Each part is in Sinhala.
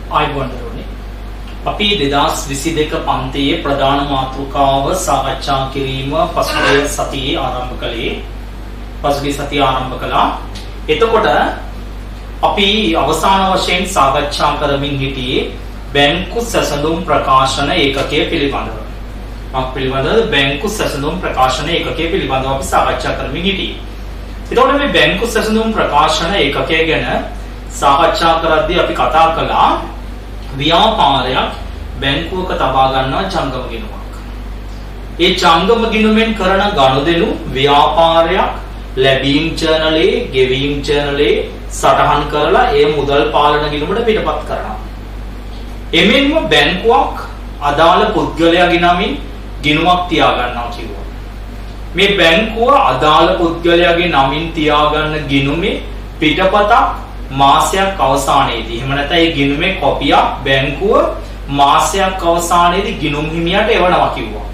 ආයුබෝවනේ අපි 2022 පන්තියේ ප්‍රධාන මාතෘකාව සාකච්ඡා කිරීම පසුගිය සතියේ ආරම්භ කළා. එතකොට අපි අවසාන වශයෙන් සාකච්ඡා කරමින් සිටියේ බැංකු සැසඳුම් ප්‍රකාශන ඒකකය පිළිබඳව. බැංකු සැසඳුම් ප්‍රකාශන ඒකකය පිළිබඳව අපි සාකච්ඡා කරමින් සිටියේ. එතකොට මේ බැංකු සැසඳුම් ප්‍රකාශන ඒකකය ගැන සාකච්ඡා කරද්දී අපි කතා කළා ව්‍යාපාරයක් බැංකුවක තබා ගන්නා ජංගම ගිණුමක්. ඒ ජංගම ගිණුමෙන් කරන ගනුදෙනු ව්‍යාපාරයක් ලැබීම් ජර්නලයේ, ගෙවීම් ජර්නලයේ සටහන් කරලා ඒ මුදල් පාලන ගිණුමට පිටපත් කරනවා. එමෙන්ම බැංකුවක් අදාළ පුද්ගලයාගේ නමින් ගිණුමක් තියා ගන්නවා කිව්වා. මේ බැංකුව අදාළ පුද්ගලයාගේ නමින් තියාගන්න ගිණුමේ පිටපතක් මාසයක් අවසානයේදී එහෙම නැත්නම් ඒ ගිණුමේ කොපියක් බැංකුව මාසයක් අවසානයේදී ගිණුම් හිමියට එවනවා කිව්වා.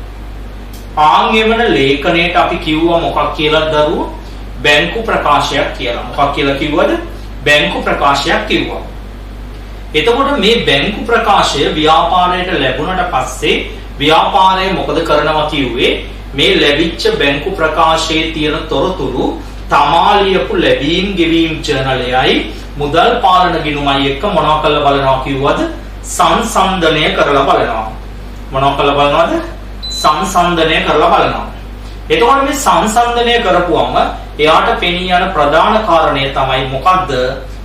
ආන් එවන ලේඛනයට අපි කිව්වා මොකක් කියලාද දරුවෝ? බැංකු ප්‍රකාශයක් කියලා. මොකක් කියලා කිව්වද? බැංකු ප්‍රකාශයක් කිව්වා. එතකොට මේ බැංකු ප්‍රකාශය ව්‍යාපාරයට ලැබුණට පස්සේ ව්‍යාපාරය මොකද කරනවා කිව්වේ? මේ ලැබිච්ච බැංකු ප්‍රකාශයේ තියෙන තොරතුරු තමා ලියපු ලැබීම් ගෙවීම් ජර්නලයයි මුදල් පාලන ගිණුමයි එක්ක මොනවා කරලා බලනවා කිව්වද? සංසන්දනය කරලා බලනවා. මොනවා කරලා බලනවද? සංසන්දනය කරලා බලනවා. එතකොට මේ සංසන්දනය කරපුවම එයාට පෙනී යන ප්‍රධාන කාරණය තමයි මොකද්ද?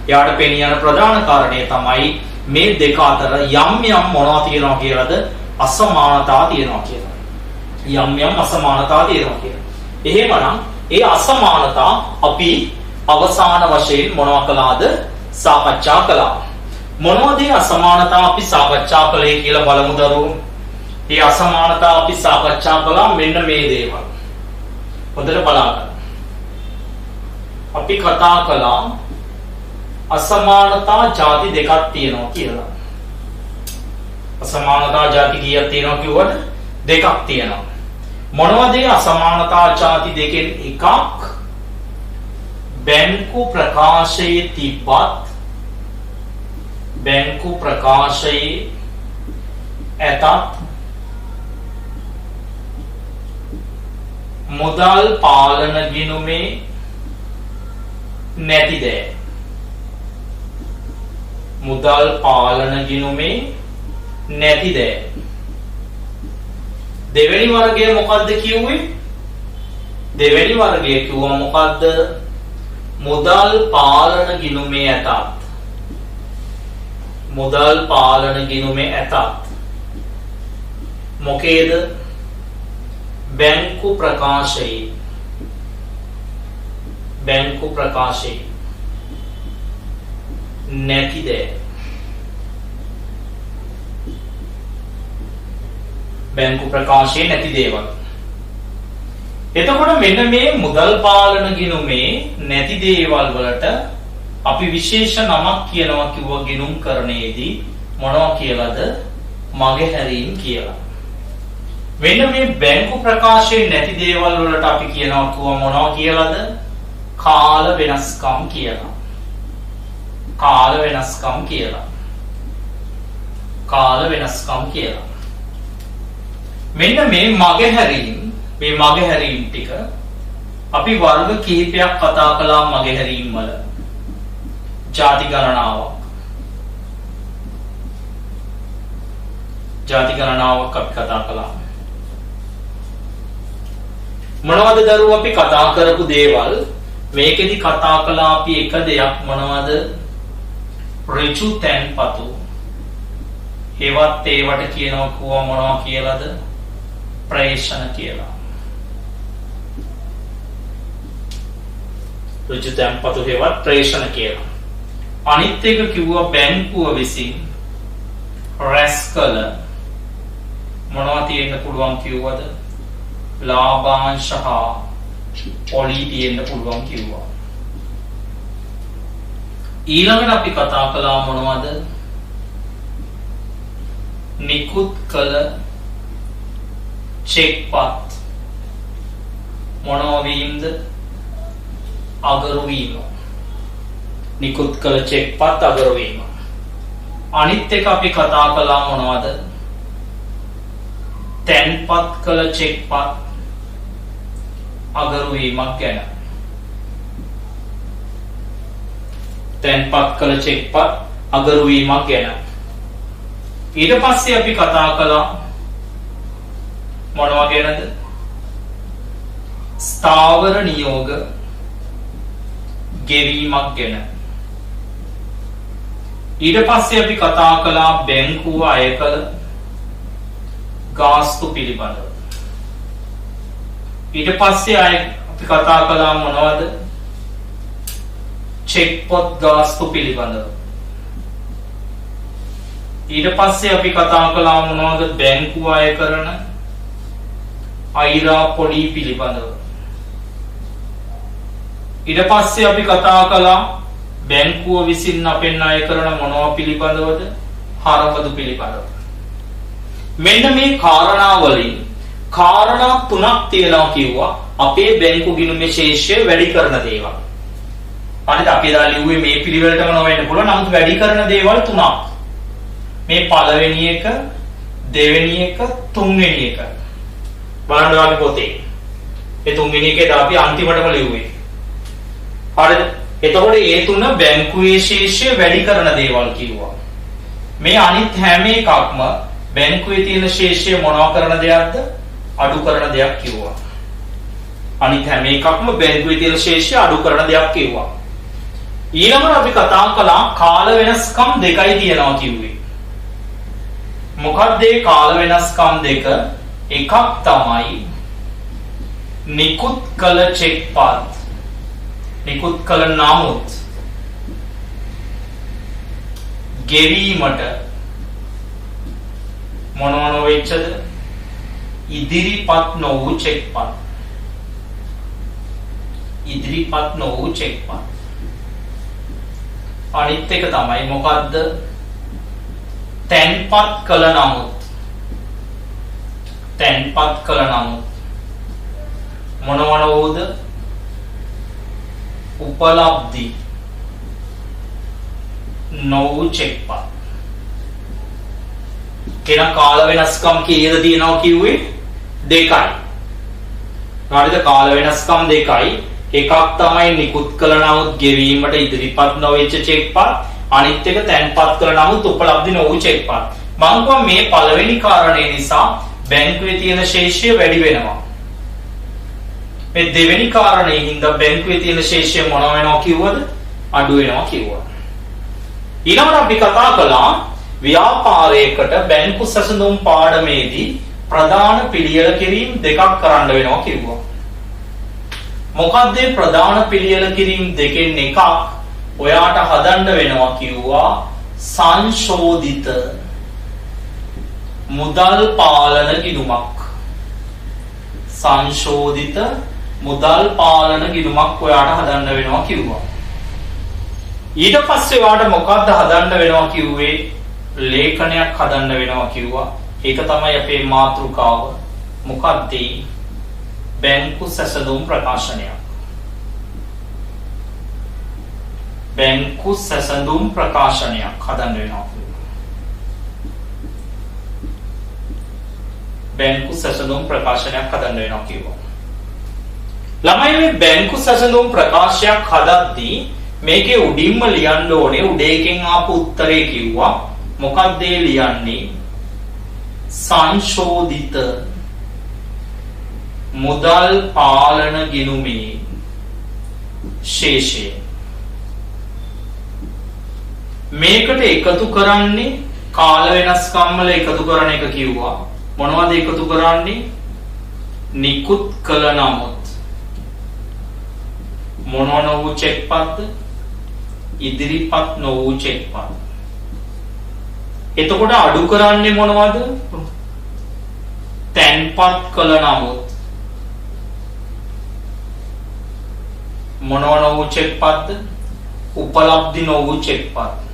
එයාට පෙනී යන ප්‍රධාන කාරණය තමයි මේ දෙක අතර යම් මොනවා තියෙනවා කියලාද? අසමානතා තියෙනවා කියලා. යම් අසමානතා තියෙනවා කියලා. එහෙමනම් ඒ අසමානතා අපි අවසාන වශයෙන් මොනවා කළාද? සාකච්ඡා කළා. මොනවද මේ අසමානතා අපි සාකච්ඡා කළේ කියලා බලමු දරුවෝ. මේ අසමානතා අපි සාකච්ඡා කළා මෙන්න මේ දේවල්. හොඳට බලන්න. අපි කතා කළා අසමානතා ಜಾති දෙකක් තියෙනවා කියලා. අසමානතා ಜಾති කීයක් තියෙනවා කිව්වද? දෙකක් තියෙනවා. මොනවද මේ අසමානතා ಜಾති දෙකෙන් එකක් බැංකු ප්‍රකාශයේ තිබ්බත් බැංකු ප්‍රකාශයේ ඇතත් මුදල් පාලන ගිණුමේ නැති දේ. මුදල් පාලන ගිණුමේ නැති දේ. දෙවෙනි වර්ගය මොකද්ද කිව්වේ? දෙවෙනි වර්ගය කිව්වා මොකද්ද? මුදල් පාලන ගිණුමේ ඇතත්. මුදල් පාලන ගිණුමේ ඇතත්. මොකේද? බැංකු ප්‍රකාශයේ. බැංකු ප්‍රකාශයේ නැති දේ. බැංකු ප්‍රකාශයේ නැති දේවල්. එතකොට මෙන්න මේ මුදල් පාලන ගිණුමේ නැති දේවල් වලට අපි විශේෂ නමක් කියනවා කිව්වා ගිණුම්කරණයේදී මොනවා කියලාද? මගහැරීම් කියලා. මෙන්න මේ බැංකු ප්‍රකාශයේ නැති දේවල් වලට අපි කියනවා කිව්වා මොනවා කියලාද? කාල වෙනස්කම් කියලා. කාල වෙනස්කම් කියලා. කාල වෙනස්කම් කියලා. මෙන්න මේ මගහැරීම් ටික අපි වර්ග කිහිපයක් කතා කළා මගහැරීම් වල. ಜಾති ගණනාවක් අපි කතා කළා. මොනවද දරුවෝ අපි කතා කරපු දේවල්? මේකෙදි කතා කළා අපි එක දෙයක් මොනවද? ඍජු තැන්පතු. ඒවත් ඒවට කියනවා කොහොම මොනවා කියලාද? ප්‍රේෂණ කියලා. ඍජු තැන්පතු හේවත් ප්‍රේෂණ කියලා. අනිත් එක කිව්වා බැංකුව විසින් රැස් කළ මොනවා තියෙන්න පුළුවන් කිව්වද? ලාභාංශ හා පොලි තියෙන්න පුළුවන් කිව්වා. ඊළඟට අපි කතා කළා මොනවද? නිකුත් කළ චෙක්පත් මොනවා වීමද? අගරු වීම. නිකුත් කළ චෙක්පත් අගරු වීම. අනිත් එක අපි කතා කළා මොනවද? තැන්පත් කළ චෙක්පත් අගරු වීමක් ගැන. තැන්පත් කළ චෙක්පත් අගරු වීමක් ගැන. ඊට පස්සේ අපි කතා කළා මොනවා ගැනද? ස්ථාවර නියෝග ගෙවීමක් ගැන. ඊට පස්සේ අපි කතා කළා බැංකුව අය කළ ගාස්තු පිළිබඳව. ඊට පස්සේ අපි කතා කළා මොනවද? චෙක් පොත් ගාස්තු පිළිබඳව. ඊට පස්සේ අපි කතා කළා මොනවද? බැංකුව අය කරන අයිරා පොඩි පිළිබඳව. ඊට පස්සේ අපි කතා කළා බැංකුව විසින් අපෙන් අය කරන මොනවා පිළිබඳවද? හරබදු පිළිබඳව. මෙන්න මේ කාරණා වලින් කාරණා තුනක් තියෙනවා කිව්වා අපේ බැංකු ගිණුමේ ශේෂය වැඩි කරන දේවල්. අනිත් අපි දා ලිව්වේ මේ පිළිවෙලටම නොවෙන්න පුළුවන්. නමුත් වැඩි කරන දේවල් තුනක්. මේ පළවෙනි එක, දෙවෙනි එක, තුන්වෙනි එක. බලන්න ඔයාගේ පොතේ. ඒ තුන්වෙනි එකේ අපි අන්තිමටම ලිව්වේ. හරිද? එතකොට ඒ තුන බැංකුවේ ශේෂය වැඩි කරන දේවල් කිව්වා. මේ අනිත් හැම එකක්ම බැංකුවේ තියෙන ශේෂය මොනවා කරන දෙයක්ද? අඩු කරන දෙයක් කිව්වා. අනිත් හැම එකක්ම බැංකුවේ තියෙන ශේෂය අඩු කරන දෙයක් කිව්වා. ඊළඟට අපි කතා කළා කාල වෙනස්කම් දෙකයි තියෙනවා කිව්වේ. මොකක්ද ඒ කාල වෙනස්කම් දෙක? එකක් තමයි නිකුත් කළ චෙක්පත්. නිකුත් කළ නමුත් ගෙවීමට මොනවන වෙච්චද? ඉදිරිපත් නොවූ චෙක්පත්. ඉදිරිපත් නොවූ චෙක්පත්. අනිත් එක තමයි මොකද්ද? තැන්පත් කළ නමුත්. තැන්පත් කළ නමුත් මොනවන වූද? උපලබ්ධි නොවූ චෙක්පත්. කෙනා කාල වෙනස්කම් කීයද තියෙනවා කිව්වේ? දෙකයි. හරිද? කාල වෙනස්කම් දෙකයි. එකක් තමයි නිකුත් කළ නමුත් ගෙවීමට ඉදිරිපත් නොවෙච්ච චෙක්පත්. අනිත් එක තැන්පත් කළ නමුත් උපලබ්ධි නොවූ චෙක්පත්. මම කිව්වා මේ පළවෙනි කාරණේ නිසා බැංකුවේ තියෙන ශේෂය වැඩි වෙනවා. මේ දෙවෙනි කාරණේ හින්දා බැංකුවේ තියෙන ශේෂය මොන වෙනවා කිව්වද? අඩු වෙනවා කිව්වා. ඊළඟට අපි කතා කළා ව්‍යාපාරයකට බැංකු සැසඳුම් පාඩමේදී ප්‍රධාන පිළියෙල කිරීම දෙකක් කරන්න වෙනවා කිව්වා. මොකක්ද මේ ප්‍රධාන පිළියෙල කිරීම දෙකෙන් එකක් ඔයාට හදන්න වෙනවා කිව්වා සංශෝධිත මුදල් පාලන ගිණුමක්. සංශෝධිත මුදල් පාලන ගිණුමක් ඔයාට හදන්න වෙනවා කිව්වා. ඊට පස්සේ ඔයාට මොකක්ද හදන්න වෙනවා කිව්වේ? ලේඛනයක් හදන්න වෙනවා කිව්වා. ඒක තමයි අපේ මාතෘකාව. මොකක්ද? බැංකු සැසඳුම් ප්‍රකාශනයක්. බැංකු සැසඳුම් ප්‍රකාශනයක් හදන්න වෙනවා. බැංකු සැසඳුම් ප්‍රකාශනයක් හදන්න වෙනවා කිව්වා. ළමයි මේ බැංකු සැසඳුම් ප්‍රකාශයක් හදද්දී මේකේ උඩින්ම ලියන්න ඕනේ උඩ එකෙන් ආපු උත්තරේ කිව්වා. මොකක්ද ඒ ලියන්නේ? සංශෝධිත මුදල් පාලන ගිණුමේ ශේෂය. මේකට එකතු කරන්නේ කාල වෙනස්කම් වල එකතු කරන එක කිව්වා. මොනවද එකතු කරන්නේ? නිකුත් කළ නමුත් මොනවන වූ චෙක්පත්ද? ඉදිරිපත් නොවූ චෙක්පත්. එතකොට අඩු කරන්නේ මොනවද? තැන්පත් කළ නමුත් මොනවන වූ චෙක්පත්ද? උපලබ්ධි නොවූ චෙක්පත්.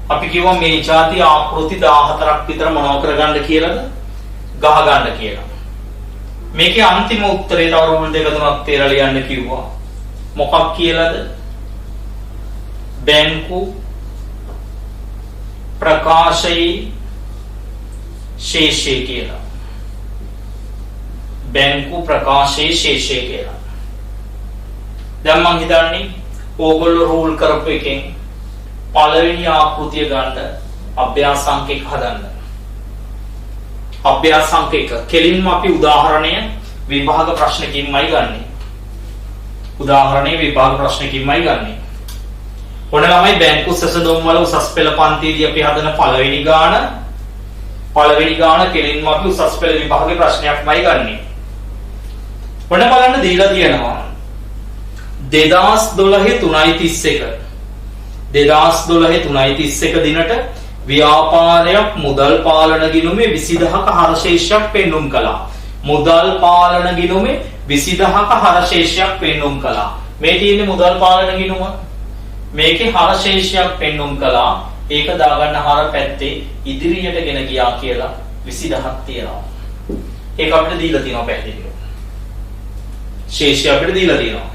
අපි කිව්වා මේ જાති ආකෘති 14ක් විතර මොනව කරගන්න කියලාද? ගහ ගන්න කියලා. මේකේ අන්තිම උත්තරේ තව රුල් දෙක තුනක් තේරලා ලියන්න කිව්වා. මොකක් කියලාද? බැංකු ප්‍රකාශයේ ශේෂය කියලා. බැංකු ප්‍රකාශයේ ශේෂය කියලා. දැන් මං හිතන්නේ ඕගොල්ලෝ රූල් කරපු එකෙන් පළවෙනි ආකෘතිය ගන්න අභ්‍යාස අංක 1 හදන්න. අභ්‍යාස අංක 1 කෙලින්ම අපි උදාහරණය විභාග ප්‍රශ්නකින්මයි ගන්නෙ. උදාහරණයේ විභාග ප්‍රශ්නකින්මයි ගන්නෙ. ඔන්න ළමයි බැංකු සැසඳුම් වල උසස් පෙළ පන්තියේදී අපි හදන පළවෙනි ගාන කෙලින්ම අපි උසස් පෙළ විභාගේ ප්‍රශ්නයක්මයි ගන්නෙ. ඔන්න බලන්න දීලා තියෙනවා 2012 3:31 දිනට ව්‍යාපාරයක් මුදල් පාලන ගිණුමේ 20000ක හරශේෂයක් පෙන්눔 කළා. මුදල් පාලන ගිණුමේ 20000ක හරශේෂයක් පෙන්눔 කළා. මේ තියෙන්නේ මුදල් පාලන ගිණුම. මේකේ හරශේෂයක් පෙන්눔 කළා. ඒක දාගන්න හර පැත්තේ ඉදිරියට ගෙන ගියා කියලා 20000ක් තියෙනවා. ඒක අපිට දීලා තියෙනවා පැහැදිලිව. ශේෂය අපිට දීලා තියෙනවා.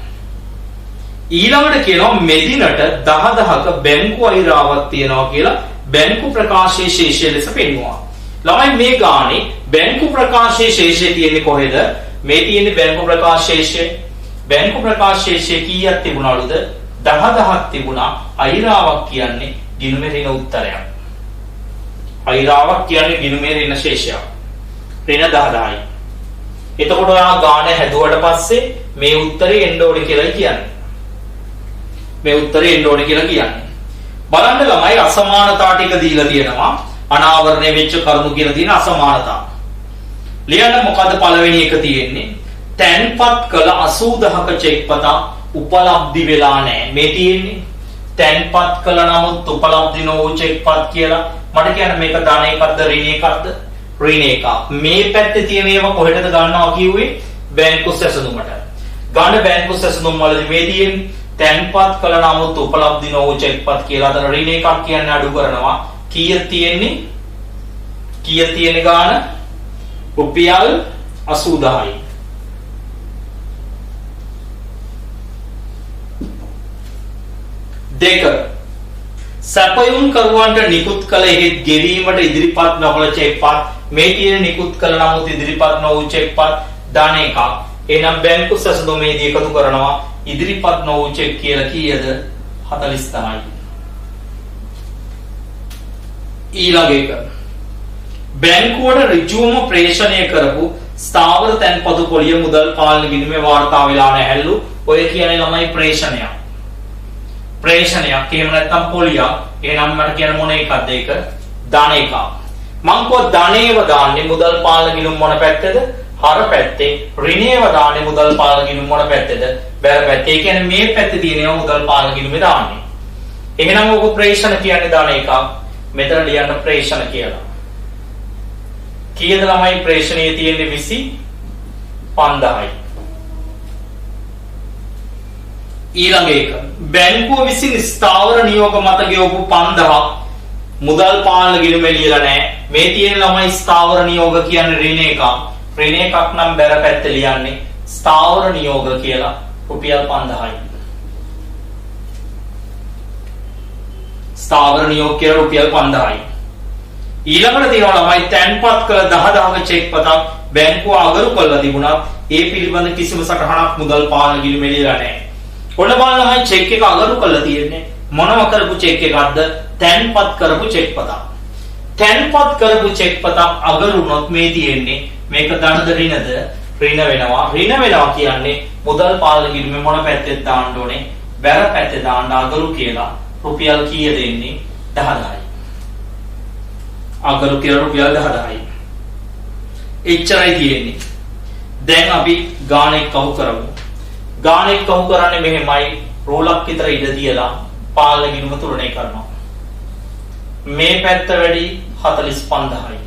ඊළඟට කියනවා මෙදිනට 10000ක බැංකු අයිරාවක් තියෙනවා කියලා බැංකු ප්‍රකාශයේ ශේෂය ලෙස පෙන්වුවා. ළමයි මේ ගානේ බැංකු ප්‍රකාශයේ ශේෂය තියෙන්නේ කොහෙද? මේ තියෙන්නේ බැංකු ප්‍රකාශයේ බැංකු ප්‍රකාශයේ කීයක් තිබුණාලුද? 10000ක් තිබුණා. අයිරාවක් කියන්නේ ගිණුමේ ඍණ උත්තරයක්. අයිරාවක් කියන්නේ ගිණුමේ ඍණ ශේෂයක්. ඍණ 10000යි. එතකොට ඔයා ගාන හැදුවට පස්සේ මේ උත්තරේ එන්න ඕනේ කියලා කියන්නේ. මේ උත්තරේ එන්න ඕනේ කියලා කියන්නේ. බලන්න ළමයි අසමානතා ටික දීලා තියෙනවා. අනාවරණය වෙච්ච කරුණු කියලා තියෙන අසමානතා. ලියන්න මොකද්ද පළවෙනි එක තියෙන්නේ? තැන්පත් කළ 80000ක චෙක් පතක් උපලබ්ධි වෙලා නැහැ. මේ තියෙන්නේ තැන්පත් කළ නමුත් උපලබ්ධි නොවූ චෙක් පත් කියලා. මට කියන්න මේක ධන එකක්ද ඍණ එකක්ද? ඍණ එකක්. මේ පැත්තේ තියෙන ඒවා කොහෙටද ගන්නවා කිව්වේ? බැංකු සැසඳුමට. ගන්න බැංකු සැසඳුම් වලදී මේ තියෙන්නේ තැන්පත් කළ නමුත් උපලබ්ධි නොවූ චෙක් පත් කියලා. අතන ඍණ එකක් කියන්නේ අඩු කරනවා. කීයක් තියෙන්නේ ගාන? රුපියල් 80000යි. දෙක සැපයුම් කරුවන්ට නිකුත් කළ එහෙත් ගෙවීමට ඉදිරිපත් නොකළ චෙක්පත්. මේ තියෙන නිකුත් කළ නමුත් ඉදිරිපත් නොවූ චෙක්පත් ධන එකක්. එහෙනම් බැංකු සැසඳුමේදී එකතු කරනවා ඉදිරිපත් නොවූ චෙක් කියලා කීයද? 40,000යි. ඊළඟ එක බැංකුවට ඍජුවම ප්‍රේෂණය කරපු ස්ථාවර තැන්පතු පොලිය මුදල් පාලන ගිණුමේ වාර්තා වෙලා නැහැලු. ඔය කියන්නේ ළමයි ප්‍රේෂණයක්. එහෙම නැත්නම් පොලියක්. එහෙනම් මට කියන්න මොන එකක්ද ඒක? ධන එකක්. මං කෝ ධනේව දාන්නේ මුදල් පාලන ගිණුම මොන පැත්තේද? හර පැත්තේ. ඍණේව දාන්නේ මුදල් පාලන ගිණුම මොන පැත්තේද? බැල පැත්තේ. ඒ කියන්නේ මේ පැත්තේ තියෙනවා මුදල් පාලන ගිණුමේ දාන්නේ. එහෙනම් ඔක ප්‍රේෂණ කියන්නේ ධන එකක්. මෙතන ලියන්න ප්‍රේෂණ කියලා. කීයද ළමයි ප්‍රේෂණයේ තියෙන්නේ? 25000යි. ඊළඟ එක බැංකුව විසින් ස්ථාවර නියෝග මත ගෙවපු 5000ක් මුදල් පාලන ගිණුමේ ලියලා නැහැ. මේ තියෙන ළමයි ස්ථාවර නියෝග කියන්නේ ඍණ එකක්. ඍණ එකක් නම් බැර පැත්තේ ලියන්නේ ස්ථාවර නියෝග කියලා රුපියල් 5000යි. ස්ථාවර නියෝග කියලා රුපියල් 5000යි. ඊළඟට තියෙනවා ළමයි තැන්පත් කළ 10000ක චෙක් පතක් බැංකුව අගරු කළා තිබුණා. ඒ පිළිබඳ කිසිම සටහනක් මුදල් පාලන ගිණුමේ ලියලා නැහැ. ඔන්න බලන්න ළමයි චෙක් එක අගරු කළා තියෙන්නේ මොනව කරපු චෙක් එකක්ද? තැන්පත් කරපු චෙක් පතක්. තැන්පත් කරපු චෙක් පතක් අගරු වුණොත් මේ තියෙන්නේ මේක ධනද ඍණද? ඍණ වෙනවා. ඍණ වෙනවා කියන්නේ මුදල් පාලන ගිණුමේ මොන පැත්තෙද දාන්න ඕනේ? බැර පැත්තේ දාන්න අගරු කියලා. රුපියල් කීය දෙන්නේ? 10000යි. අගරු කියලා රුපියල් 10000යි. එච්චරයි තියෙන්නේ. දැන් අපි ගාණක් කහු කරමු. ගාණක් කහු කරන්නේ මෙහෙමයි. රෝලක් විතර ඉඳ තියලා පාලන ගිණුම තුලණය කරනවා. මේ පැත්ත වැඩි 45000යි.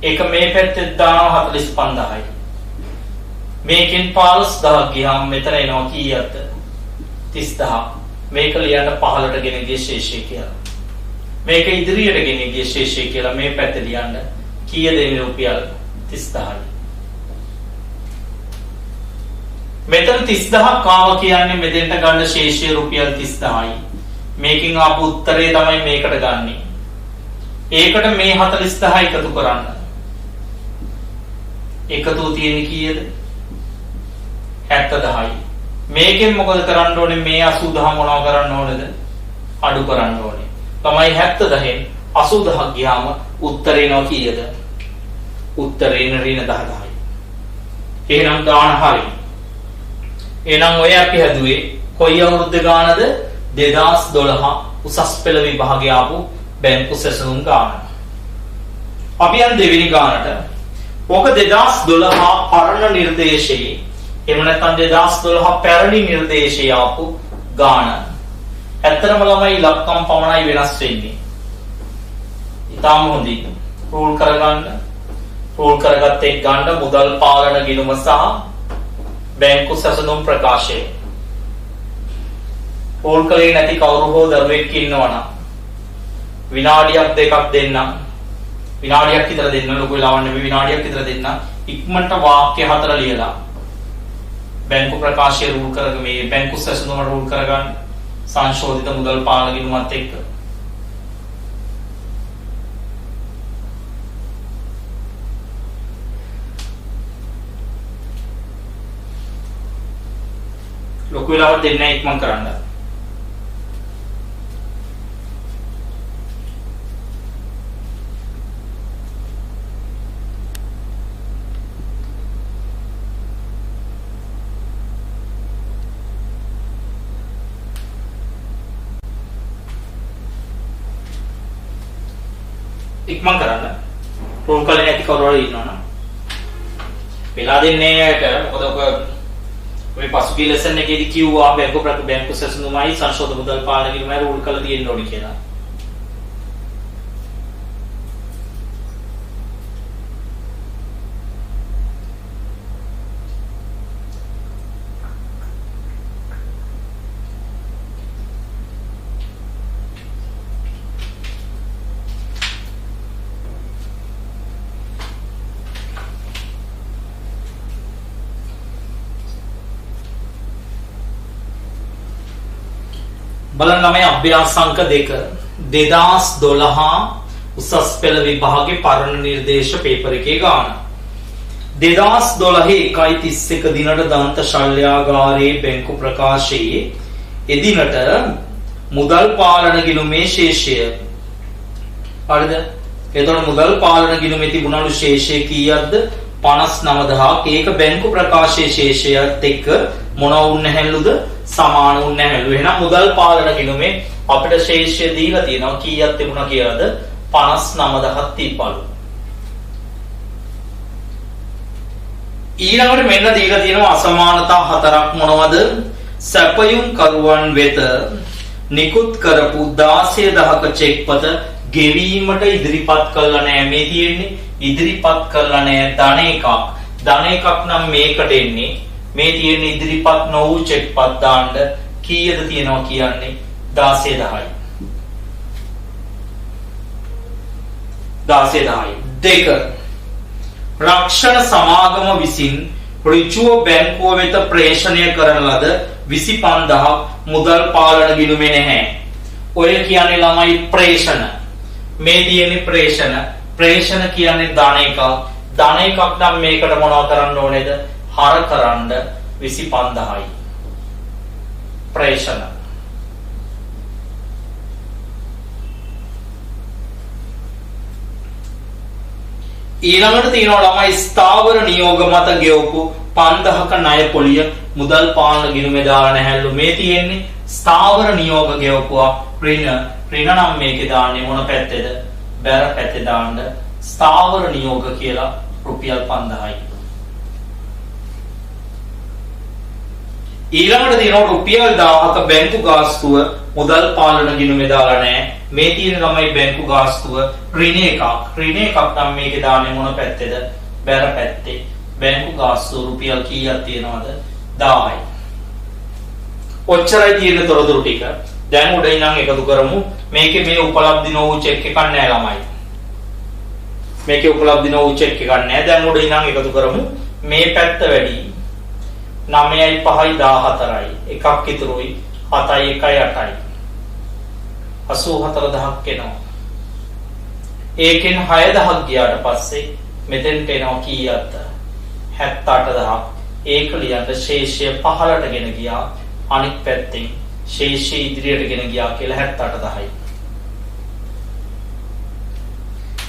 ඒක මේ පැත්තේ දානවා 45000යි. මේකෙන් 15000 ගියාම මෙතන එනවා කීයක්ද? 30000. මේක ලියන්න පහලට ගෙන ගිය ශේෂය කියලා. මේක ඉදිරියට ගෙන ගිය ශේෂය කියලා මේ පැත්තේ ලියන්න කීයද එන්නේ? රුපියල් 30000යි. මෙතන 30000ක් ආවා කියන්නේ මෙතෙන්ට ගන්න ශේෂය රුපියල් 30000යි. මේකෙන් ආපු උත්තරේ තමයි මේකට ගන්නෙ. ඒකට මේ 40 එකතු කරන්න. එකතු තියෙන්නේ කීයද? 70යි. මේකෙන් මොකද කරන්න ඕනේ? මේ 80 මොනව කරන්න ඕනේද? අඩු කරන්න ඕනේ. තමයි 70ෙන් 80 ගියාම උත්තරේ එනවා කීයද? උත්තරේ ඍණ 10යි. එහෙනම් ගාන හරි. එහෙනම් ඔය අපි හදුවේ කොයි අවුරුද්ද ගානද? 2012 උසස් පෙළ විභාගයේ ආපු බැංකු සැසඳුම් ගාන. අපි යන දෙවෙනි ගානට. ඕක 2012 පරණ නිර්දේශයේ එහෙම නැත්නම් 2012 පැරණි නිර්දේශයේ ආපු ගාන. ඇත්තටම ළමයි ඉලක්කම් පමණයි වෙනස් වෙන්නේ. ඊටම හොඳින් රූල් කරගන්න. රූල් කරගත්ත එක් ගන්න මුදල් පාලන ගිණුම සහ බැංකු සැසඳුම් ප්‍රකාශය. රූල් කලේ නැති කවුරු හෝ දරුවෙක් ඉන්නවනම් විනාඩියක් දෙකක් දෙන්නම්. විනාඩියක් විතර දෙන්න ලොකු වෙලාවක් නෙමෙයි විනාඩියක් විතර දෙන්න. ඉක්මනට වාක්‍ය 4 ලියලා බැංකු ප්‍රකාශය රූල් කරගෙන මේ බැංකු සැසඳුම රූල් කරගන්න සංශෝධිත මුදල් පාලන ගිණුමත් එක්ක. ලොකු වෙලාවක් දෙන්න ඉක්මන් කරන්න. ඉක්මන් කරන්න. රෝල් කලේ නැති කවුරු හරි ඉන්නවනම් වෙලා දෙන්නේ ඇයට. මොකද ඔක ඔය පසුගිය ලෙසන් එකේදී කිව්වා බැංකු සැසඳුමයි සංශෝධන මුදල් පාලන ගිණුමයි රූල් කරලා තියෙන්න ඕනි කියලා. බලන්න ළමයි අභ්‍යාස අංක 2 2012 උසස් පෙළ විභාගේ පරණ නිර්දේශ පේපර් එකේ ගාන 2012 1:31 දිනට දන්ත ශල්‍යාගාරයේ බැංකු ප්‍රකාශයේ එදිනට මුදල් පාලන ගිණුමේ ශේෂය හරිද? එතකොට මුදල් පාලන ගිණුමේ තිබුණලු ශේෂය කීයක්ද? 59000ක්. ඒක බැංකු ප්‍රකාශයේ ශේෂයත් එක්ක මොනවා වුන්නේ නැහැලුද? සමාන වුන්නේ නැහැලු. එහෙනම් මුදල් පාලන ගිණුමේ අපිට ශේෂය දීලා තියෙනවා කීයක් තිබුණා කියලාද? 59000ක් තිබ්බලු. ඊළඟට මෙන්න දීලා තියෙනවා අසමානතා හතරක්. මොනවද? සැපයුම් කරුවන් වෙත නිකුත් කරපු 16000ක චෙක්පත ගෙවීමට ඉදිරිපත් කළා නෑ. මේ තියෙන්නේ ඉදිරිපත් කළා නෑ ධන එකක්. ධන එකක් නම් මේකට එන්නේ. මේ තියෙන ඉදිරිපත් නොවු චෙක්පත් දාන්න කීයද තියෙනවා කියන්නේ? 16000යි. 16000යි. දෙක රක්ෂණ සමාගම විසින් ඍජුව බැංකුව වෙත ප්‍රේෂණය කරන ලද 25000ක් මුදල් පාලන ගිණුමේ නැහැ. ඔය කියන්නේ ළමයි ප්‍රේෂණ. මේ තියෙන්නේ ප්‍රේෂණ. ප්‍රේෂණ කියන්නේ ධන එකක්. ධන එකක් නම් මේකට මොනව කරන්න ඕනේද? හර කරන්න 25000යි. ප්‍රේෂණ. ඊළඟට තියෙනවා ළමයි ස්ථාවර නියෝග මත ගෙවපු 5000ක ණය පොලිය මුදල් පාලන ගිණුමේ දාලා නැහැලු. මේ තියෙන්නේ ස්ථාවර නියෝග ගෙවපුවා ඍණ. ඍණ නම් මේකේ දාන්නේ මොන පැත්තේද? බැර පැත්තේ දාන්න ස්ථාවර නියෝග කියලා රුපියල් 5000යි. ඊළඟට තියෙනවා රුපියල් 1000ක බැංකු ගාස්තුව මුදල් පාලන ගිණුමේ දාලා නැහැ. මේ තියෙන ළමයි බැංකු ගාස්තුව ඍණ එකක්. ඍණ එකක් නම් මේකේ දාන්නේ මොන පැත්තේද? බැර පැත්තේ. බැංකු ගාස්තුව රුපියල් කීයක් තියෙනවද? 1000යි. ඔච්චරයි තියෙන තොරතුරු ටික. දැන් උඩ ඉඳන් එකතු කරමු. මේකේ මේ උපලබ්ධි නොවු චෙක් එකක් නැහැ ළමයි. මේකේ උපලබ්ධි නොවු චෙක් එකක් නැහැ. දැන් උඩ ඉඳන් එකතු කරමු. මේ පැත්ත වැඩි 9යි 5යි 14යි. එකක් ඉතුරුයි 7යි 1යි 8යි. 84000ක් එනවා. ඒකෙන් 6000ක් ගියාට පස්සේ මෙතෙන්ට එනවා කීයක්ද? 78000ක්. ඒක ලියන්න ශේෂය පහළට ගෙන ගියා. අනිත් පැත්තෙන් ශේෂය ඉදිරියට ගෙන ගියා කියලා 78000යි.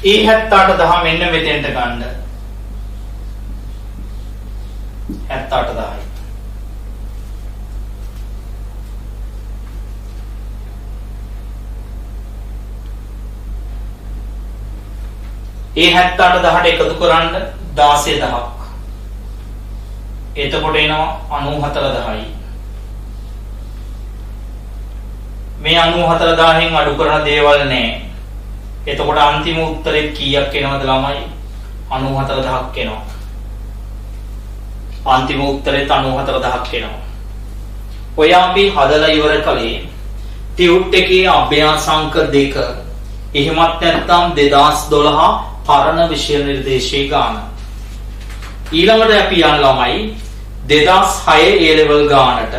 ඒ 78000 මෙන්න මෙතෙන්ට ගන්න. 78000යි. ඒ 78000ට එකතු කරන්න 16000ක්. එතකොට එනවා 94000යි. මේ 94000න් අඩු කරන දේවල් නැහැ. එතකොට අන්තිම උත්තරේ කීයක් එනවද ළමයි? 94000ක් එනවා. අන්තිම උත්තරේ 94000ක් එනවා. ඔය අපි හදලා ඉවර කළේ ටියුට් එකේ අභ්‍යාසාංක 2. එහෙමත් නැත්නම් 2012 පරණ විෂය නිර්දේශයේ ගාන. ඊළඟට අපි යන ළමයි 2006 A level ගානට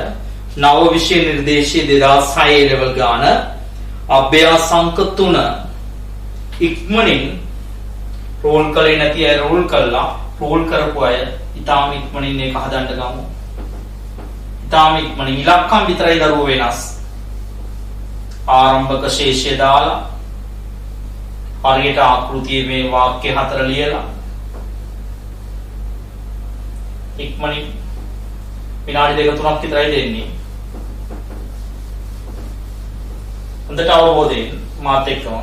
නව විෂය නිර්දේශයේ 2006 A level ගාන අභ්‍යාසාංක 3 ඉක්මනින් රෝල් කළේ නැති අය රෝල් කළා, රෝල් කරපු අය ඊටාම ඉක්මනින් ඒක හදන්න ගමු. ඊටාම ඉක්මනින් ඉලක්කම් විතරයි දරුවෝ වෙනස්. ආරම්භක ශේෂය දාලා හරියට ආකෘතියේ මේ වාක්‍ය 4 ලියලා ඉක්මනින් විනාඩි 2-3ක් විතරයි දෙන්නේ. හොඳට අවබෝධයෙන් මාත් එක්කම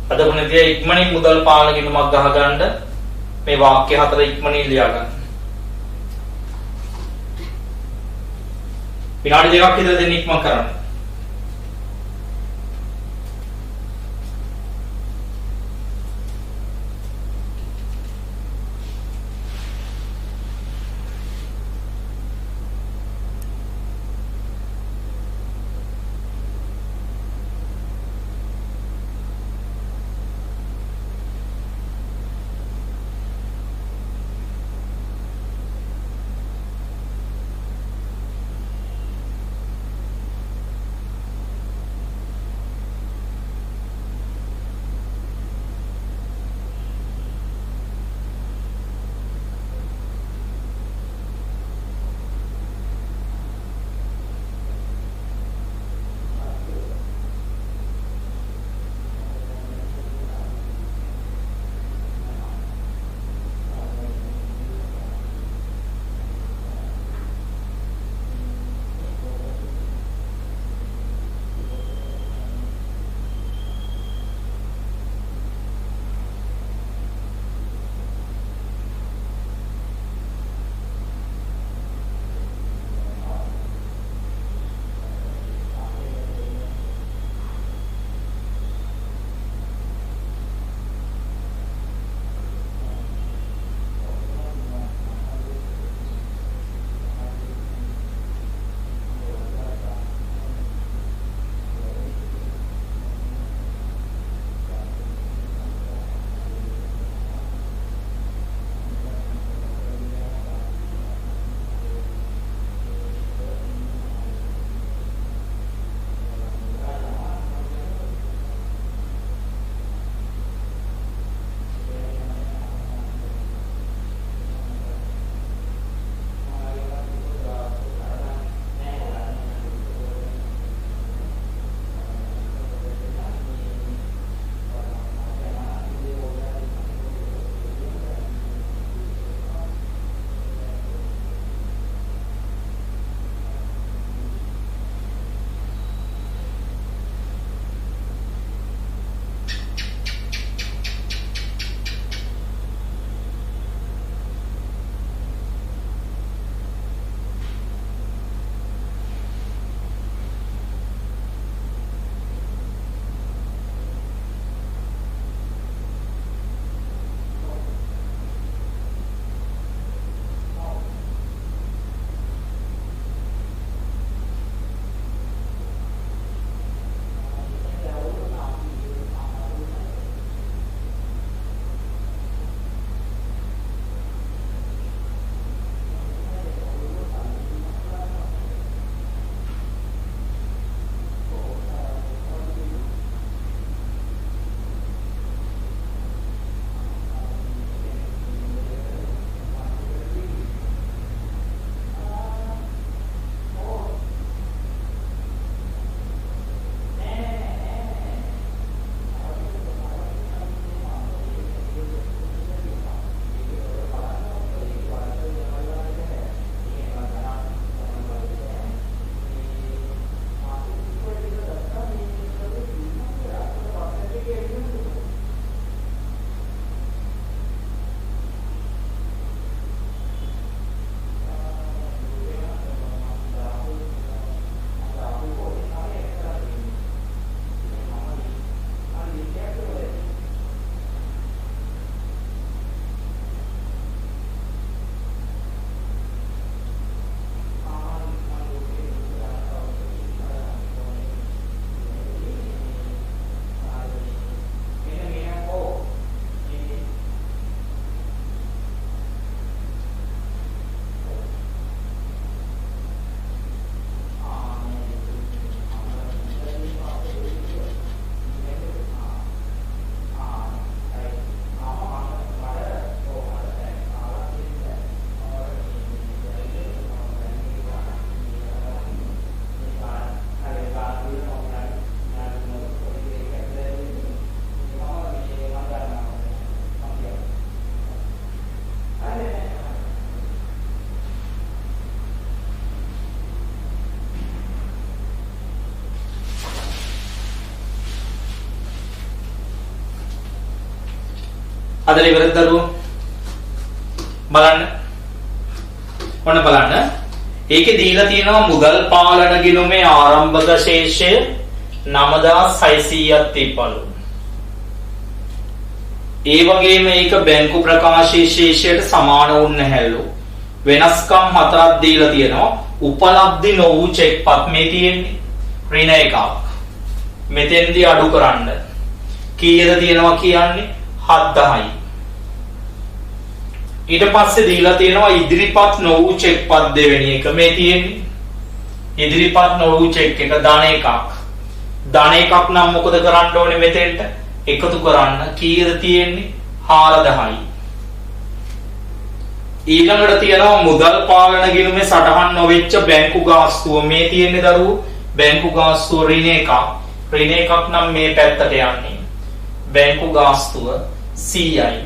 අද මොනදී ඉක්මනින් මුදල් පාලන ගිණුමක් ගහගන්න මේ වාක්‍ය 4 ඉක්මනින් ලියා ගන්න. විනාඩි 2ක් විතර දෙන්න ඉක්මන් කරන්න. හදලා ඉවරද දරුවෝ? බලන්න. ඔන්න බලන්න. ඒකේ දීලා තියෙනවා මුදල් පාලන ගිණුමේ ආරම්භක ශේෂය 9600ක් තිබ්බලු. ඒ වගේම මේක බැංකු ප්‍රකාශී ශේෂයට සමාන වුණ නැහැලු. වෙනස්කම් හතරක් දීලා තියෙනවා. උපලබ්ධි නොවු චෙක්පත් මේ තියෙන්නේ ඍණ එකක්. මෙතෙන්දී අඩු කරන්න. කීයද තියෙනවා කියන්නේ 7000යි. ඊට පස්සේ දීලා තියෙනවා ඉදිරිපත් නොවු චෙක්පත් දෙවෙනි එක මේ තියෙන්නේ. ඉදිරිපත් නොවු චෙක් එක ධන එකක්. ධන එකක් නම් මොකද කරන්න ඕනේ මෙතෙන්ට? එකතු කරන්න. කීයද තියෙන්නේ? 4000යි. ඊළඟට තියෙනවා මුදල් පාලන ගිණුමේ සටහන් නොවෙච්ච බැංකු ගාස්තුව මේ තියෙන්නේ දරුවෝ. බැංකු ගාස්තුව ඍණ එකක්. ඍණ එකක් නම් මේ පැත්තට යන්නේ. බැංකු ගාස්තුව 100යි.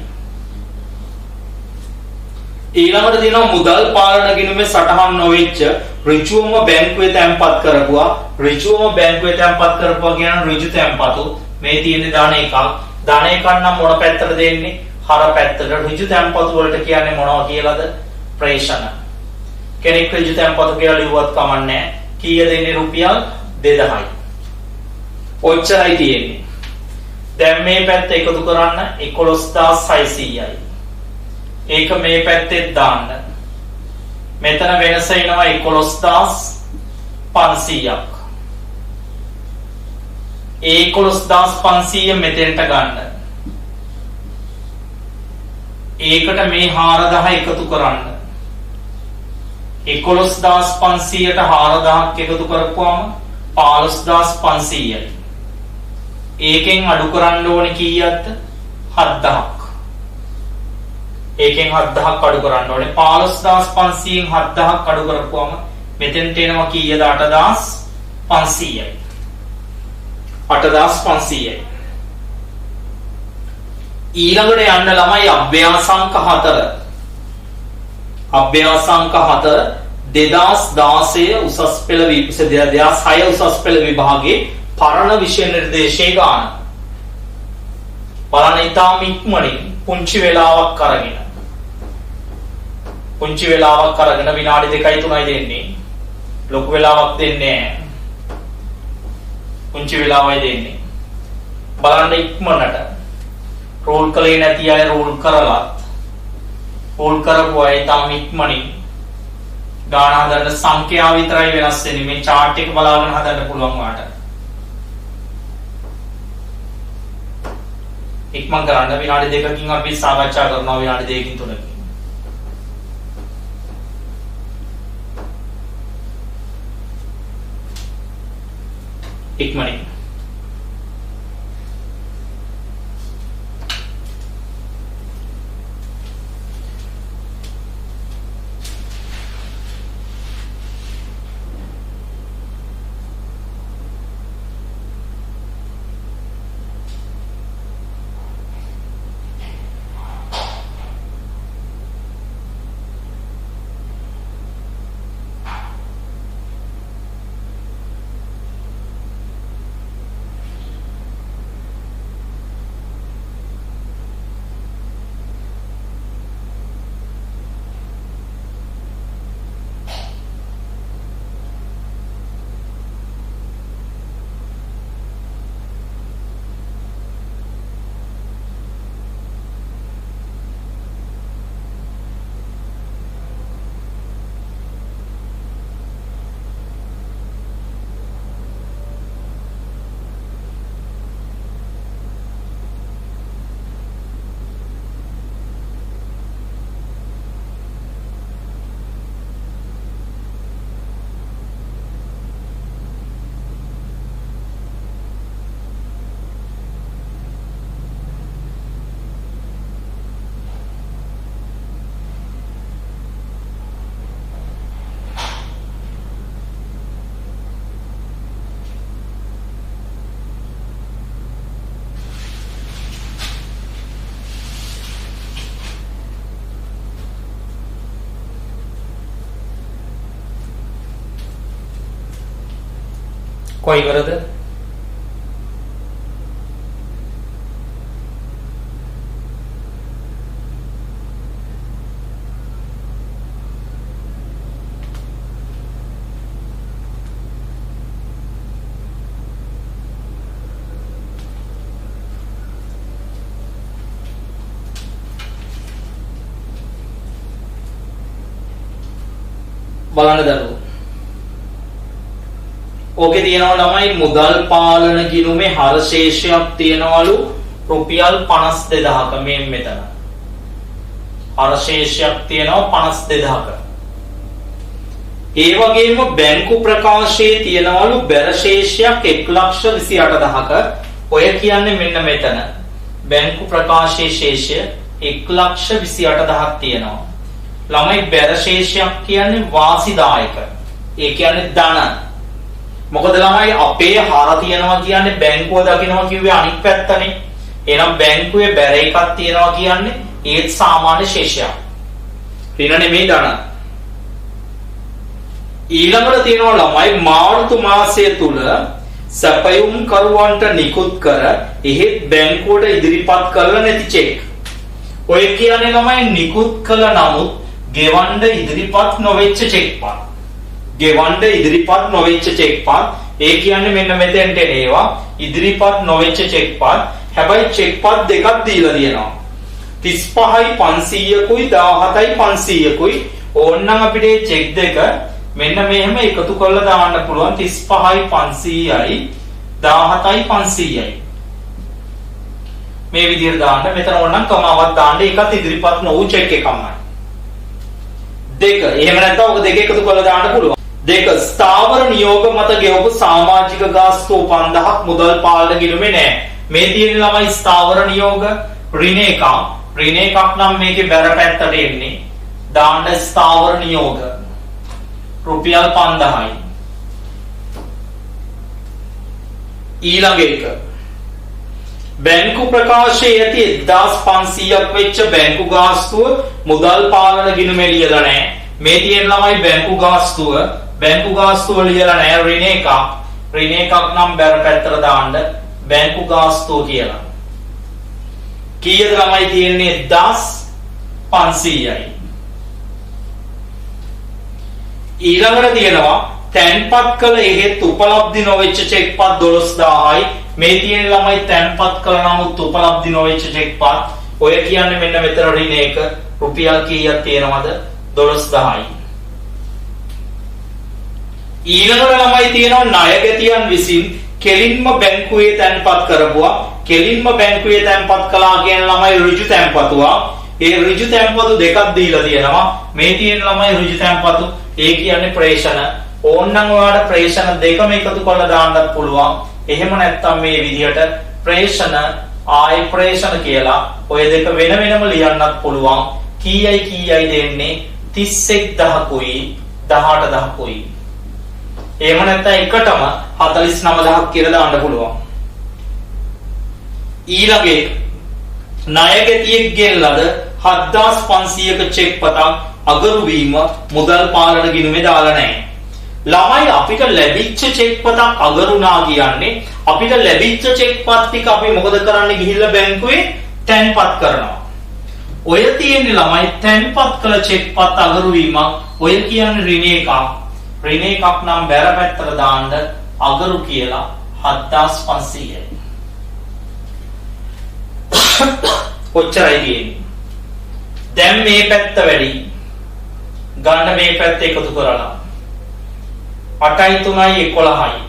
ඊළඟට තියෙනවා මුදල් පාලන ගිණුමේ සටහන් නොවෙච්ච ඍජුවම බැංකුවේ තැන්පත් කරපුවා. ඍජුවම බැංකුවේ තැන්පත් කරපුවා කියන ඍජු තැන්පතු මේ තියෙන්නේ ධන එකක්. ධන එකක් නම් මොන පැත්තට දෙන්නේ? හර පැත්තට. ඍජු තැන්පතු වලට කියන්නේ මොනවා කියලාද? ප්‍රේෂණ. කෙනෙක් ඍජු තැන්පතු කියලා ලිව්වත් කමන්නේ. කීය දෙන්නේ? රුපියල් 2000යි. ඔච්චරයි තියෙන්නේ. දැන් මේ පැත්ත එකතු කරන්න 11600යි. ඒක මේ පැත්තේ දාන්න. මෙතන වෙනස එනවා 11500ක්. ඒ 11500 මෙතෙන්ට ගන්න. ඒකට මේ 4000 එකතු කරන්න. 11500ට 4000ක් එකතු කරපුවම 15500යි. ඒකෙන් අඩු කරන්න ඕනේ කීයක්ද? 7000ක්. ඒකෙන් 7000ක් අඩු කරන්න ඕනේ. 15500න් 7000ක් අඩු කරපුවම මෙතෙන්ට එනවා කීයද? 8500යි. 8500යි. ඊළඟට යන්න ළමයි අභ්‍යාසංක 4. අභ්‍යාසංක 4 2016 උසස් පෙළ 2006 උසස් පෙළ විභාගයේ පරණ විෂය නිර්දේශයේ ගාන. බලන්න ඉතාම ඉක්මනින් පුංචි වෙලාවක් අරගෙන. පුංචි වෙලාවක් අරගෙන විනාඩි 2යි 3යි දෙන්නේ. ලොකු වෙලාවක් දෙන්නේ නැහැ. පුංචි වෙලාවයි දෙන්නේ. බලන්න ඉක්මනට රෝල් කලේ නැති අය රෝල් කරලත් රෝල් කරපු අය තාම ඉක්මනින් ගාන හදන්න සංඛ්‍යාව විතරයි වෙනස් වෙන්නේ. මේ chart එක බලාගෙන හදන්න පුළුවන් වාට. ඉක්මන් කරන්න විනාඩි 2කින් අපි සාකච්ඡා කරනවා. විනාඩි 2කින් 3කින්. ඉක්මනින් කොයි වරද? බලන්න දරුවෝ. ඕකේ තියෙනවා ළමයි මුදල් පාලන ගිණුමේ හරශේෂයක් තියෙනවලු රුපියල් 52000ක මේ මෙතන. හරශේෂයක් තියෙනවා 52000ක. ඒ වගේම බැංකු ප්‍රකාශයේ තියෙනවලු බැරශේෂයක් 1,28,000ක. ඔය කියන්නේ මෙන්න මෙතන. බැංකු ප්‍රකාශයේ ශේෂය 1,28,000ක් තියෙනවා. ළමයි බැරශේෂයක් කියන්නේ වාසිදායක. ඒ කියන්නේ ධන. මොකද ළමයි අපේ හර තියනවා කියන්නේ බැංකුව දකිනවා කිව්වේ අනිත් පැත්තනේ. එහෙනම් බැංකුවේ බැර එකක් තියනවා කියන්නේ ඒත් සාමාන්‍ය ශේෂයක්. ඍණ නෙමෙයි ධන. ඊළඟට තියෙනවා ළමයි මාර්තු මාසය තුල සැපයුම් කරුවන්ට නිකුත් කර එහෙත් බැංකුවට ඉදිරිපත් කළ නැති චෙක්. ඔය කියන්නේ ළමයි නිකුත් කළ නමුත් ගෙවන්න ඉදිරිපත් නොවෙච්ච චෙක් පාත්. ගෙවන්න ඉදිරිපත් නොවෙච්ච චෙක් පාත්. ඒ කියන්නේ මෙන්න මෙතෙන්ට එනවා ඉදිරිපත් නොවෙච්ච චෙක් පාත්. හැබැයි චෙක් පාත් දෙකක් දීලා තියෙනවා. 35යි 500කුයි 17යි 500කුයි. ඕන්නම් අපිට මේ චෙක් දෙක මෙන්න මෙහෙම එකතු කරලා දාන්න පුළුවන් 35යි 500යි 17යි 500යි. මේ විදිහට දාන්න මෙතන ඕනනම් කමාවක් දාන්න ඒකත් ඉදිරිපත් නොවු චෙක් එකක්මයි. දෙක එහෙම නැත්නම් ඔක දෙක එකතු කරලා දාන්න පුළුවන්. දෙක ස්ථාවර නියෝග මත ගෙවපු සමාජික ගාස්තු 5000ක් මුදල් පාලන ගිණුමේ නැහැ. මේ තියෙන ළමයි ස්ථාවර නියෝග ඍණ එකක්. ඍණ එකක් නම් මේකේ බැර පැත්තට එන්නේ. දාන්න ස්ථාවර නියෝග රුපියල් 5000යි. ඊළඟ එක බැංකු ප්‍රකාශයේ ඇති 1500ක් වෙච්ච බැංකු ගාස්තුව මුදල් පාලන ගිණුමේ ලියලා නැහැ. මේ තියෙන ළමයි බැංකු ගාස්තුව ලියලා නැහැ. ඍණ එකක්. ඍණ එකක් නම් බැර පැත්තට දාන්න බැංකු ගාස්තුව කියලා. කීයද ළමයි තියෙන්නේ 10500යි. ඊළඟට තියෙනවා තැන්පත් කළ එහෙත් උපලබ්ධි නොවෙච්ච චෙක්පත් 12000යි. මේ තියෙන ළමයි තැන්පත් කළ නමුත් උපලබ්ධි නොවෙච්ච චෙක්පත්. ඔය කියන්නේ මෙන්න මෙතන ඍණ එක රුපියල් කීයක් තියෙනවද? 12000යි. ඊළඟට ළමයි තියෙනවා ණයගැතියන් විසින් කෙලින්ම බැංකුවේ තැන්පත් කරපුවා. කෙලින්ම බැංකුවේ තැන්පත් කළා කියන ළමයි ඍජු තැන්පතුවා. ඒ ඍජු තැන්පතු දෙකක් දීලා තියෙනවා. මේ තියෙන ළමයි ඍජු තැන්පතු ඒ කියන්නේ ප්‍රේෂණ. ඕන්නම් ඔයාලට ප්‍රේෂණ දෙකම එකතු කරලා දාන්නත් පුළුවන්. එහෙම නැත්නම් මේ විදිහට ප්‍රේෂණ ආයි ප්‍රේෂණ කියලා ඔය දෙක වෙන වෙනම ලියන්නත් පුළුවන්. කීයයි දෙන්නේ 31000කුයි 18000කුයි. එහෙම නැත්නම් එකටම 49000ක් කියලා දාන්න පුළුවන්. ඊළඟේ ණයගැතියෙක්ගෙන් ලද 7500ක චෙක් පතක් අගරු වීම මුදල් පාලන ගිණුමේ දාලා නැහැ. ළමයි අපිට ලැබිච්ච චෙක් පතක් අගරුණා කියන්නේ අපිට ලැබිච්ච චෙක් පත් ටික අපි මොකද කරන්නේ ගිහිල්ලා බැංකුවේ තැන්පත් කරනවා. ඔය තියෙන්නේ ළමයි තැන්පත් කළ චෙක් පත් අගරු වීමක්. ඔය කියන්නේ ඍණ එකක්. ඍණ එකක් නම් බැර පැත්තට දාන්න අගරු කියලා 7500යි. කොච්චරයි තියෙන්නේ? දැන් මේ පැත්ත වැඩි. ගන්න මේ පැත්ත එකතු කරලා 8යි 3යි 11යි.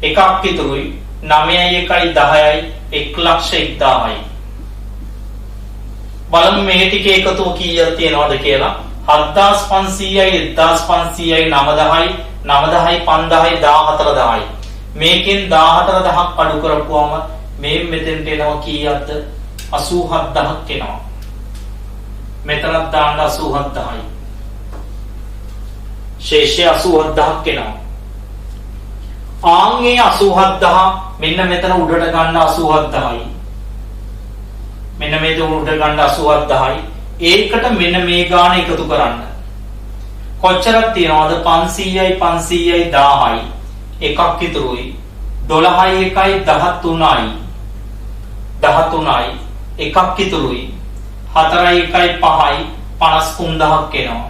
එකක් ඉතුරුයි 9යි 1යි 10යි 1,01,000යි. බලමු මේ ටික එකතුව කීයක් තියෙනවද කියලා. 7500යි 1500යි 9000යි 9000යි 5000යි 14000යි. මේකෙන් 14000ක් අඩු කරපුවම මේ මෙතෙන්ට එනවා කීයක්ද? 87000ක් එනවා. මෙතනත් දාන්න 87000යි. ශේෂය 87000ක් එනවා. ආන්ගේ 87000 මෙන්න මෙතන උඩට ගන්න 87000යි. මෙන්න මේක උඩට ගන්න 87000යි. ඒකට මෙන්න මේ ගාන එකතු කරන්න. කොච්චරක් තියනවද? 500යි 500යි 1000යි. එකක් ඉතුරුයි. 12යි 1යි 13යි. 13යි. එකක් ඉතුරුයි. 4යි 1යි 5යි 53000ක් එනවා.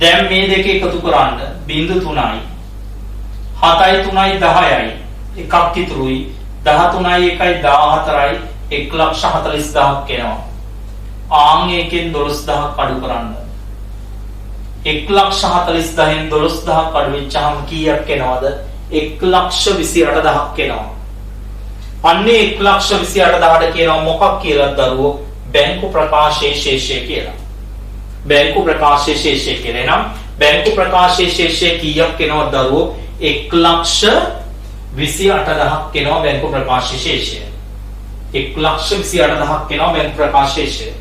දැන් මේ දෙක එකතු කරන්න 0.3යි. 7යි 3යි 10යි. එකක් ඉතුරුයි. 13යි 1යි 14යි 1,40,000ක් එනවා. ආන් එකෙන් 12000ක් අඩු කරන්න. 1,40,000න් 12,000ක් අඩු වෙච්චාම කීයක් එනවද? 1,28,000ක් එනවා. අන්නේ 1,28,000ට කියනවා මොකක් කියලා දරුවෝ? බැංකු ප්‍රකාශයේ ශේෂය කියලා. බැංකු ප්‍රකාශයේ ශේෂය කියලා. එහෙනම් බැංකු ප්‍රකාශයේ ශේෂය කීයක් එනවද දරුවෝ? 1,28,000ක් එනවා බැංකු ප්‍රකාශයේ ශේෂය. 1,28,000ක් එනවා බැංකු ප්‍රකාශයේ ශේෂය.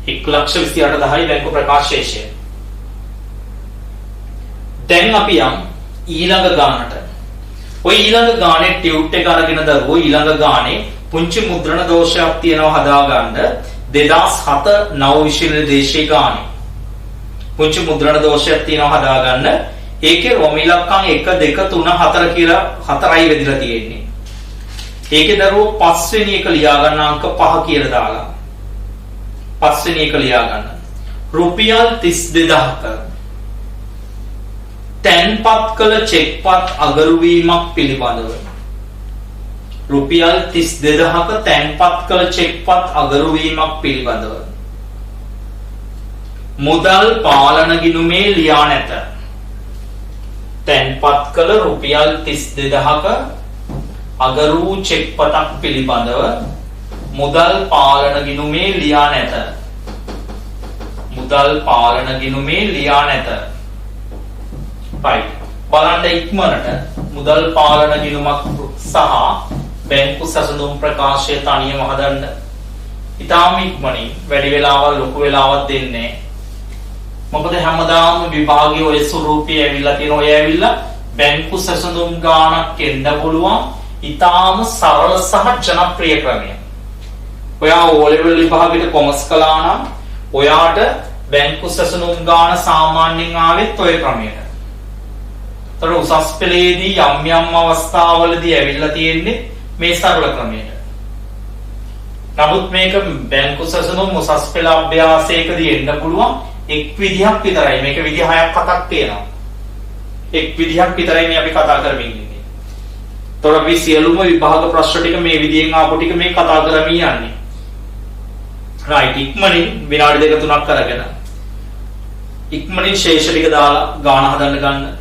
1,28,000යි බැංකු ප්‍රකාශයේ ශේෂය. දැන් අපි යම් ඊළඟ ගානට. ඔය ඊළඟ ගානේ ටියුට් එක අරගෙන දරුවෝ ඊළඟ ගානේ පුංචි මුද්‍රණ දෝෂයක් තියෙනවා හදාගන්න 2007 නව විෂය නිර්දේශයේ ගානේ. පුංචි මුද්‍රණ දෝෂයක් තියෙනවා හදාගන්න. ඒකේ රෝම ඉලක්කම් 1 2 3 4 කියලා 4යි වෙදිලා තියෙන්නේ. ඒකේ දරුවෝ පස්වෙනි එක ලියා ගන්න අංක 5 කියලා දාලා. පස්වෙනි එක ලියා ගන්න. රුපියල් 32000ක තැන්පත් කළ චෙක්පත් අගරු වීමක් පිළිබඳව. රුපියල් 32000ක තැන්පත් කළ චෙක්පත් අගරු වීමක් පිළිබඳව මුදල් පාලන ගිණුමේ ලියා නැත. තැන්පත් කළ රුපියල් 32000ක අගරු වූ චෙක්පතක් පිළිබඳව මුදල් පාලන ගිණුමේ ලියා නැත. මුදල් පාලන ගිණුමේ ලියා නැත. right. බලන්න ඉක්මනට මුදල් පාලන ගිණුමක් සහ බැංකු සැසඳුම් ප්‍රකාශය තනියම හදන්න. ඊටාම ඉක්මනින් වැඩි වෙලාවක් ලොකු වෙලාවක් දෙන්නේ. මොකද හැමදාම විභාගයේ ඔය ස්වරූපයේ ඇවිල්ලා තියෙන ඔය ඇවිල්ලා බැංකු සැසඳුම් ගානක් එන්න පුළුවන්. ඊටාම සරල සහ ජනප්‍රිය ක්‍රමය. ඔයා O level විභාගෙට කොමර්ස් කළා නම් ඔයාට බැංකු සැසඳුම් ගාන සාමාන්‍යයෙන් ආවෙත් ඔය ක්‍රමයට. තර උසස් පෙළේදී යම් යම් අවස්ථාවලදී ඇවිල්ලා තියෙන්නේ මේ සරල ක්‍රමයට. නමුත් මේක බැංකු සැසඳුම් උසස් පෙළ අභ්‍යාසයකදී එන්න පුළුවන් එක් විදිහක් විතරයි. මේක විදිහ 6ක් 7ක් තියෙනවා. එක් විදිහක් විතරයි මේ අපි කතා කරමින් ඉන්නේ. තොර අපි සියලුම විභාග ප්‍රශ්න ටික මේ විදිහෙන් ආපු ටික මේ කතා කරමින් යන්නේ. right. ඉක්මනින් විනාඩි 2 3ක් කරගෙන ඉක්මනින් ශේෂ ටික දාලා ගාන හදන්න ගන්න.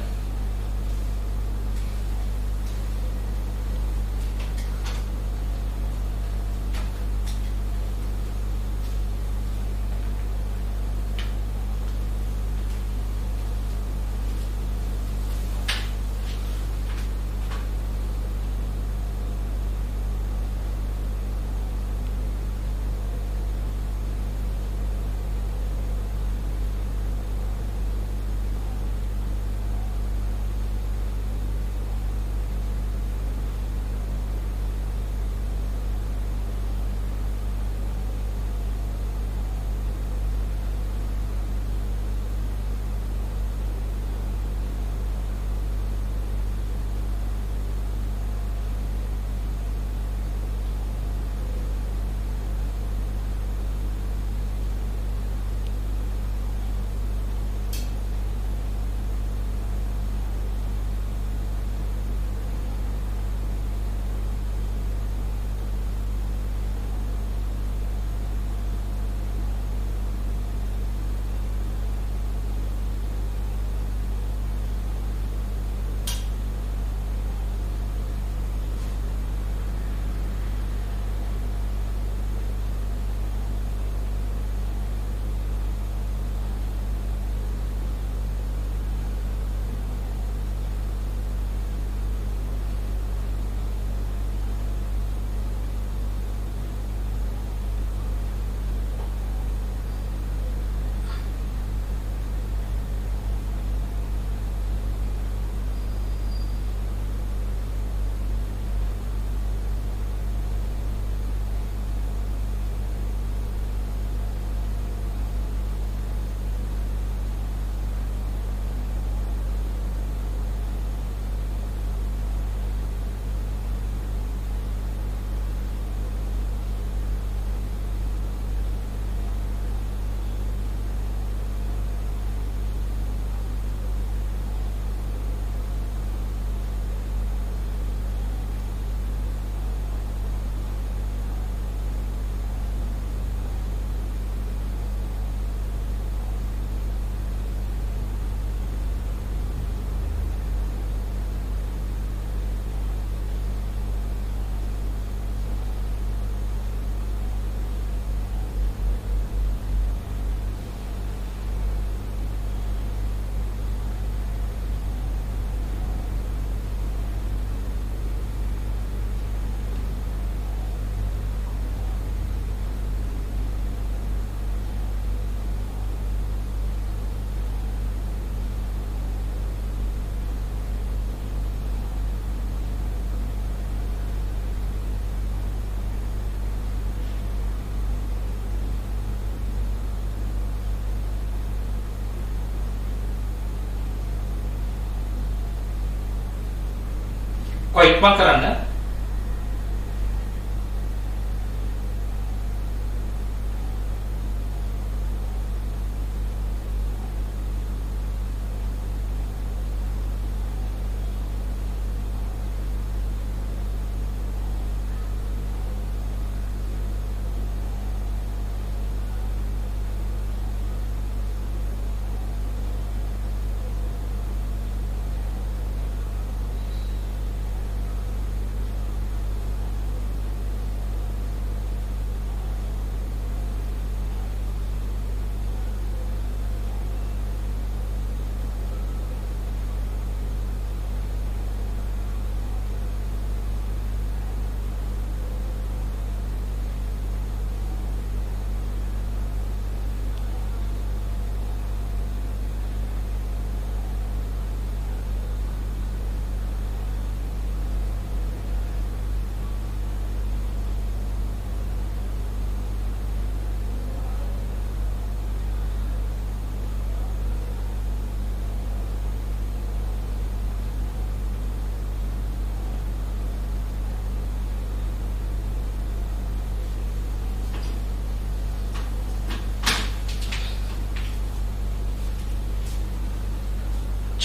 කොයික්ම කරන්න.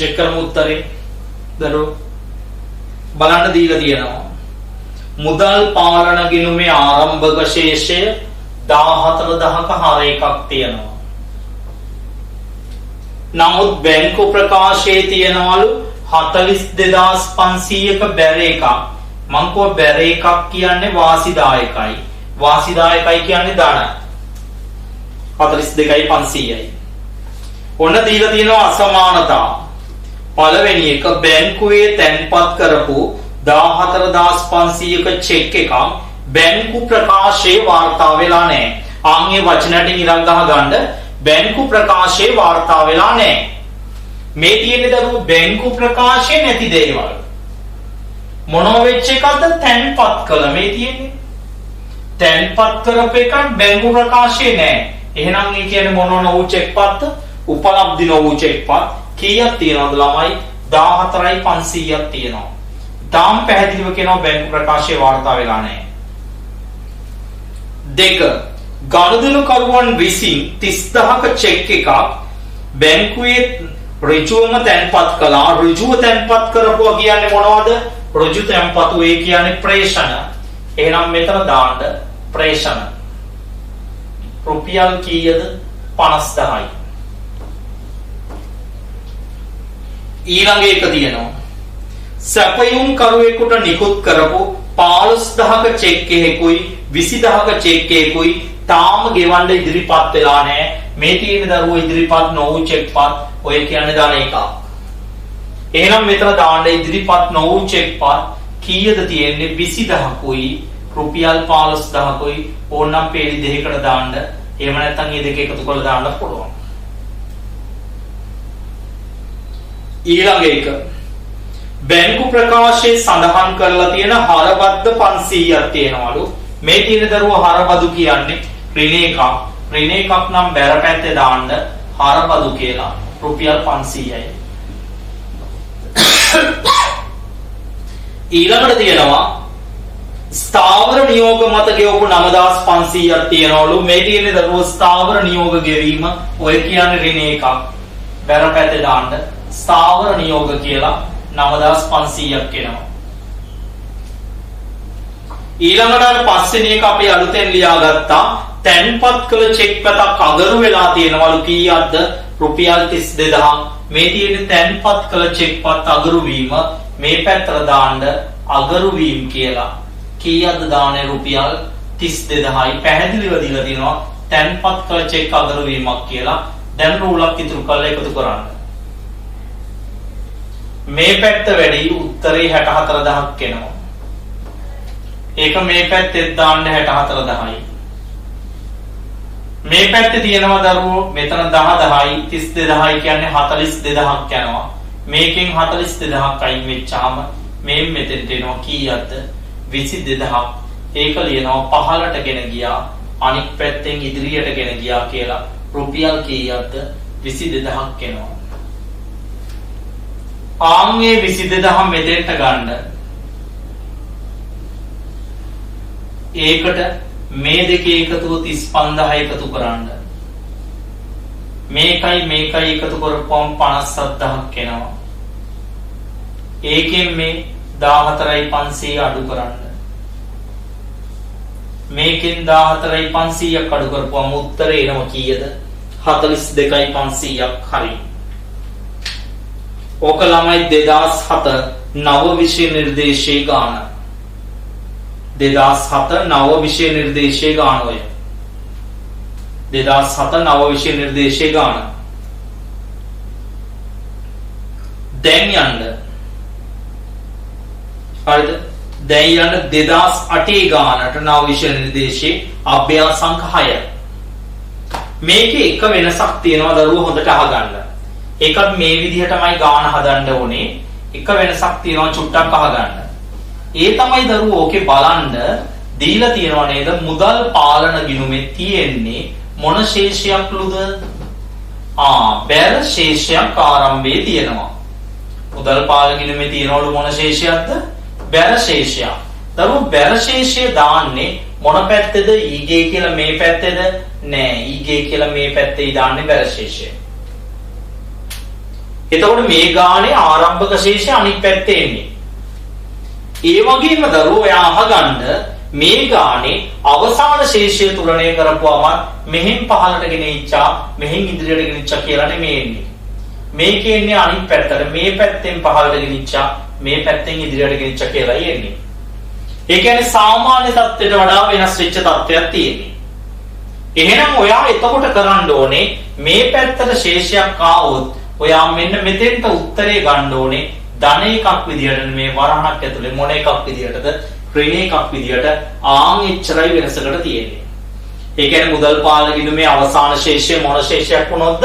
චෙක් කරමු උත්තරේ. දරුවෝ බලන්න දීලා තියෙනවා. මුදල් පාලන ගිණුමේ ආරම්භක ශේෂය 14000ක හර එකක් තියෙනවා. නමුත් බැංකු ප්‍රකාශයේ තියෙනවලු 42500ක බැර එකක්. මං කෝ බැර එකක් කියන්නේ වාසිදායකයි. වාසිදායකයි කියන්නේ ධන. 42500යි. ඔන්න දීලා තියෙනවා අසමානතා. පළවෙනි එක බැංකුවේ තැන්පත් කරපු 14500ක චෙක් එකක් බැංකු ප්‍රකාශයේ වාර්තා වෙලා නැහැ. ආන්ගේ වචනට ඉරක් ගහ ගන්න. බැංකු ප්‍රකාශයේ වාර්තා වෙලා නැහැ. මේ තියෙන්නේ දරුවෝ බැංකු ප්‍රකාශයේ නැති දේවල්. මොනව වෙච්ච එකක්ද? තැන්පත් කළ මේ තියෙන්නේ. තැන්පත් කරපු එකක් බැංකු ප්‍රකාශයේ නැහැ. එහෙනම් මේ කියන්නේ මොනවන වූ චෙක්පත්ද? උපලබ්ධි නොවූ චෙක්පත්. කීයක් තියෙනවද ළමයි? 14500ක් තියෙනවා. තාම පැහැදිලිව කියනවා බැංකු ප්‍රකාශයේ වාර්තා වෙලා නැහැ. දෙක ගනුදෙනුකරුවන් විසින් 30000ක චෙක් එකක් බැංකුවේ ඍජුවම තැන්පත් කළා. ඍජුව තැන්පත් කරපුවා කියන්නේ මොනවද? ඍජු තැන්පතු ඒ කියන්නේ ප්‍රේෂණ. එහෙනම් මෙතන දාන්න ප්‍රේෂණ. රුපියල් කීයද? 50000යි. ඊළඟ එක තියෙනවා. සැපයුම් කරුවෙකුට නිකුත් කරපු 15000ක චෙක් එකකුයි 20000ක චෙක් එකකුයි තාම ගෙවන්න ඉදිරිපත් වෙලා නැහැ. මේ තියෙන දරුවෝ ඉදිරිපත් නොවූ චෙක්පත් ඔය කියන්නේ දාන එකක්. එහෙනම් මෙතන දාන්න ඉදිරිපත් නොවූ චෙක්පත් කීයද තියෙන්නේ? 20000කුයි රුපියල් 15000කුයි. ඕනනම් පේලි දෙකකට දාන්න. එහෙම නැත්නම් මේ දෙක එකතු කරලා දාන්න පුළුවන්. ඊළඟ එක බැංකු ප්‍රකාශයේ සඳහන් කරලා තියෙන හරබද්ද 500ක් තියෙනවලු. මේ තියෙන දරුවෝ හරබදු කියන්නේ ඍණ එකක්. ඍණ එකක් නම් බැර පැත්තේ දාන්න හරබදු කියලා. රුපියල් 500යි. ඊළඟට තියෙනවා ස්ථාවර නියෝග මත ගෙවපු 9500ක් තියෙනවලු. මේ තියෙන දරුවෝ ස්ථාවර නියෝග ගෙවීම ඔය කියන්නේ ඍණ එකක්. බැර පැත්තේ දාන්න ස්ථාවර නියෝග කියලා 9500ක් එනවා. ඊළඟට අර පස්වෙනි එක අපි අලුතෙන් ලියාගත්තා. තැන්පත් කළ චෙක් පතක් අගරු වෙලා තියෙනවලු. කීයක්ද? රුපියල් 32000. මේ තියෙන තැන්පත් කළ චෙක් පත් අගරු වීම මේ පැත්තට දාන්න අගරු වීම කියලා. කීයක්ද දාන්නේ? රුපියල් 32000යි. පැහැදිලිව දීලා තිනවා තැන්පත් කළ චෙක් අගරු වීමක් කියලා. දැන් රූලක් ඉතුරු කරලා එකතු කරන්න. මේ පැත්ත වැඩි උත්තරේ 64000ක් එනවා. ඒක මේ පැත්තේ දාන්න 64000යි. මේ පැත්තේ තියෙනවා දරුවෝ මෙතන 10000යි 32000යි කියන්නේ 42000ක් යනවා. මේකෙන් 42000ක් අයින් වෙච්චාම මේ මෙතෙන්ට එනවා කීයක්ද? 22000ක්. ඒක ලියනවා පහළට ගෙන ගියා. අනිත් පැත්තෙන් ඉදිරියට ගෙන ගියා කියලා. රුපියල් කීයක්ද? 22000ක් එනවා. 22000 මෙතෙන්ට ගන්න. ඒකට මේ දෙකේ එකතුව 35000 එකතු කරන්න. මේකයි එකතු කරපුවම 57000ක් එනවා. ඒකෙන් මේ 14500 අඩු කරන්න. මේකෙන් 14500ක් අඩු කරපුවම උත්තරේ එනවා කීයද? 42500ක්. හරි. ඕක ළමයි 2007 නව විෂය නිර්දේශයේ ගාන. 2007 නව විෂය නිර්දේශයේ ගාන ඔය. 2007 නව විෂය නිර්දේශයේ ගාන. දැන් යන්න. හරිද? දැන් යන්න 2008 ගානට නව විෂය නිර්දේශයේ අභ්‍යාසංක 6. මේකේ එක වෙනසක් තියෙනවා දරුවෝ හොඳට අහගන්න. ඒකත් මේ විදිහටමයි ගාන හදන්න ඕනේ. එක වෙනසක් තියෙනවා චුට්ටක් අහගන්න. ඒ තමයි දරුවෝ ඕකේ බලන්න දීලා තියෙනවා නේද? මුදල් පාලන ගිණුමේ තියෙන්නේ මොන ශේෂයක්ලුද? බැර ශේෂයක් ආරම්භයේ තියෙනවා. මුදල් පාලන ගිණුමේ තියෙනවලු මොන ශේෂයක්ද? බැර ශේෂයක්. දරුවෝ බැර ශේෂය දාන්නේ මොන පැත්තේද? ඊගේ කියලා මේ පැත්තේද? නෑ, ඊගේ කියලා මේ පැත්තේ දාන්නේ බැර ශේෂය. එතකොට මේ ගානේ ආරම්භක ශේෂය අනිත් පැත්තේ එන්නේ. ඒ වගේම දරුවෝ එයා අහගන්න මේ ගානේ අවසාන ශේෂය තුලණය කරපුවම මෙහෙන් පහළට ගෙනිච්චා මෙහෙන් ඉදිරියට ගෙනිච්චා කියලා නෙමෙයි එන්නේ. මේකේ එන්නේ අනිත් පැත්තට. මේ පැත්තෙන් පහළට ගෙනිච්චා මේ පැත්තෙන් ඉදිරියට ගෙනිච්චා කියලායි එන්නේ. ඒ කියන්නේ සාමාන්‍ය තත්ත්වයට වඩා වෙනස් වෙච්ච තත්ත්වයක් තියෙන්නේ. එහෙනම් ඔයා එතකොට කරන්න ඕනේ මේ පැත්තට ශේෂයක් ආවොත් ඔයා මෙන්න මෙතෙන්ට උත්තරේ ගන්න ඕනේ ධන එකක් විදියට මේ වරහණක් ඇතුලේ මොන එකක් විදියටද ඍණ එකක් විදියට එච්චරයි වෙනසකට තියෙන්නේ. ඒ කියන්නේ මුදල් පාලන ගිණුමේ අවසාන ශේෂය මොන ශේෂයක් වුණොත්ද?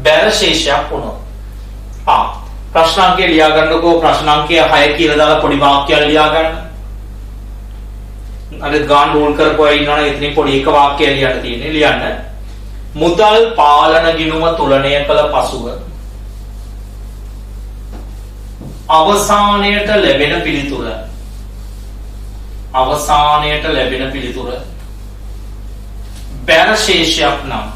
බැර ශේෂයක් වුණොත්. ප්‍රශ්න අංකය ලියා ගන්නකෝ. ප්‍රශ්න අංකය 6 කියලා දාලා පොඩි වාක්‍යයක් ලියා ගන්න. අර ගාන රෝල් කරපුවා ඉන්නවනේ එතනින් පොඩි එක වාක්‍යයක් ලියන්න තියෙන්නේ. ලියන්න. මුදල් පාලන ගිණුම තුලණය කළ පසුව අවසානයට ලැබෙන පිළිතුර. අවසානයට ලැබෙන පිළිතුර බැර ශේෂයක් නම්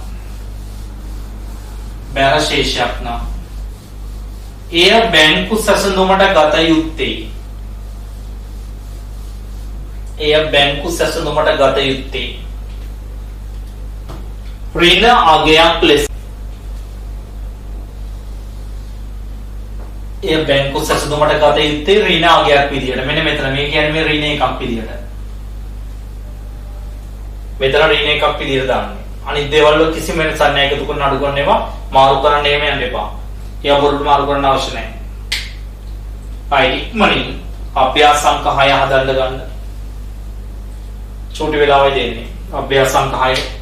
එය බැංකු සැසඳුමට ගත යුත්තේ. ඍණ අගයක් ලෙස. එය බැංකු සැසඳුමට ගත යුත්තේ ඍණ අගයක් විදියට. මෙන්න මෙතන මේ කියන්නේ මේ ඍණ එකක් විදියට. මෙතන ඍණ එකක් විදියට දාන්නේ. අනිත් දේවල් වල කිසිම වෙනසක් නැහැ. එකතු කරන අඩු කරන ඒවා මාරු කරන්න එහෙම යන්න එපා. ඒවා බොරුට මාරු කරන්න අවශ්‍ය නැහැ. ඉක්මනින් අභ්‍යාසංක 6 හදන්න ගන්න. චූටි වෙලාවයි දෙන්නේ. අභ්‍යාසංක 6.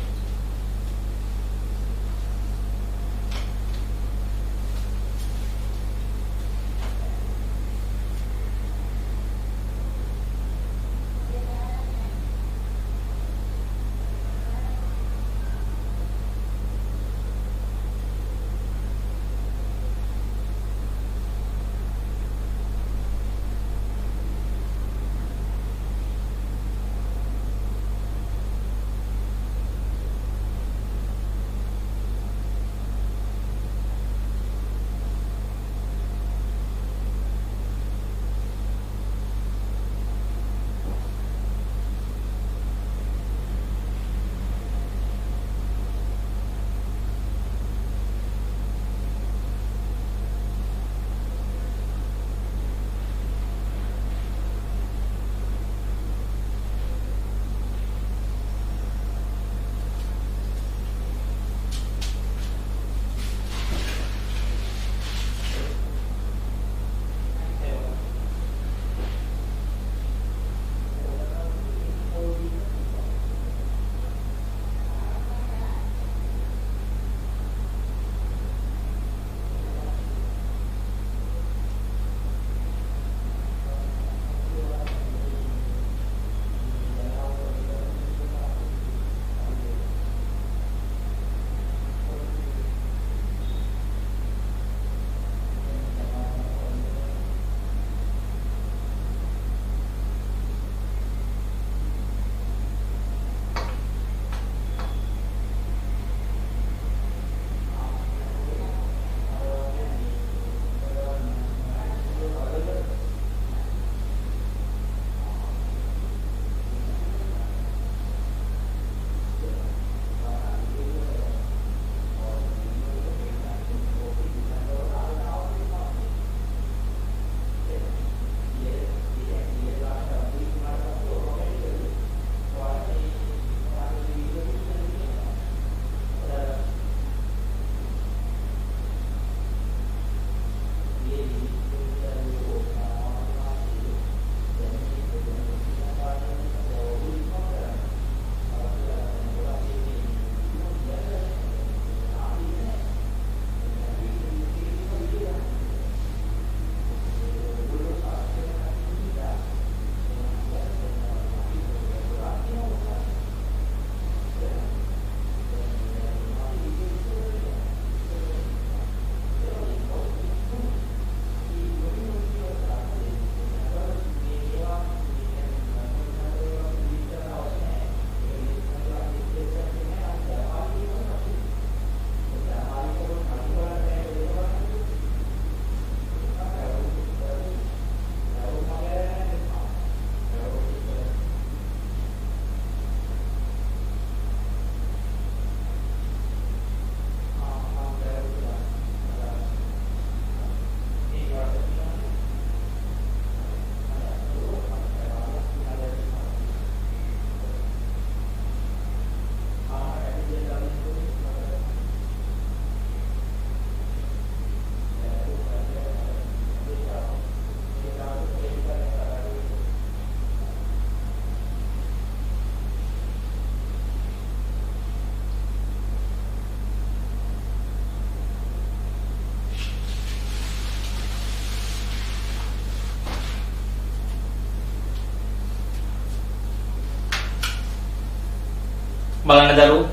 බලන්න දරුවෝ.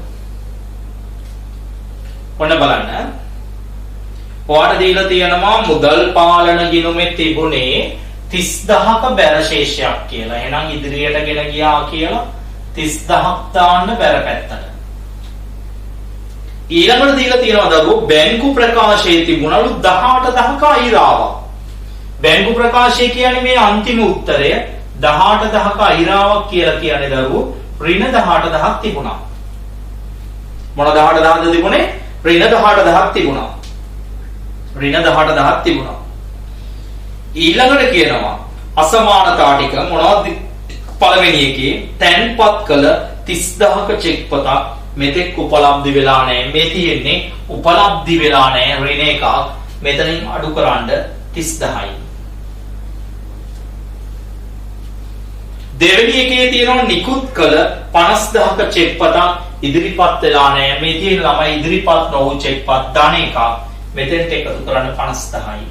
ඔන්න බලන්න. ඔයාට දීලා තියෙනවා මුදල් පාලන ගිණුමේ තිබුණේ 30000ක බැර ශේෂයක් කියලා. එහෙනම් ඉදිරියට ගෙන ගියා කියලා 30000ක් දාන්න බැර පැත්තට. ඊළඟට දීලා තියෙනවා දරුවෝ බැංකු ප්‍රකාශයේ තිබුණලු 18000ක අයිරාවක්. බැංකු ප්‍රකාශය කියන්නේ මේ අන්තිම උත්තරය 18000ක අයිරාවක් කියලා කියන්නේ දරුවෝ ඍණ 18000ක් තිබුණා. මොන 18000ද තිබුණේ? ඍණ 18000ක් තිබුණා. ඍණ 18000ක් තිබුණා. ඊළඟට කියනවා අසමානතා ටික මොනවද? පළවෙනි එකේ තැන්පත් කළ 30000ක චෙක් පතක් මෙතෙක් උපලබ්ධි වෙලා නැහැ. මේ තියෙන්නේ උපලබ්ධි වෙලා නැහැ ඍණ එකක්. මෙතනින් අඩු කරන්න 30000යි. දෙවෙනි එකේ තියෙනවා නිකුත් කළ 50000ක චෙක් පතක් ඉදිරිපත් වෙලා නැහැ. මේ තියෙන ළමයි ඉදිරිපත් නොවු චෙක් පත් ධන එකක්. මෙතෙන්ට එකතු කරන්න 50000යි.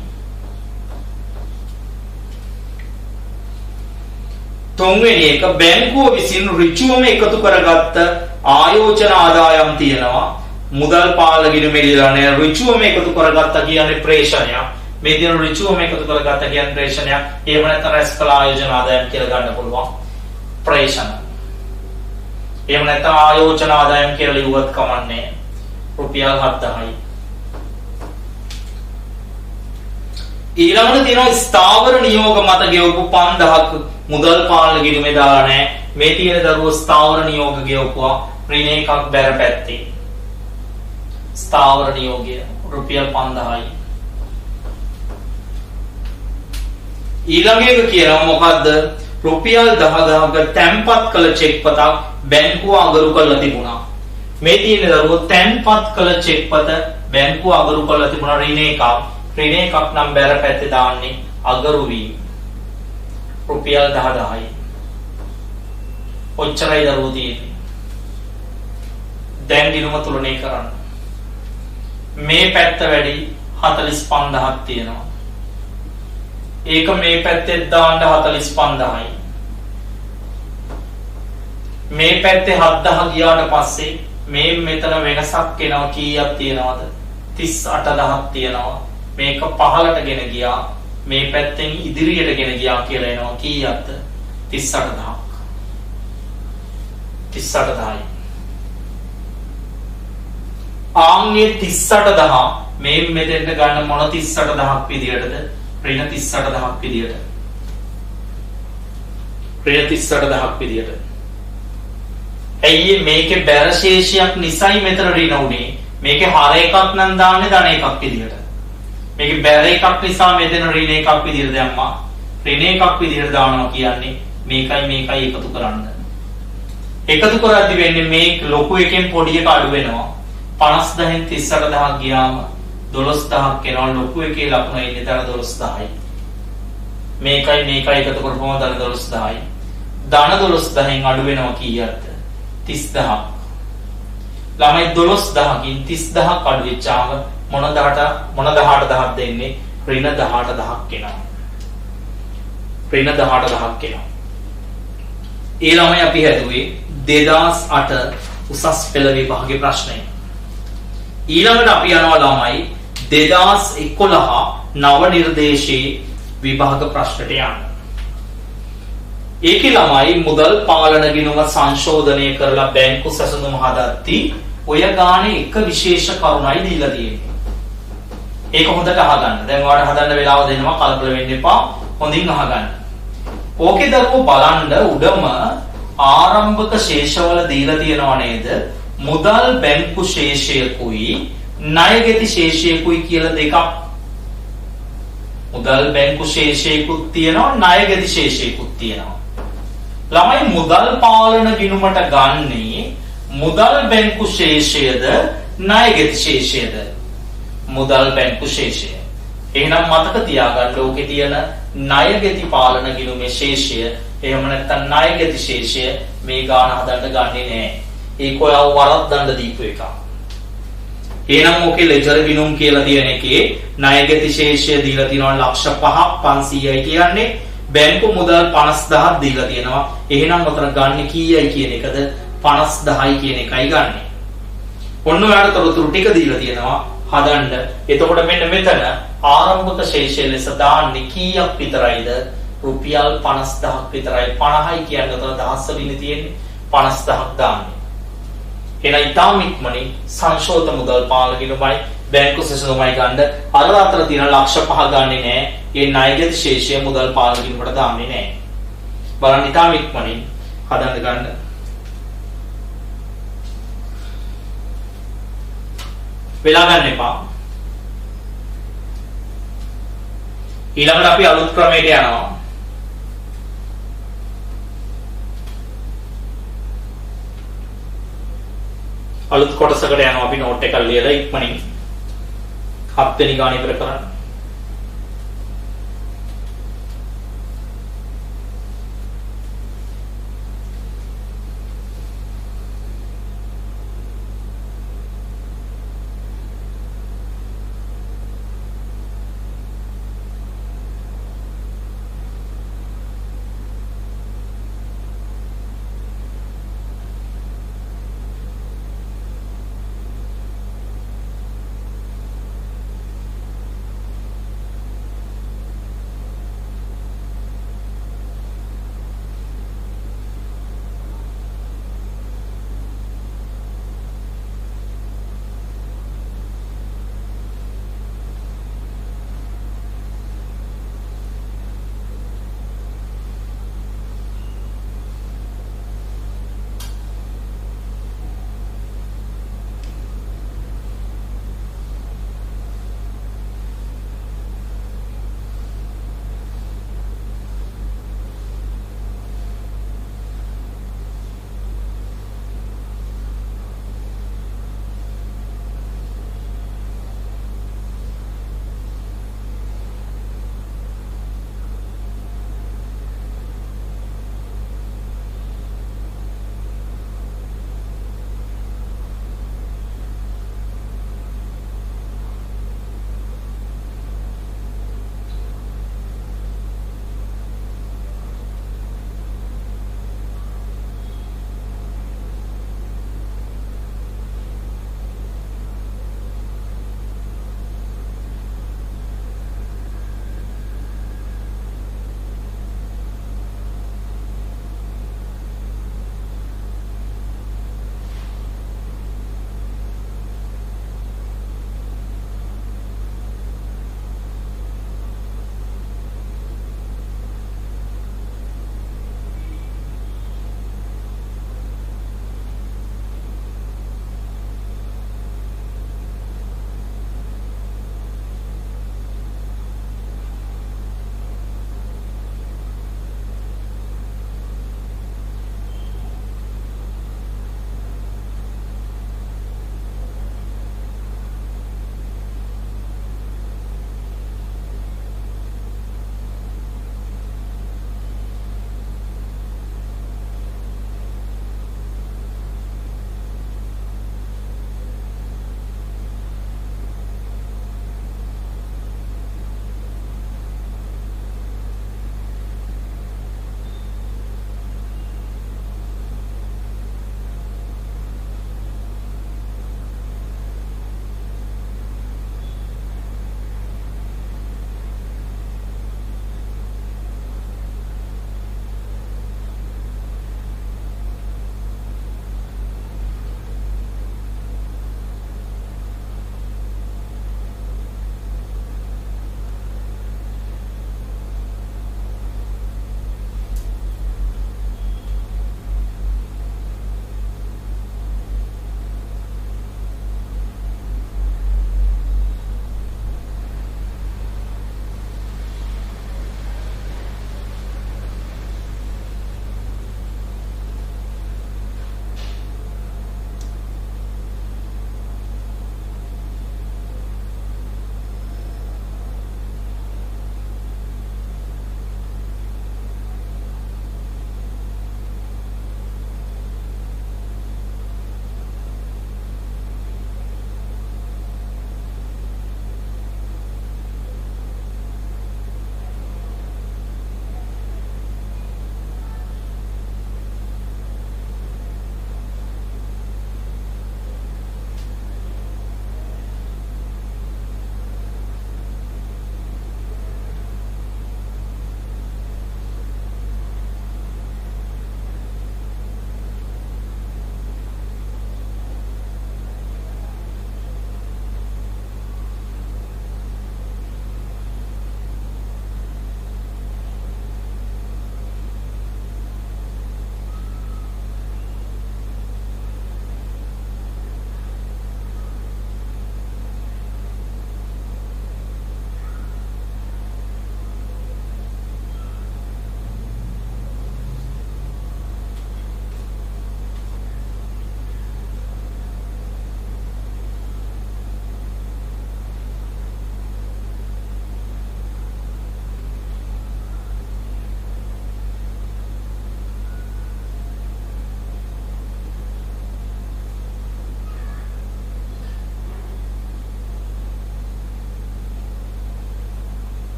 තුන්වෙනි එක බැංකුව විසින් ඍජුවම එකතු කරගත්ත ආයෝජන ආදායම් තියෙනවා. මුදල් පාලන ගිණුමේ ලියලා නැහැ. ඍජුවම එකතු කරගත්ත කියන්නේ ප්‍රේෂණයක්. මේ තියෙන ඍජුවම එකතු කරගත්ත කියන්නේ ප්‍රේෂණයක්. එහෙම නැත්නම් රැස් කළ ආයෝජන ආදායම් කියලා ගන්න පුළුවන්. ප්‍රේෂණ. එහෙම නැත්නම් ආයෝජන ආදායම් කියලා ලියුවත් කමන්නේ. රුපියල් 7000යි. ඊළඟට තියෙනවා ස්ථාවර නියෝග මත ගෙවපු 5000ක් මුදල් පාලන ගිණුමේ දාලා නැහැ. මේ තියෙන දරුවෝ ස්ථාවර නියෝග ගෙවපුවා ඍණ එකක් බැර පැත්තේ. ස්ථාවර නියෝගය රුපියල් 5000යි. ඊළඟ එක කියනවා මොකද්ද? රුපියල් 10000ක තැන්පත් කළ චෙක් පතක් බැංකුව අගරු කරලා තිබුණා. මේ තියෙන දරුවෝ තැන්පත් කළ චෙක් පත බැංකුව අගරු කරලා තිබුණා ඍණ එකක්. ඍණ එකක් නම් බැර පැත්තේ දාන්නේ අගරු වීම. රුපියල් 10000යි. ඔච්චරයි දරුවෝ තියෙන්නේ. දැන් ගිණුම තුලනය කරන්න. මේ පැත්ත වැඩි 45000ක් තියෙනවා. ඒක මේ පැත්තේ දාන්න 45000යි. මේ පැත්තේ 7000 ගියාට පස්සේ මේ මෙතන වෙනසක් එනවා. කීයක් තියෙනවද? 38000ක් තියෙනවා. මේක පහලට ගෙන ගියා. මේ පැත්තෙන් ඉදිරියට ගෙන ගියා කියලා එනවා. කීයක්ද? 38000ක්. 38000යි. ආන්ගේ 38000 මේ මෙතෙන්ට ගන්න මොන 38000ක් විදියටද? ඍණ 38000ක් විදියට. ඍණ 38000ක් විදියට. ඇයි මේකේ බැර ශේෂයක් නිසයි මෙතන ඍණ උනේ. මේකේ හර එකක් නම් දාන්නේ ධන එකක් විදියට. මේකේ බැර එකක් නිසා මෙතන ඍණ එකක් විදියට දැම්මා. ඍණ එකක් විදියට දානවා කියන්නේ මේකයි එකතු කරන්න. එකතු කරද්දි වෙන්නේ මේ ලොකු එකෙන් පොඩි එක අඩු වෙනවා. 50000න් 38000ක් ගියාම 12000ක් එනවා. ලොකු එකේ ලකුණ ඉන්නේ තන 12000යි. මේකයි එකතු කරපුවම ධන 12000යි. ධන 12000න් අඩු වෙනවා කීයක්ද? 30000ක්. ළමයි 12000කින් 30000ක් අඩු වෙච්චාම මොන 18000ක් දෙන්නේ? ඍණ 18000ක් එනවා. ඍණ 18000ක් එනවා. ඒ ළමයි අපි හැදුවේ 2008 උසස් පෙළ විභාගයේ ප්‍රශ්නය. ඊළඟට අපි යනවා ළමයි 2011 නව නිර්දේශයේ විභාග ප්‍රශ්නට යන්න. ඒකේ ළමයි මුදල් පාලන ගිණුම සංශෝධනය කරලා බැංකු සැසඳුම හදද්දී ඔය ගානේ එක විශේෂ කරුණයි දීලා තියෙන්නේ. ඒක හොඳට අහගන්න. දැන් ඔයාලට හදන්න වෙලාව දෙනවා, කලබල වෙන්න එපා. හොඳින් අහගන්න. ඕකේ දරුවෝ බලන්න උඩම ආරම්භක ශේෂවල දීලා තියෙනව නේද? මුදල් බැංකු ශේෂයකුයි ණයගැති ශේෂයකුයි කියලා දෙකක්. මුදල් බැංකු ශේෂයකුත් තියෙනවා, ණයගැති ශේෂයකුත් තියෙනවා. ළමයි මුදල් පාලන ගිණුමට ගන්නේ මුදල් බැංකු ශේෂයද ණයගැති ශේෂයද? මුදල් බැංකු ශේෂය. එහෙනම් මතක තියාගන්න ඕකේ තියෙන ණයගැති පාලන ගිණුමේ ශේෂය, එහෙම නැත්නම් ණයගැති ශේෂය මේ ගාන හදන්න ගන්නෙ නෑ. ඒක ඔයව වරද්දන්න දීපු එක. එහෙනම් ඕකේ ලෙජර් ගිණුම් කියලා තියෙන එකේ ණයගැති ශේෂය දීලා තියෙනවා ලක්ෂ 5ක් 500යි කියන්නේ. බැංකු මුදල් 50000ක් දීලා තියෙනවා. එහෙනම් උතන ගන්න කීයයි කියන එකද? 50,000යි කියන එකයි ගන්නෙ. ඔන්න ඔයාලට තොරතුරු ටික දීලා තියෙනවා හදන්න. එතකොට මෙන්න මෙතන ආරම්භක ශේෂය ලෙස දාන්නේ කීයක් විතරයිද? රුපියල් 50,000ක් විතරයි. 50යි කියන්නේ තව දහස් වලින් තියෙන්නේ 50,000ක් දාන්නේ. එහෙනම් ඊටාම ඉක්මනින් සංශෝධන මුදල් පාලකිනුමයි බැංකු සෙසුමයි ගන්න අර අතර තියෙන ලක්ෂ 5 ගන්නේ නැහැ. ඒ ණයගැති ශේෂය මුදල් පාලකිනුමට දාන්නේ නැහැ. බලන්න ඊටාම ඉක්මනින් හදන්න ගන්න. වෙලා ගන්න එපා. ඊළඟට අපි අලුත් ක්‍රමයට යනවා. අලුත් කොටසකට යනවා අපි නෝට් එකක් ලියලා ඉක්මනින් 7 වෙනි ගාන ඉවර කරන්න.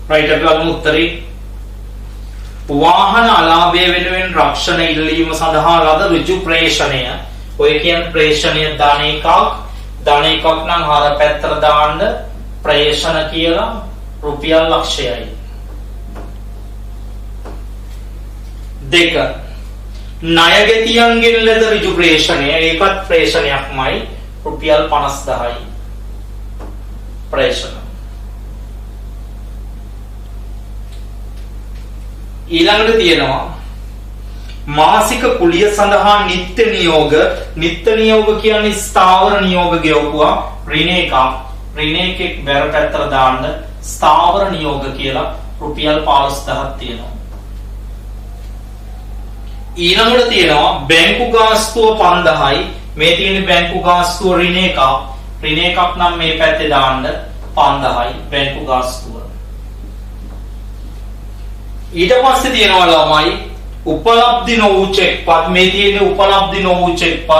රයිට් අපි බලමු උත්තරේ. වාහන අලාභය වෙනුවෙන් රක්ෂණ ඉල්ලීම සඳහා ලද ඍජු ප්‍රේෂණය. ඔය කියන්නේ ප්‍රේෂණය ධන එකක් නම් හර පැත්තට දාන්න ප්‍රේෂණ කියලා රුපියල් ලක්ෂයයි. 2 ණයගැතියන්ගෙන් ලද ඍජු ප්‍රේෂණය. ඒකත් ප්‍රේෂණයක්මයි රුපියල් 50000යි. ප්‍රේෂණ. ඊළඟට තියෙනවා මාසික කුලිය සඳහා නිත්‍ය නියෝග. නිත්‍ය නියෝග කියන්නේ ස්ථාවර නියෝග ගෙවුවා ඍණ එකෙක් බැර පැත්තට දාන්න ස්ථාවර නියෝග කියලා රුපියල් 15000ක් තියෙනවා. ඊළඟට තියෙනවා බැංකු ගාස්තුව 5000යි. මේ තියෙන බැංකු ගාස්තුව ඍණ එකක් නම් මේ පැත්තේ දාන්න 5000යි බැංකු ගාස්තුව. ඊට පස්සේ තියෙනවා ළමයි උපලබ්ධි නොවූ චෙක්පත්. මේ තියෙන උපලබ්ධි නොවූ චෙක්පත්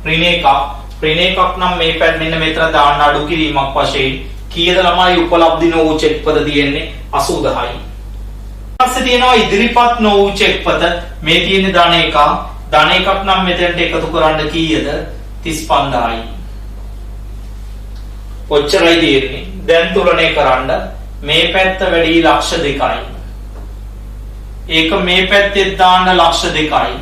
ඍණ එකක් නම් මේ පැත්ත මෙන්න මෙතන දාන්න අඩු කිරීමක් වශයෙන් කීයද ළමයි උපලබ්ධි නොවූ චෙක්පත තියෙන්නේ 80000යි. ඊපස්සේ තියෙනවා ඉදිරිපත් නොවූ චෙක්පත. මේ තියෙන ධන එකක් නම් මෙතනට එකතු කරන්න කීයද 35000යි. ඔච්චරයි තියෙන්නේ. දැන් තුලනය කරන්න මේ පැත්ත වැඩි ලක්ෂ 2යි. ඒක මේ පැත්තේ දාන්න ලක්ෂ 2යි.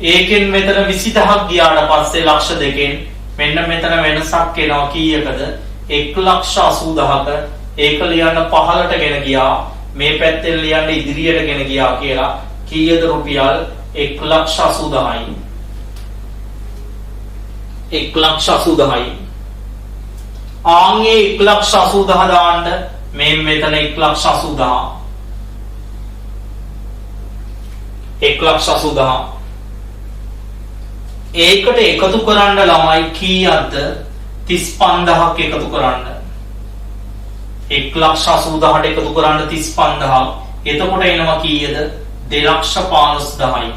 ඒකෙන් මෙතන 20000ක් ගියාට පස්සේ ලක්ෂ 2කින් මෙන්න මෙතන වෙනසක් එනවා කීයකද 1,80,000ක. ඒක ලියන්න පහළට ගෙන ගියා. මේ පැත්තෙන් ලියන්න ඉදිරියට ගෙන ගියා කියලා කීයද රුපියල් 1,80,000යි. 1,80,000යි. ආන්ගේ 1,80,000 දාන්න මේ මෙතන 1,80,000 1,80,000 ඒකට එකතු කරන්න ළමයි කීයක්ද 35000ක් එකතු කරන්න. 1,80,000ට එකතු කරන්න 35000. එතකොට එනවා කීයද 2,15,000යි.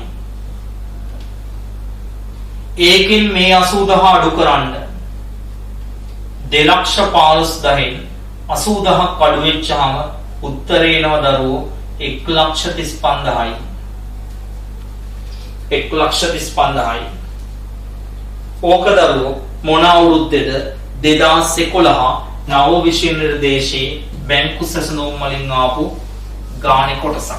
ඒකෙන් මේ 80,000 අඩු කරන්න 2,15,000න් 80,000ක් අඩු වෙච්චාම උත්තරේ එනවා දරුවෝ 1,35,000යි. 1,35,000යි. ඕක දරුවෝ මොන අවුරුද්දේද 2011 නව විෂය නිර්දේශයේ බැංකු සැසඳුම් වලින් ආපු ගානේ කොටසක්.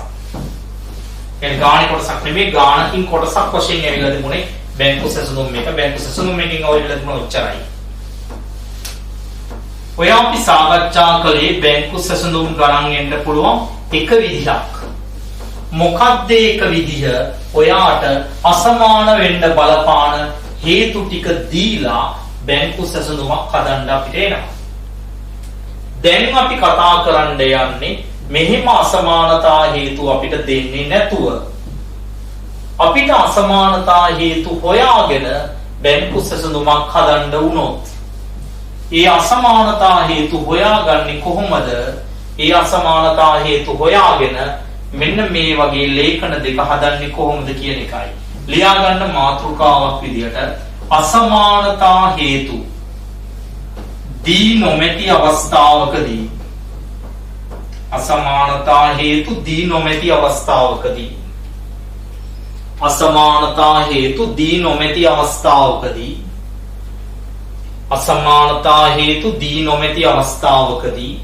ඒ ගානේ කොටසක් නෙමෙයි ගානකින් කොටසක් වශයෙන් ඇවිල්ලා තිබුණේ බැංකු සැසඳුම් එක. බැංකු සැසඳුම් එකකින් අවුල්ලා තිබුණ උච්චරයි. ඔය අපි සාකච්ඡා කළේ බැංකු සැසඳුම් ගණන් එන්න පුළුවන් එක විදිහක්. මොකක්ද ඒක විදිහ? ඔයාට අසමාන වෙන්න බලපාන හේතු ටික දීලා බැංකු සැසඳුමක් හදන්න අපිට එනවා. දැන් අපි කතා කරන්න යන්නේ මෙහිම අසමානතා හේතු අපිට දෙන්නේ නැතුව අපිට අසමානතා හේතු හොයාගෙන බැංකු සැසඳුමක් හදන්න වුණොත් ඒ අසමානතා හේතු හොයාගන්නේ කොහොමද? ඒ අසමානතා හේතු හොයාගෙන මෙන්න මේ වගේ ලේඛන දෙක හදන්නේ කොහොමද කියන එකයි. ලියා ගන්න මාතෘකාවක් විදියට අසමානතා හේතු දී නොමැති අවස්ථාවකදී අසමානතා හේතු දී නොමැති අවස්ථාවකදී අසමානතා හේතු දී නොමැති අවස්ථාවකදී අසමානතා හේතු දී නොමැති අවස්ථාවකදී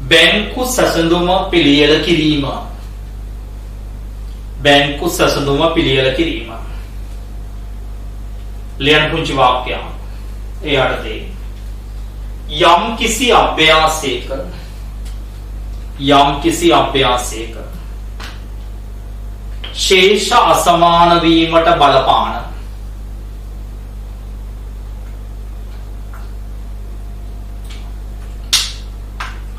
බැංකු සැසඳුම පිළියෙල කිරීම. බැංකු සැසඳුම පිළියෙල කිරීම. ලියන පුංචි වාක්‍යයක්. ඒ අර්ථය යම් කිසි අභ්‍යාසයක ශේෂ අසමාන වීමට බලපාන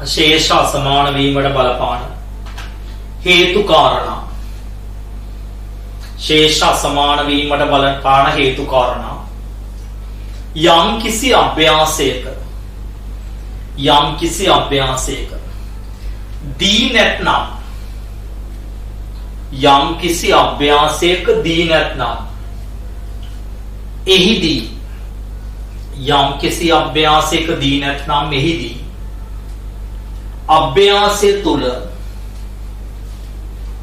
ශේෂ අසමාන වීමට බලපාන හේතු කාරණා. ශේෂ අසමාන වීමට බලපාන හේතු කාරණා යම් කිසි අභ්‍යාසයක දී නැත්නම් එහිදී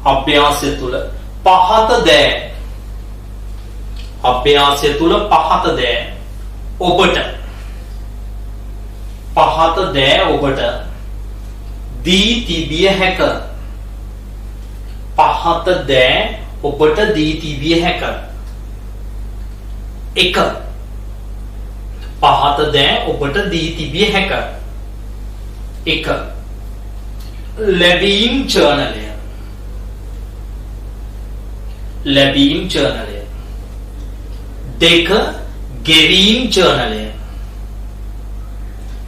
අභ්‍යාසය තුල පහත දෑ අභ්‍යාසය තුල පහත දෑ ඔබට දී තිබිය හැක පහත දෑ ඔබට දී තිබිය හැක එක පහත දෑ ඔබට දී තිබිය හැක එක ලැබීම් ජර්නලය දෙක ගෙවීම් ජර්නලය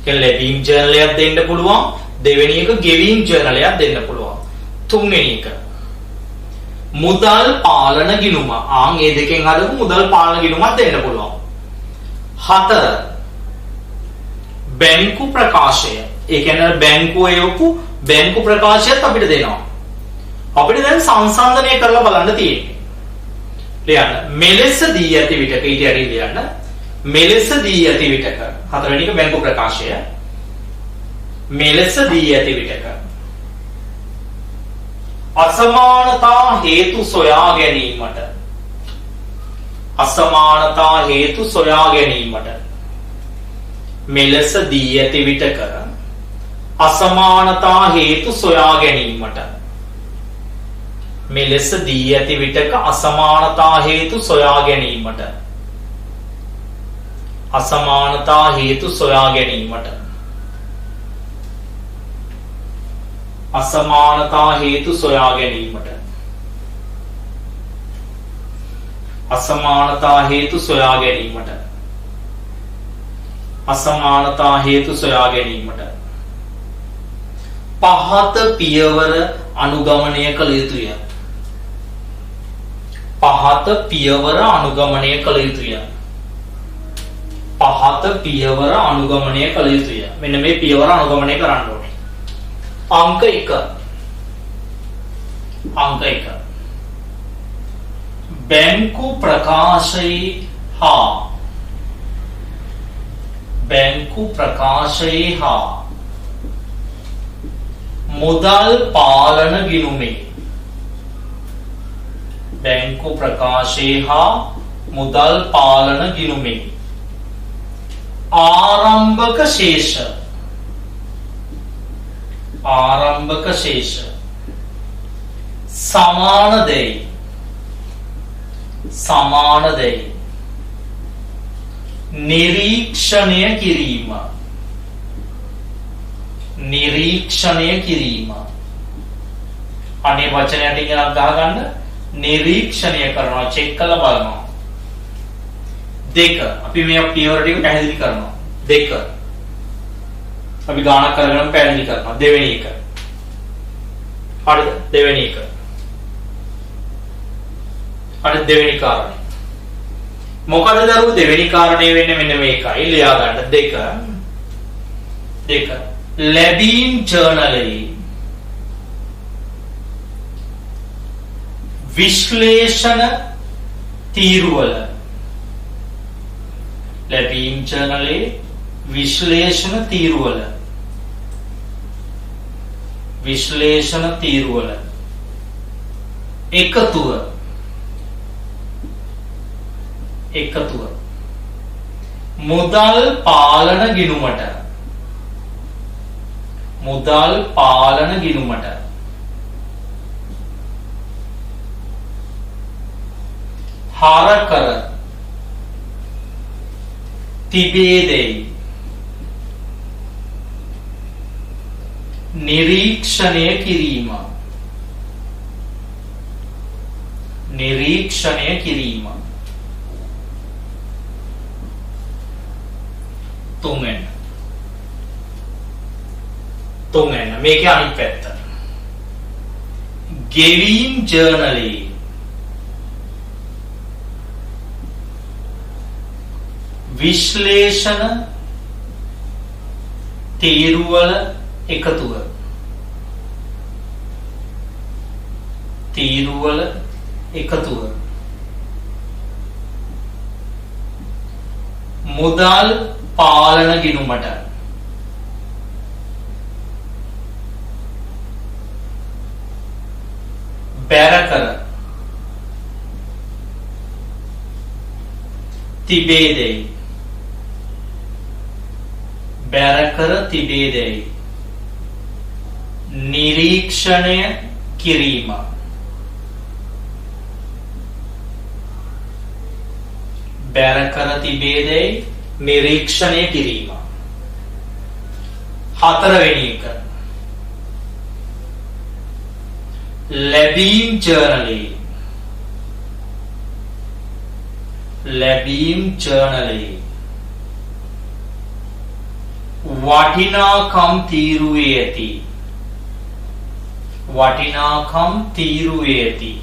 ලැබීම් ජර්නලයක් දෙන්න පුළුවන් දෙවෙනි එක ගෙවීම් ජර්නලයක් දෙන්න පුළුවන් තුන්වෙනි එක මුදල් පාලන ගිණුම ඒ දෙකෙන් හදපු මුදල් පාලන ගිණුමක් දෙන්න පුළුවන් හතර බැංකු ප්‍රකාශය ඒ කියන්නේ බැංකුවේ යොපු බැංකු ප්‍රකාශයත් අපිට දෙනවා අපිට දැන් සංසන්දනය කරලා බලන්න තියෙන්නේ ලියන්න මෙලෙස දී ඇති විටක ඊට ඇරි ලියන්න මෙලෙස දී ඇති විටක හතරවෙනි එක බැංකු ප්‍රකාශය මෙලෙස දී ඇති විටක අසමානතා හේතු සොයා ගැනීමට මෙලෙස දී ඇති විටක අසමානතා හේතු සොයා ගැනීමට මෙලෙස දී ඇති විටක අසමානතා හේතු සොයා ගැනීමට අසමානතා හේතු සොයා ගැනීමට අසමානතා හේතු සොයා ගැනීමට අසමානතා හේතු සොයා ගැනීමට අසමානතා හේතු සොයා ගැනීමට පහත පියවර අනුගමනය කළ යුතුය පහත පියවර අනුගමනය කළ යුතුය පහත පියවර අනුගමනය කළ යුතුය මෙන්න මේ පියවර අනුගමනය කරන්න ඕනේ අංක 1 බැංකු ප්‍රකාශයේ හා මුදල් පාලන ගිණුමේ බැංකු ප්‍රකාශයේ හා මුදල් පාලන ගිණුමේ ආරම්භක ශේෂ සමාන දෙයි නිරීක්ෂණය කිරීම අනේ වචනයට ඉගෙනක් ගහගන්න නිරීක්ෂණය කරනවා චෙක් කරලා බලනවා දෙක අපි මේ පියවර ටික පැහැදිලි කරනවා දෙක අපි ගානක් කරගෙන පැහැදිලි කරනවා දෙවෙනි එක හරිද දෙවෙනි එක හරි දෙවෙනි කාරණේ මොකද දරුවෝ දෙවෙනි කාරණේ වෙන්නේ මෙන්න මේකයි ලියා ගන්න දෙක ලැබීම් ජර්නලයේ විශ්ලේෂණ තීරුවල ලැබීම් ජර්නලයේ විශ්ලේෂණ තීරුවල එකතුව මුදල් පාලන ගිණුමට හර කර තිබේදැයි නිරීක්ෂණය කිරීම තුන්වෙනි මේකේ අනිත් පැත්ත ගෙවීම් ජර්නලයේ විශ්ලේෂණ තීරුවල එකතුව මුදල් පාලන ගිණුමට බැර කර තිබේදැයි බැර කර තිබේදැයි නිරීක්ෂණය කිරීම බැර කර තිබේදැයි නිරීක්ෂණය කිරීම හතරවෙනි එක ලැබීම් ජර්නලේ ලැබීම් ජර්නලේ වටිනාකම් තීරුවේ ඇති වටිනාකම් තීරුවේ ඇති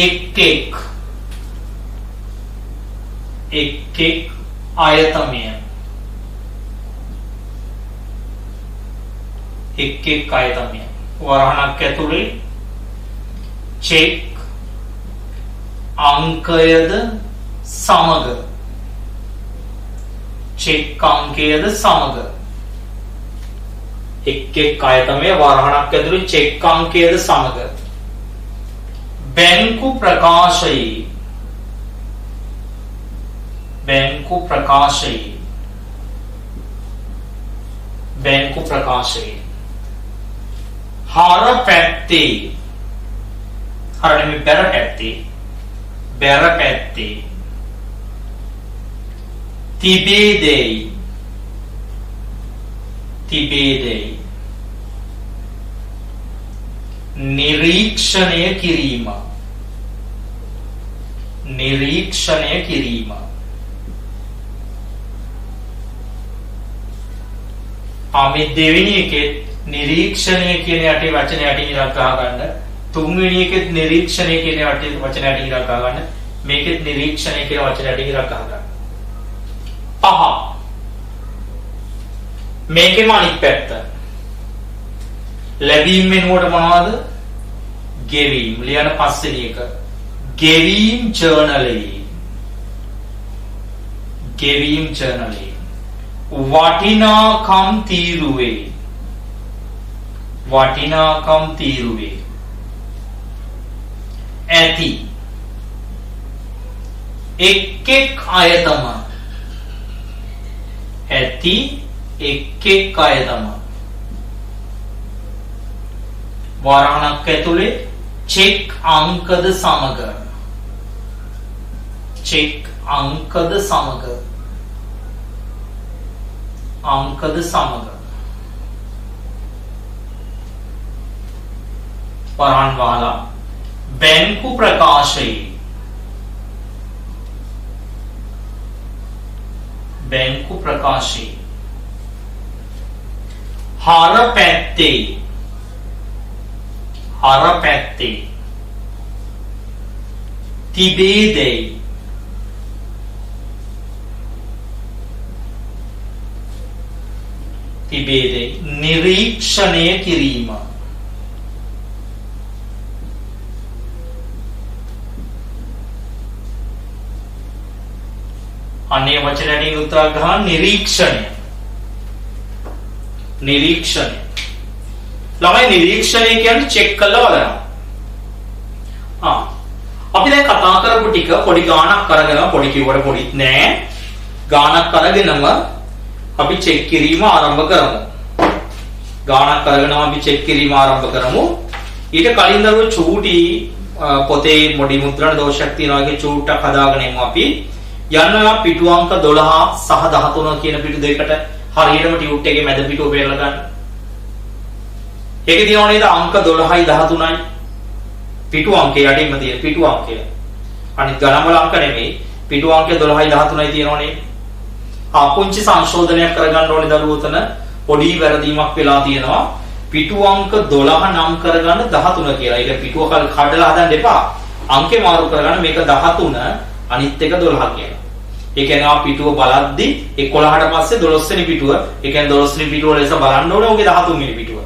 එක් එක් අයතමය එක් එක් අයතමය වරහණක් ඇතුලේ චෙක් අංකයද සමග චෙක් අංකයද සමග එක් එක් අයතමය වරහණක් ඇතුලේ චෙක් අංකයද සමග බැංකු ප්‍රකාශයේ බැංකු ප්‍රකාශයේ බැංකු ප්‍රකාශයේ හර පැත්තේ හර නෙමෙයි බැර පැත්තේ තිබේදැයි නිරීක්ෂණය කිරීම මේ දෙවෙනි එකේ නිරීක්ෂණය කියන යටි වචනේ යටි ඉරක් ගහ ගන්න තුන්වෙනි එකේ නිරීක්ෂණය කියන යටි වචනේ යටි ඉරක් ගහ ගන්න මේකෙත් නිරීක්ෂණය කියන වචනේ යටි ඉරක් ගහ ගන්න පහ මේකෙම අනිත් පැත්ත ලැබීම් වෙනුවට මොනවද ගෙවීම් ලියන පස්වෙනි එක ගෙවීම් ජර්නලේ වටිනාකම් තීරුවේ ඇති එක් එක් අයතම වරහණක් ඇතුලේ චෙක් අංකද සමග වරහන් වහලා බැංකු ප්‍රකාශයේ හර පැත්තේ තිබේදැයි නිරීක්ෂණය කිරීම අනේ වචනයෙන් උත්තර ගන්න නිරීක්ෂණය ළමයි නිරීක්ෂණය කියන්නේ චෙක් කරලා බලනවා අපි දැන් කතා කරපු ටික පොඩි ගාණක් අරගෙන පොඩි කිව්වට පොඩිත් නෑ ගාණක් අරගෙනම අපි චෙක් කිරීම ආරම්භ කරමු ඊට කලින් දරුවෝ චූටි පොතේ මොඩි මුද්‍රණ දෝෂයක් තියෙනවා වගේ චූට්ටක් හදාගෙන එමු අපි යනවා පිටු අංක 12 සහ 13 කියන පිටු දෙකට හරියටම ටියුට් එකේ මැද පිටුව පෙරලා ගන්න. ඒකේ තියෙනවා නේද අංක 12යි 13යි පිටු අංකේ යටින්ම තියෙන පිටු අංකය. අනිත් ගණන් වල අංක නෙමෙයි පිටු අංකය 12යි 13යි තියෙනවා නේද? පුංචි සංශෝධනයක් කරගන්න ඕනේ දරුවෝ උතන පොඩි වැරදීමක් වෙලා තියෙනවා. පිටු අංක 12 නම් කරගන්න 13 කියලා. ඒක පිටුව කඩලා හදන්න එපා. අංකේ මාරු කරගන්න මේක 13 අනිත් එක 12 කියලා. ඒ කියන්නේ ආ පිටුව බලද්දි 11ට පස්සේ 12 වෙනි පිටුව, ඒ කියන්නේ 12 වෙනි පිටුව ලෙස බලන්න ඕනේ ඔගේ 13 වෙනි පිටුව.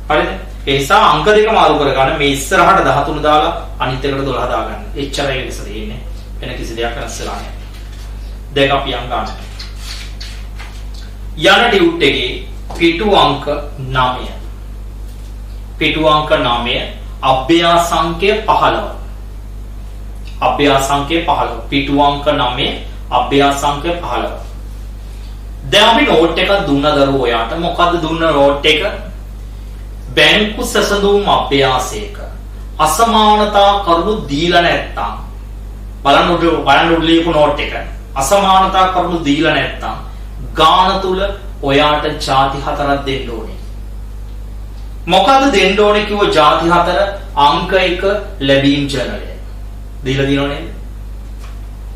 හරිද? ඒ නිසා අංක දෙක මාරු කරගන්න මේ ඉස්සරහට 13 දාලා අනිත් එකට 12 දාගන්න. එච්චරයි වෙනස තියෙන්නේ. වෙන කිසි දෙයක් වෙනස් වෙලා නැහැ. දෙක අපි යම් ගන්න. යන ටියුට් එකේ පිටු අංක 9 පිටු අංක 9 අභ්‍යාස අංකය 15. අභ්‍යාස අංකය 15. පිටු අංක 9 අභ්‍යාස අංකය 15. දැන් අපි නෝට් එකක් දුන්න දරුවෝ යාට. මොකද්ද දුන්න නෝට් එක? බැංකු සැසඳුම් අභ්‍යාසයක අසමානතා කරුණු දීලා නැත්තම් බලන්න ලියපු නෝට් එක. අසමානතා කරුණු දීලා නැත්තම් ගාන තුල ඔයාට ಜಾති 4ක් දෙන්න ඕනේ. මොකද්ද දෙන්න ඕනේ කිව්ව ಜಾති 4? අංක 1 ලැබීම් ජර්නලය. දීලා දිනව නේද?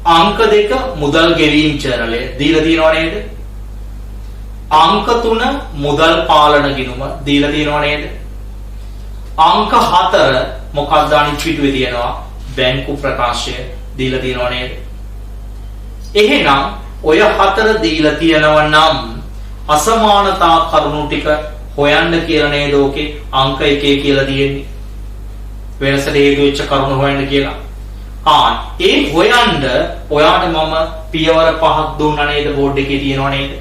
අංක 2 මුදල් ගෙවීම් ජර්නලය. දීලා දිනව නේද? අංක 3 මුදල් පාලන ගිණුම. දීලා දිනව නේද? අංක 4 මොකක්ද අනිත් පිටුවේ තියෙනවා? බැංකු ප්‍රකාශය. දීලා දිනව නේද? එහෙනම් ඔය 4 දීලා තියෙනවා නම් අසමානතා කරුණු ටික හොයන්න කියලා නේද ඕකේ අංක 1 කියලා තියෙන්නේ. වෙනසට හේතු වෙච්ච කරුණු හොයන්න කියලා. ඒ හොයන්න ඔයාට මම පියවර 5ක් දුන්නා නේද බෝඩ් එකේ තියෙනව නේද?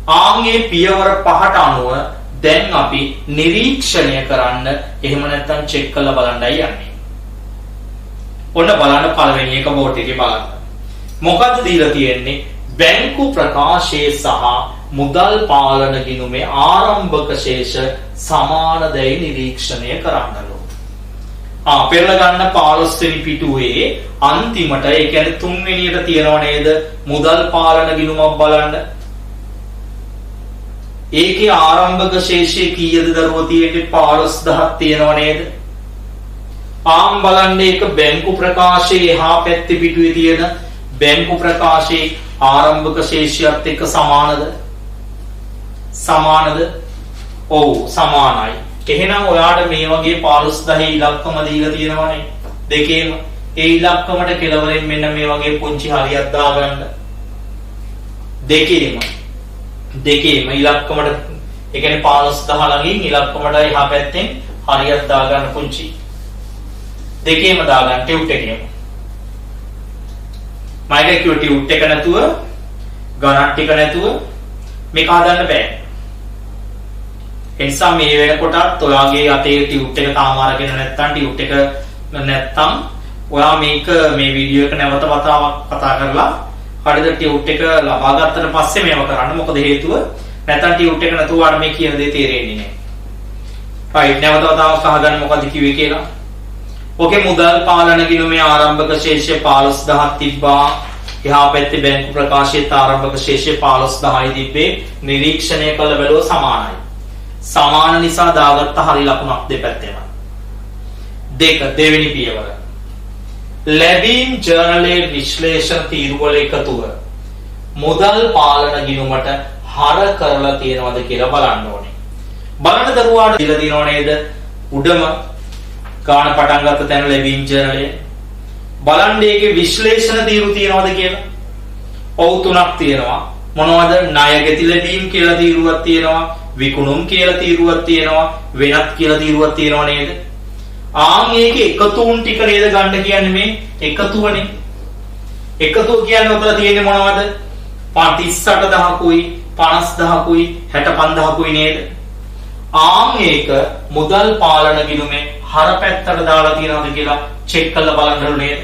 ආන්ගේ පියවර 5ට අනුව දැන් අපි නිරීක්ෂණය කරන්න එහෙම නැත්නම් චෙක් කරලා බලන්නයි යන්නේ. ඔන්න බලන්න පළවෙනි එක බෝඩ් එකේ බලන්න. මොකද්ද දීලා තියෙන්නේ? බැංකු ප්‍රකාශයේ සහ මුදල් පාලන ගිණුමේ ආරම්භක ශේෂ සමාන දැයි නිරීක්ෂණය කරන්න ඕන. පෙරලා ගන්න 15 වෙනි පිටුවේ අන්තිමට ඒ කියන්නේ 3 වෙනියට තියෙනව නේද? මුදල් පාලන ගිණුමක් බලන්න. ඒකේ ආරම්භක ශේෂය කීයද දරුවෝ තියෙන්නේ? 15000ක් තියෙනව නේද? බලන්න ඒක බැංකු ප්‍රකාශයේ එහා පැත්තේ පිටුවේ තියෙන බැංකු ප්‍රකාශයේ ආරම්භක ශේෂයත් එක්ක සමානද? සමානද? ඔව් සමානයි. එහෙනම් ඔයාට මේ වගේ 15000 ඉලක්කම දීලා තියෙනවනේ දෙකේම. ඒ ඉලක්කමට කෙලවරෙන් මෙන්න මේ වගේ පුංචි හරියක් දාගන්න. දෙකේම ඉලක්කමට ඒ කියන්නේ 15000 ළඟින් ඉලක්කමට එහා පැත්තෙන් හරියක් දාගන්න පුංචි. දෙකේම දාගන්න ටියුට් එකේම. මයික කිව්ව ටියුට් එක නැතුව ගණන් ටික නැතුව මේක හදන්න බෑ. එනිසා මේ වෙනකොටත් ඔයාගේ අතේ ටියුට් එක තාම අරගෙන නැත්නම් ටියුට් එක නැත්නම් ඔයා මේක මේ වීඩියෝ එක නැවත වතාවක් කතා කරලා හරියට ටියුට් එක ලබා ගත්තට පස්සේ මේව කරන්න. මොකද හේතුව නැත්නම් ටියුට් එක නැතුව වඩ මේ කියන දේ තේරෙන්නේ නැහැ. right නැවත වතාවක් අහගන්න මොකද කිව්වේ කියලා. ඔකේ මුදල් පාලන ගිණුමේ ආරම්භක ශේෂය 15000ක් තිබ්බා. එහා පැත්තේ බැංකු ප්‍රකාශයේ ආරම්භක ශේෂය 15000යි තිබ්බේ. නිරීක්ෂණය කළ බැලුව සමානයි. සමාන නිසා දාගත්ත හරි ලකුණක් දෙපැත්තෙම. දෙවෙනි පියවර. ලැබීම් ජර්නලයේ විශ්ලේෂණ තීරුවල එකතුව මුදල් පාලන ගිණුමට හර කරලා තියෙනවද කියලා බලන්න ඕනේ. බලන්න දරුවාට දීලා තියෙනව නේද? උඩම ගාන පටන් ගත්ත තැන ලැබීම් ජර්නලය. බලන්න ඒකේ විශ්ලේෂණ තීරු තියෙනවද කියලා. ඔව් 3ක් තියෙනවා. මොනවද? ණය ගැති ලැබීම් කියලා තීරුවක් තියෙනවා. විකුණුම් කියලා තීරුවක් තියෙනවා. වෙනත් කියලා තීරුවක් තියෙනව නේද? ඒකේ එකතුන් ටික නේද ගන්න කියන්නේ මේ එකතුවනේ. එකතුව කියන්නේ උතල තියෙන්නේ මොනවද? 38000කුයි 50000කුයි 65000කුයි නේද? ඒක මුදල් පාලන ගිණුමේ හර පැත්තට දාලා තියෙනවද කියලා චෙක් කරලා බලන්න නේද?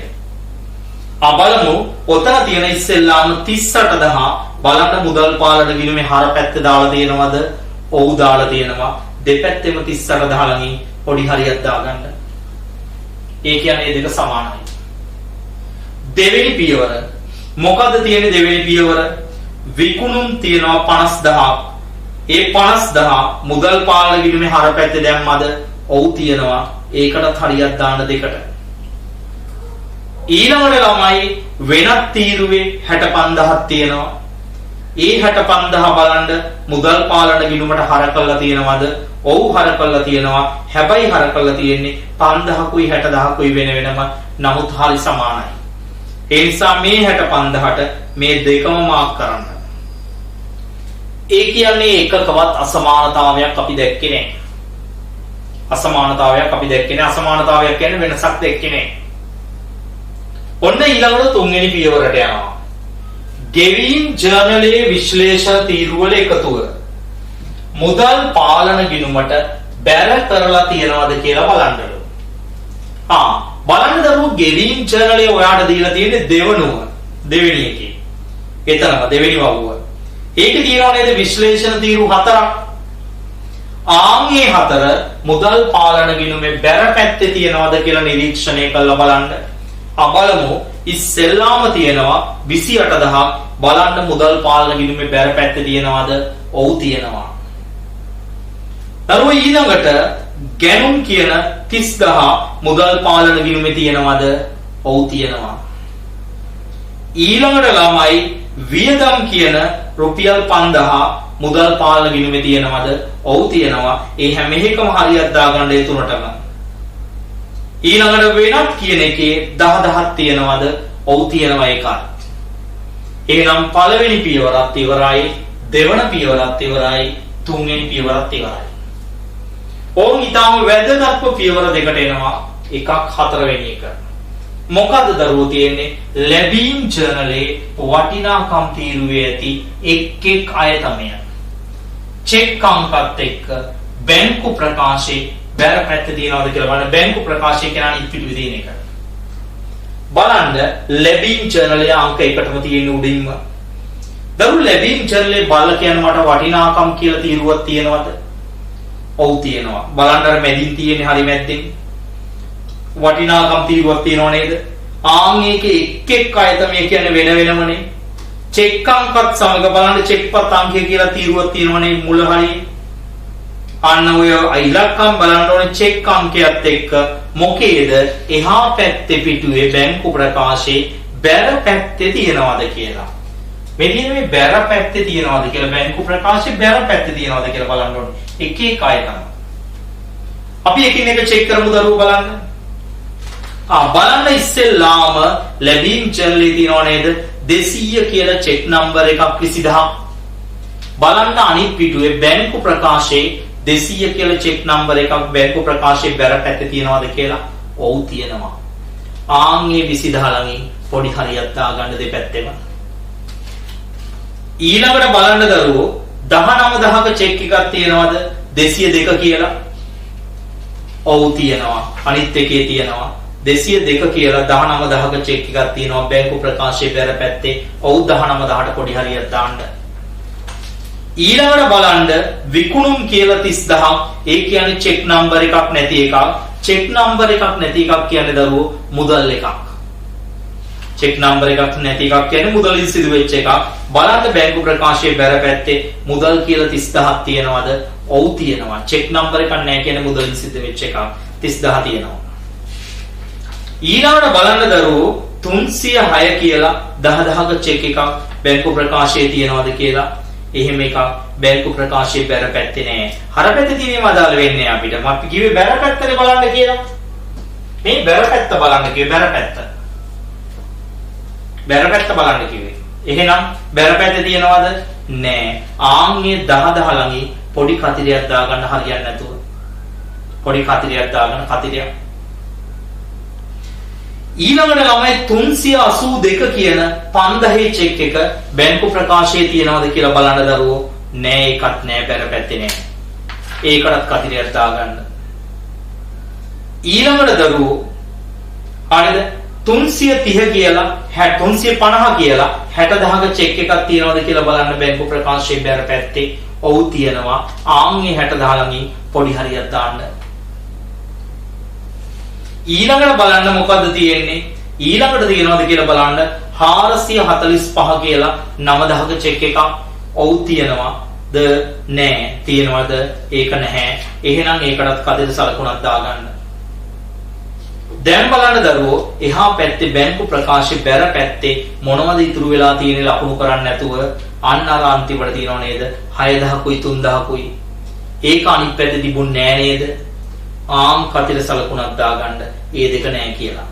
බලමු. ඔතන තියෙන ඉස්සෙල්ලාම 38000 බලන්න මුදල් පාලන ගිණුමේ හර පැත්ත දාලා තියෙනවද? ඔව් දාලා තියෙනවා. දෙපැත්තෙම 38000 ළඟින් පොඩි හරියක් දාගන්න. ඒ කියන්නේ මේ දෙක සමානයි. දෙවෙනි පියවර. මොකද්ද තියෙන්නේ දෙවෙනි පියවර? විකුණුම් තියෙනවා 50000ක්. ඒ 50000 මුදල් පාලන ගිණුමේ හර පැත්තේ දැම්මද? ඔව් තියෙනවා. ඒකටත් හරියක් දාන්න දෙකට. ඊළඟට ළමයි වෙනත් තීරුවේ 65000ක් තියෙනවා. ඒ 65000 බලන්න මුදල් පාලන ගිණුමට හර කළා තියෙනවද? ඔව් හර කළා තියෙනවා. හැබැයි හර කළා තියෙන්නේ 5000කුයි 60000කුයි වෙන වෙනම. නමුත් හරි සමානයි. ඒ නිසා මේ 65000ට මේ දෙකම මාක් කරන්න. ඒ කියන්නේ එකකවත් අසමානතාවයක් අපි දැක්කේ නැහැ. අසමානතාවයක් කියන්නේ වෙනසක් දැක්කේ නැහැ. ඔන්න ඊළඟට තුන්වෙනි පියවරට යනවා. ගෙවීම් ජර්නලයේ විශ්ලේෂණ තීරුවල එකතුව මුදල් පාලන ගිණුමට බැර කරලා තියනවද කියලා බලන්නලු. බලන්න දරුවෝ ගෙවීම් ජර්නලේ ඔයාට දීලා තියෙන්නේ දෙවෙනි එකේ. එතනම දෙවෙනි වවුව. ඒකේ තියෙනවා නේද විශ්ලේෂණ තීරු 4ක්. ආන්ගේ 4 මුදල් පාලන ගිණුමේ බැර පැත්තේ තියනවද කියලා නිරීක්ෂණය කරලා බලන්න. බලමු ඉස්සෙල්ලාම තියෙනවා 28000ක්. බලන්න මුදල් පාලන ගිණුමේ බැර පැත්තේ තියනවද? ඔව් තියනවා. දරුවෝ ඊළඟට ගැනුම් කියන 30000 මුදල් පාලන ගිණුමේ තියනවද? ඔව් තියනවා. ඊළඟට ළමයි වියදම් කියන රුපියල් 5000 මුදල් පාලන ගිණුමේ තියනවද? ඔව් තියනවා. ඒ හැම එකම හරියට දාගන්න ඒ තුනටම. ඊළඟට වෙනත් කියන එකේ 10000ක් තියනවද? ඔව් තියනවා ඒකත්. එහෙනම් පළවෙනි පියවරත් ඉවරයි, දෙවන පියවරත් ඉවරයි, තුන්වෙනි පියවරත් ඉවරයි. ඕන් ඊටම වැදගත්ම පියවර දෙකට එනවා. එකක් හතරවෙනි එක. මොකද්ද දරුවෝ තියෙන්නේ? ලැබීම් ජර්නලේ වටිනාකම් තීරුවේ ඇති එක් අයතමය. චෙක් අංකත් එක්ක බැංකු ප්‍රකාශයේ බැර පැත්තේ තියනවාද කියලා බලන්න. බැංකු ප්‍රකාශය කියන්නේ ඉක්පිටු විදින එක. බලන්න ලැබීම් ජර්නලයේ අංක එකටම තියෙන උඩින්ම. දරුවෝ ලැබීම් ජර්නලේ බලලා කියන මට වටිනාකම් කියලා තීරුවක් තියෙනවද? ඔව් තියෙනවා. බලන්න අර මැදින් තියෙන්නේ හරි මැද්දෙන්. වටිනාකම් තීරුවක් තියෙනව නේද? මේකේ එක් අයතමය කියන්නේ වෙන වෙනමනේ. චෙක් අංකත් සමග බලන්න චෙක්පත් අංකය කියලා තීරුවක් තියෙනවනේ මුල හරියේ. අන්න ඔය ඉලක්කම් බලන්න ඕනේ චෙක් අංකයත් එක්ක මොකේද එහා පැත්තේ පිටුවේ බැංකු ප්‍රකාශයේ බැර පැත්තේ තියනවාද කියලා. මෙන්න මේ බැර පැත්තේ තියනවාද කියලා බැංකු ප්‍රකාශයේ බැර පැත්තේ තියනවාද කියලා බලන්න ඕනේ. එක අයතම. අපි එකින් එක චෙක් කරමු දරුවෝ බලන්න. බලන්න ඉස්සෙල්ලාම ලැබීම් ජර්නලේ තියනව නේද 200 කියලා චෙක් නම්බර් එකක් 20000ක්. බලන්න අනිත් පිටුවේ බැංකු ප්‍රකාශයේ 200 කියලා චෙක් නම්බර් එකක් බැංකු ප්‍රකාශයේ බැර පැත්තේ තියනවාද කියලා? ඔව් තියනවා. ආන්ගේ 20000 ළඟින් පොඩි හරියක් දාගන්න දෙපැත්තෙම. ඊළඟට බලන්න දරුවෝ 19000ක චෙක් එකක් තියනවාද 202 කියලා? ඔව් තියනවා. අනිත් එකේ තියනවා 202 කියලා 19000ක චෙක් එකක් තියෙනවා බැංකු ප්‍රකාශයේ බැර පැත්තේ. ඔව් 19000ට පොඩි හරියක් දාන්න. ඊළඟට බලන්න විකුණුම් කියලා 30000ක්. ඒ කියන්නේ චෙක් නම්බර් එකක් නැති එකක්. චෙක් නම්බර් එකක් නැති එකක් කියන්නේ දරුවෝ මුදල් එකක්. චෙක් නම්බර් එකක් නැති එකක් කියන්නේ මුදලින් සිදු වෙච්ච එකක්. බලන්න බැංකු ප්‍රකාශයේ බැර පැත්තේ මුදල් කියලා 30000ක් තියෙනවද? ඔව් තියෙනවා. චෙක් නම්බර් එකක් නැහැ කියන්නේ මුදලින් සිදු වෙච්ච එකක්. 30000 තියෙනවා. ඊළඟට බලන්න දරුවෝ 306 කියලා 10000ක චෙක් එකක් බැංකු ප්‍රකාශයේ තියනවද කියලා? එහෙම එකක් බැංකු ප්‍රකාශයේ බැර පැත්තේ නෑ. හර පැත්තේ තියෙනව අදාළ වෙන්නේ අපිට. මම කිව්වේ බැර පැත්තනේ බලන්න කියලා. මේ බැර පැත්ත බලන්න කිව්වේ බැර පැත්ත. බැර පැත්ත බලන්න කිව්වේ. එහෙනම් බැර පැත්තේ තියනවද? නෑ. ආන්ගේ 10000 ළඟින් පොඩි කතිරයක් දාගන්න හරියන්නේ නැතුව. පොඩි කතිරයක් දාගන්න කතිරයක්. ඊළඟට ළමයි 382 කියන 5000 චෙක් එක බැංකු ප්‍රකාශයේ තියනවද කියලා බලන්න දරුවෝ. නෑ ඒකත් නෑ බැර පැත්තේ නෑ. ඒකටත් කතිරයක් දාගන්න. ඊළඟට දරුවෝ හරිද 330 කියලා 350 කියලා 60000ක චෙක් එකක් තියනවද කියලා බලන්න බැංකු ප්‍රකාශයේ බැර පැත්තේ. ඔව් තියනවා. ආන්ගේ 60000 ළඟින් පොඩි හරියක් දාන්න. ඊළඟට බලන්න මොකද්ද තියෙන්නේ? ඊළඟට තියනවද කියලා බලන්න 445 කියලා 9000ක චෙක් එකක්. ඔව් තියනවා. ද නෑ තියනවද? ඒක නැහැ. එහෙනම් ඒකටත් කඩේට සලකුණක් දාගන්න. දැන් බලන්න දරුවෝ එහා පැත්තේ බැංකු ප්‍රකාශයේ බැර පැත්තේ මොනවද ඉතුරු වෙලා තියෙන්නේ ලකුණු කරන්නේ නැතුව අන්න අර අන්තිමට තියනව නේද 6000කුයි 3000කුයි. ඒක අනිත් පැත්තේ තිබුණේ නෑ නේද? කතර සලකුණක් දාගන්න ඒ දෙක නෑ කියලා.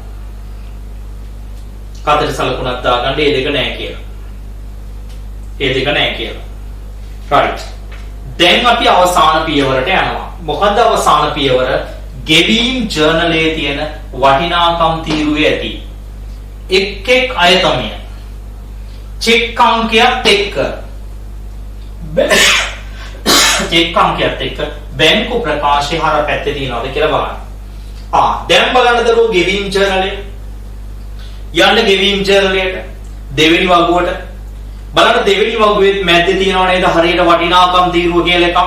කතර සලකුණක් දාගන්න ඒ දෙක නෑ කියලා. ඒ දෙක නෑ කියලා. right. දැන් අපි අවසාන පියවරට යනවා. මොකද්ද අවසාන පියවර? ගෙවීම් ජර්නලයේ තියෙන වටිනාකම් තීරුවේ ඇති එක් අයතමය චෙක් අංකයක් එක්ක චෙක් අංකයත් එක්ක බැංකු ප්‍රකාශය හර පැත්තේ තියනවාද කියලා බලන්න. දැන් බලන්න දරුවෝ ගෙවීම් ජර්නලය. යන්න ගෙවීම් ජර්නලයට දෙවෙනි වගුවට බලන්න දෙවෙනි වගුවේ මැද්දේ තියනවා නේද හරියට වටිනාකම් තීරුව කියලා එකක්.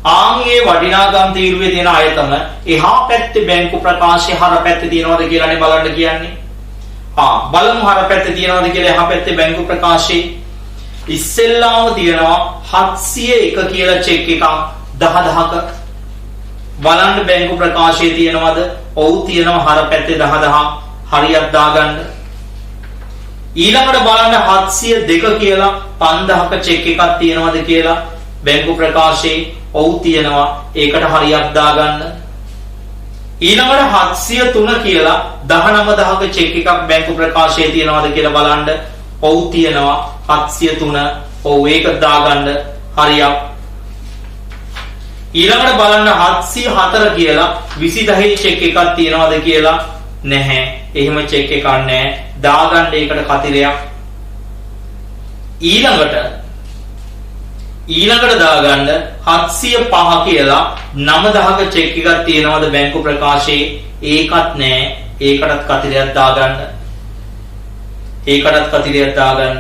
ආන්ගේ වටිනාකම් තීරුවේ තියෙන අයතම එහා පැත්තේ බැංකු ප්‍රකාශය හර පැත්තේ තියනවාද කියලානේ බලන්න කියන්නේ. බලමු හර පැත්තේ තියනවාද කියලා එහා පැත්තේ බැංකු ප්‍රකාශය. ඉස්සෙල්ලාම තියනවා 701 කියලා චෙක් එකක් 10000ක. බලන්න බැංකු ප්‍රකාශයේ තියනවාද? ඔව් තියනවා හර පැත්තේ 10000. හරියක් දාගන්න. ඊළඟට බලන්න 702 කියලා 5000ක චෙක් එකක් තියනවාද කියලා බැංකු ප්‍රකාශයේ ඔව් තියනවා. ඒකට හරියක් දාගන්න. ඊළඟට 703 කියලා 19000ක චෙක් එකක් බැංකු ප්‍රකාශයේ තියනවාද කියලා බලන්න ඔව් තියනවා. 703 ඔව් ඒක දාගන්න හරියක්. ඊළඟට බලන්න 704 කියලා 20000 චෙක් එකක් තියනවාද කියලා නැහැ. එහෙම චෙක් එකක් නැහැ. දාගන්න ඒකට කතිරයක්. ඊළඟට දාගන්න 705 කියලා 9000ක චෙක් එකක් තියනවාද බැංකු ප්‍රකාශයේ ඒකත් නැහැ. ඒකටත් කතිරයක් දාගන්න.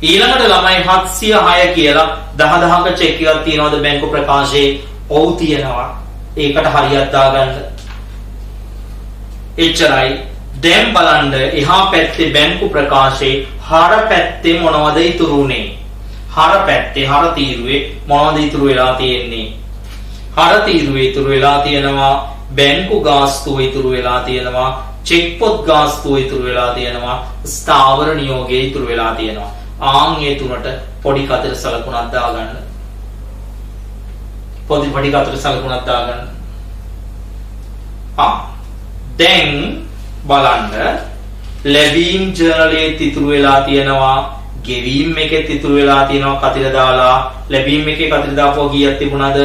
ඊළඟට ළමයි 706 කියලා 10000ක චෙක් එකක් තියනවාද බැංකු ප්‍රකාශයේ ඔව් තියනවා. ඒකට හරියක් දාගන්න. එච්චරයි. දැන් බලන්න එහා පැත්තේ බැංකු ප්‍රකාශයේ හර පැත්තේ මොනවද ඉතුරු උනේ? හර පැත්තේ හර තීරුවේ මොනවද ඉතුරු වෙලා තියෙන්නේ? හර තීරුවේ ඉතුරු වෙලා තියෙනවා බැංකු ගාස්තුව ඉතුරු වෙලා තියෙනවා, චෙක් පොත් ගාස්තුව ඉතුරු වෙලා තියෙනවා, ස්ථාවර නියෝගය ඉතුරු වෙලා තියෙනවා. ඒ තුනට පොඩි කතර සලකුණක් දාගන්න. පොඩි කතර සලකුණක් දාගන්න. දැන් බලන්න ලැබීම් ජර්නලයේ ඉතුරු වෙලා තියෙනවා, ගෙවීම් එකේ ඉතුරු වෙලා තියෙනවා කතර දාලා. ලැබීම් එකේ කතර දාපුවා කීයක් තිබුණාද?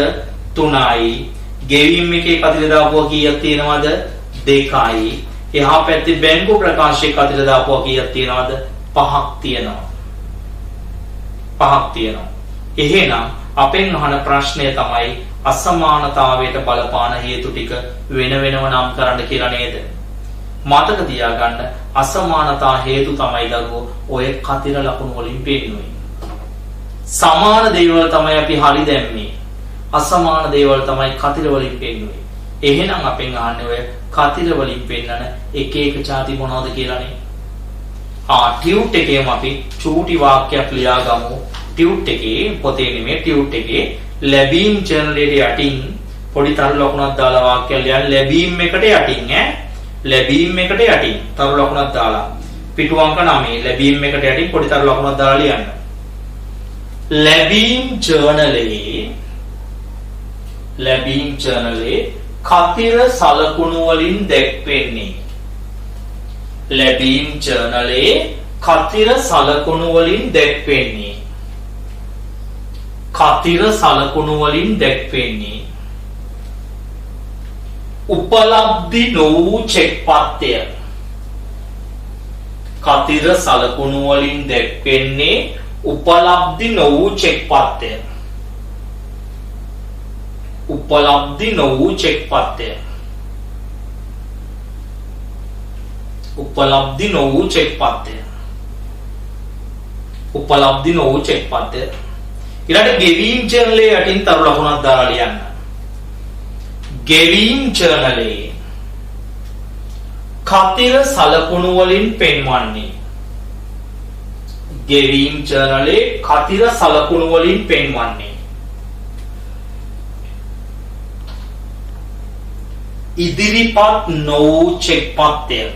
3යි. ගෙවීම් එකේ කතර දාපුවා කීයක් තියෙනවද? 2යි. එහා පැත්තේ බැංකු ප්‍රකාශයේ කතර දාපුවා කීයක් තියෙනවද? 5ක් තියෙනවා. එහෙනම් අපෙන් අහන ප්‍රශ්නය තමයි අසමානතාවයට බලපාන හේතු ටික වෙනම නම් කරන්න කියලා නේද? මතක තියාගන්න අසමානතා හේතු තමයි දරුවෝ ඔය කතිර ලකුණු වලින් පෙන්වන්නේ. සමාන දේවල් තමයි අපි හරි දැම්මේ. අසමාන දේවල් තමයි කතිර වලින් පෙන්වන්නේ. එහෙනම් අපෙන් අහන්නේ ඔය කතිර වලින් පෙන්නන එක જાති මොනවද කියලානේ. ටියුට් එකේම අපි චූටි වාක්‍යයක් ලියා ගමු. ටියුට් එකේ පොතේ නෙමෙයි ටියුට් එකේ ලැබීම් ජර්නලයේ යටින් පොඩි තරු ලකුණක් දාලා වාක්‍යයක් ලියන්න. ලැබීම් එකට යටින් ලැබීම් එකට යටින් තරු ලකුණක් දාලා පිටු අංක 9 ලැබීම් එකට යටින් පොඩි තරු ලකුණක් දාලා ලියන්න. ලැබීම් ජර්නලයේ කතිර සලකුණු වලින් දැක්වෙන්නේ. ලැබීම් ජර්නලයේ කතිර සලකුණු වලින් දැක්වෙන්නේ. උපලබ්ධි නොවූ චෙක් පත්‍රය. කතිර සලකුණු වලින් දැක්වෙන්නේ උපලබ්ධි නොවූ චෙක් පත්‍රය. උපලබ්ධි නොවූ චෙක් පත්‍රය. ඊළඟට ගෙවීම් ජර්නලයේ යටින් තරු ලකුණක් දාලා ලියන්න. ගෙවීම් ජර්නලයේ කතිර සලකුණු වලින් පෙන්වන්නේ. ගෙවීම් ජර්නලයේ කතිර සලකුණු වලින් පෙන්වන්නේ. ඉදිරිපත් නොවූ චෙක් පත්‍රය.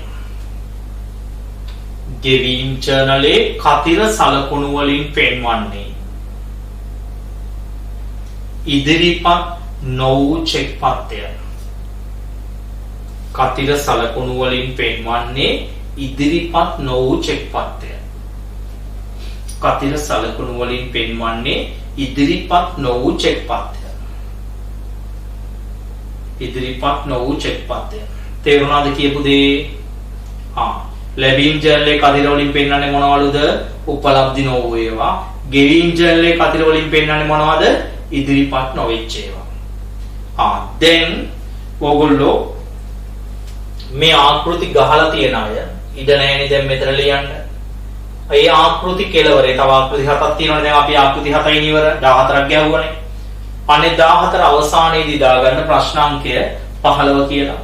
ගෙවීම් ජර්නලයේ කතිර සලකුණු වලින් පෙන්වන්නේ. ඉදිරිපත් නොවූ චෙක් පත්‍රය. කතිර සලකුණු වලින් පෙන්වන්නේ ඉදිරිපත් නොවූ චෙක් පත්‍රය. කතිර සලකුණු වලින් පෙන්වන්නේ ඉදිරිපත් නොවූ චෙක් පත්‍රය. තේරුණාද කියපු දේ? ලැබීම් ජර්නලයේ කතිර වලින් පෙන්වන්නේ මොනවලුද? උපලබ්ධි නොවූ ඒවා. ගෙවීම් ජර්නල් එක අතර වලින් පෙන්නන්නේ මොනවද? ඉදිරිපත් නොවෙච්ච ඒවා. දැන් ඕගොල්ලෝ මේ ආකෘති ගහලා තියෙන අය ඉඩ නැහැනේ දැන් මෙතන ලියන්න. ඒ ආකෘති කෙලවරේ තව ආකෘති 7ක් තියෙනවනේ. දැන් අපි ආකෘති 7යි ඉවර 14ක් ගහුවානේ. අනේ 14 අවසානයේදී දාගන්න ප්‍රශ්නාංකය 15 කියලා.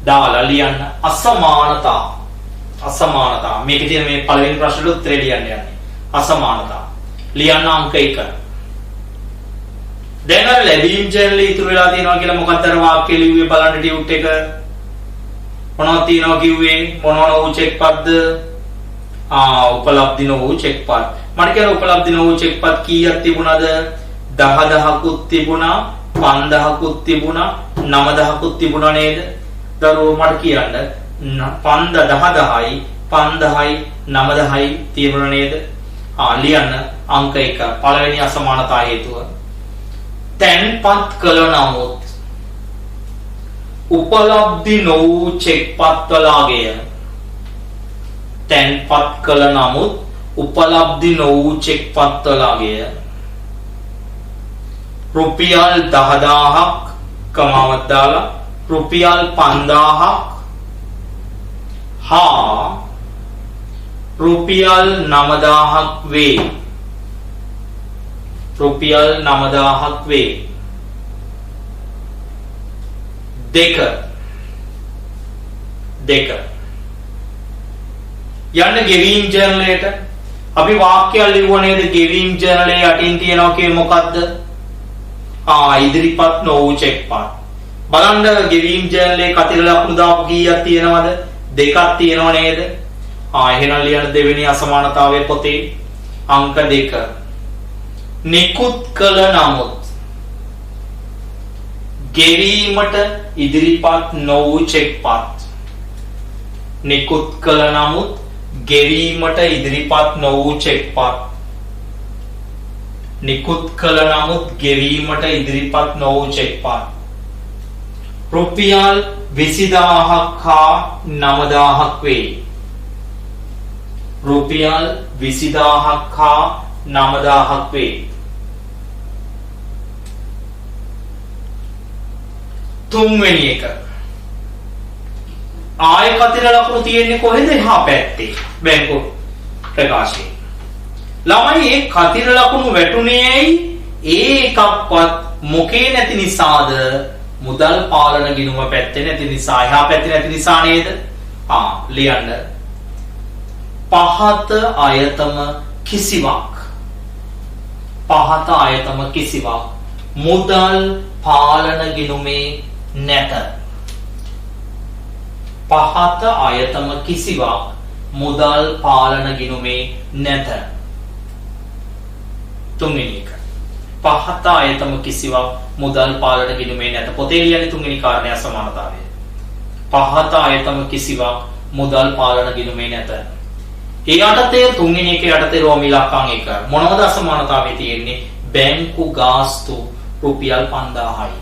දාලා ලියන්න අසමානතා. අසමානතා. මේකේ තියෙන මේ පළවෙනි ප්‍රශ්නෙට උත්තරේ ලියන්න යන්නේ. අසමානතා. ලියන්න අංක 1. දැන් අර ලැබීම් ජර්නල් ඉතුරු වෙලා තියෙනවා කියලා මොකක්ද අර වාක්‍ය ලිව්වේ බලන්න ටියුට් එක. මොනවද තියෙනවා කිව්වේ? මොනවන වූ චෙක් පත්ද? උපලබ්ධි නොවූ චෙක් පත්. මට කියන උපලබ්ධි නොවූ චෙක් පත් කීයක් තිබුණාද? 10000කුත් තිබුණා, 5000කුත් තිබුණා, 9000කුත් තිබුණා නේද? දරුවෝ මට කියන්න 1000යි 5000යි 9000යි තිබුණා නේද? ලියන්න අංක 1 පළවෙනි අසමානතා හේතුව. තැන්පත් කළ නමුත් උපලබ්ධි නොවූ චෙක් පත්වල අගය. තැන්පත් කළ නමුත් උපලබ්ධි නොවූ චෙක් පත්වල අගය රුපියල් 10000ක් කමාවක් දාලා රුපියල් 5000ක් හා රුපියල් 9000ක් වේ. රුපියල් 9000ක් වේ. දෙක යන්න ගෙවීම් ජර්නලයට. අපි වාක්‍යයක් ලියුවා නේද? ගෙවීම් ජර්නලයේ යටින් තියෙනවා කියේ මොකද්ද? ඉදිරිපත් නොවූ චෙක් පත්. බලන්න ගෙවීම් ජර්නලයේ කතිර ලකුණු දාපු කීයක් තියෙනවද? 2ක් තියෙනව නේද? එහෙනම් ලියන්න දෙවෙනි අසමානතාවයේ පොතේ අංක 2. නිකුත් කළ නමුත් ගෙවීමට ඉදිරිපත් නොවූ චෙක් පත්. නිකුත් කළ නමුත් ගෙවීමට ඉදිරිපත් නොවූ චෙක් පත්. නිකුත් කළ නමුත් ගෙවීමට ඉදිරිපත් නොවූ චෙක් පත්. රුපියල් 20000ක් හා 9000ක් වේ. රුපියල් 20000ක් හා 9000ක් වේ. තුන්වෙනි එක. ආය කතිර ලකුණු තියෙන්නේ කොහෙද? එහා පැත්තේ බැංකු ප්‍රකාශයේ. ළමයි ඒ කතිර ලකුණු වැටුනේයි ඒ එකක්වත් මොකේ නැති නිසාද? මුදල් පාලන ගිණුම පැත්තේ නැති නිසා. එහා පැත්තේ නැති නිසා නේද? ලියන්න. පහත අයතම කිසිවක්. පහත අයතම කිසිවක් මුදල් පාලන ගිණුමේ නැත. පහත අයතම කිසිවක් මුදල් පාලන ගිණුමේ නැත. තුන්වෙනි එක. පහත අයතම කිසිවක් මුදල් පාලන ගිණුමේ නැත. පොතේ ලියන්නේ තුන්වෙනි කාරණය අසමානතාවය. පහත අයතම කිසිවක් මුදල් පාලන ගිණුමේ නැත. ඒ යටතේ තුන්වෙනි එකේ යටතේ රෝමි ඉලක්කම් 1. මොනවද අසමානතාවයේ තියෙන්නේ? බැංකු ගාස්තු රුපියල් 5000යි.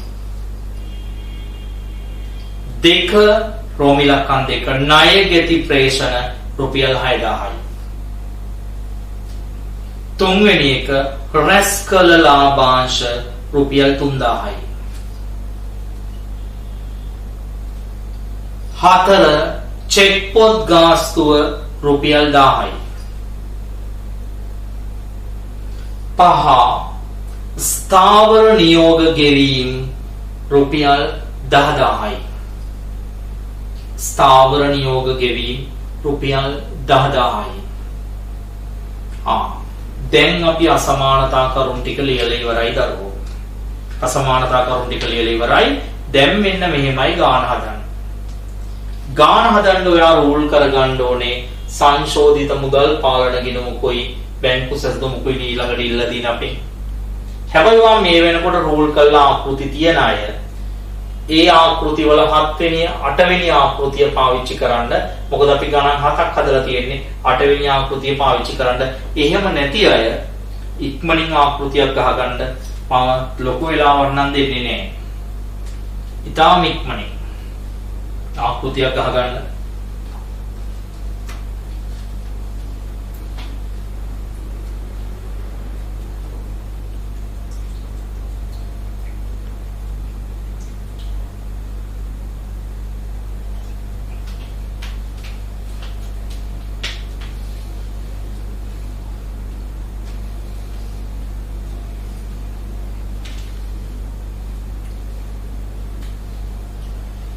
2 රෝමි ඉලක්කම් 2 ණය ගෙති ප්‍රේෂණ රුපියල් 6000යි. තුන්වෙනි එක රැස් කළ ලාභාංශ රුපියල් 3000යි. 4 චෙක් පොත් ගාස්තුව රුපියල් 1000යි. 5 ස්ථාවර නියෝග ගෙවීම් රුපියල් 10000යි. ස්ථාවර නියෝග ගෙවීම් රුපියල් 10000යි. දැන් අපි අසමානතා කරුණු ටික ලියලා ඉවරයි දරුවෝ. අසමානතා කරුණු ටික ලියලා ඉවරයි. දැන් මෙන්න මෙහෙමයි ගාන හදන්න. ගාන හදන්න ඔයා රූල් කරගන්න ඕනේ සංශෝධිත මුදල් පාලන ගිණුමකුයි බැංකු සැසඳුමකුයි ඊළඟට ඉල්ල දින අපි. හැබැයි මේ වෙනකොට රූල් කළා ආකෘති තියන අය ඒ ආකෘති වල 7 වෙනි 8 වෙනි ආකෘතිය පාවිච්චි කරන්න. මොකද අපි ගණන් 7ක් හදලා තියෙන්නේ 8 වෙනි ආකෘතිය පාවිච්චි කරන්න. එහෙම නැති අය ඉක්මනින් ආකෘතියක් ගහගන්න මම ලොකු වෙලාවක් නම් දෙන්නේ නැහැ. ඉතාම ඉක්මනින් ආකෘතියක් ගහගන්න.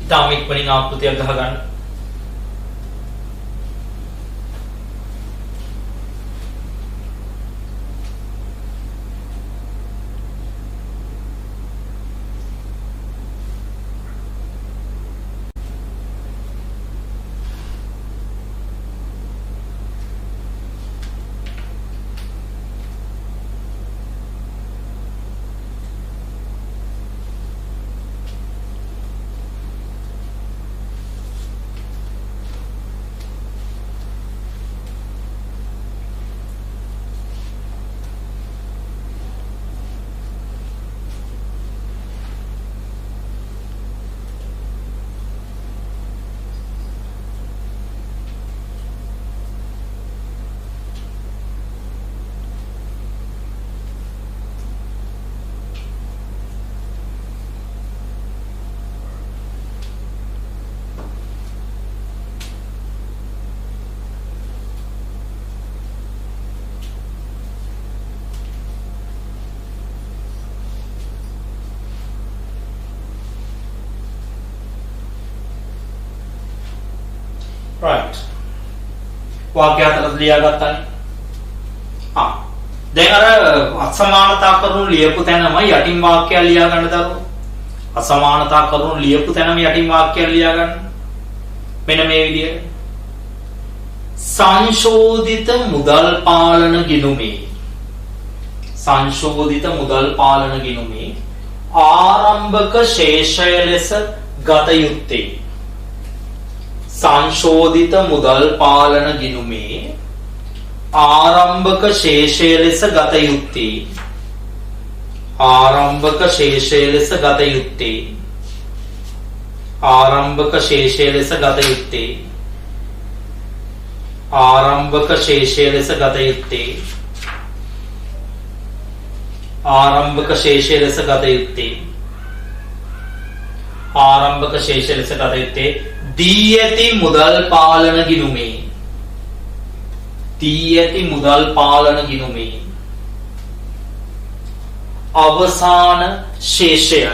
තාම ඉක්මනින් ආකෘතියක් ගහගන්න. right වාක්‍ය හතරක් ලියාගත්තානේ. දැන් අර අසමානතා කරුණු ලියපු තැනම යටින් වාක්‍යය ලියා ගන්න දරුවෝ. අසමානතා කරුණු ලියපු තැනම යටින් වාක්‍යය ලියා ගන්න. මෙන්න මේ විදිහට. සංශෝධිත මුදල් පාලන ගිණුමේ සංශෝධිත මුදල් පාලන ගිණුමේ ආරම්භක ශේෂය ලෙස ගත යුත්තේ සංශෝධිත මුදල් පාලන ගිණුමේ ආරම්භක ශේෂය ලෙස ගත යුත්තේ ආරම්භක ශේෂය ලෙස ගත යුත්තේ ආරම්භක ශේෂය ලෙස ගත යුත්තේ ආරම්භක ශේෂය ලෙස ගත යුත්තේ ආරම්භක ශේෂය ලෙස ගත යුත්තේ ආරම්භක ශේෂය ලෙස ගත යුත්තේ දී ඇති මුදල් පාලන ගිණුමේ දී ඇති මුදල් පාලන ගිණුමේ අවසාන ශේෂයයි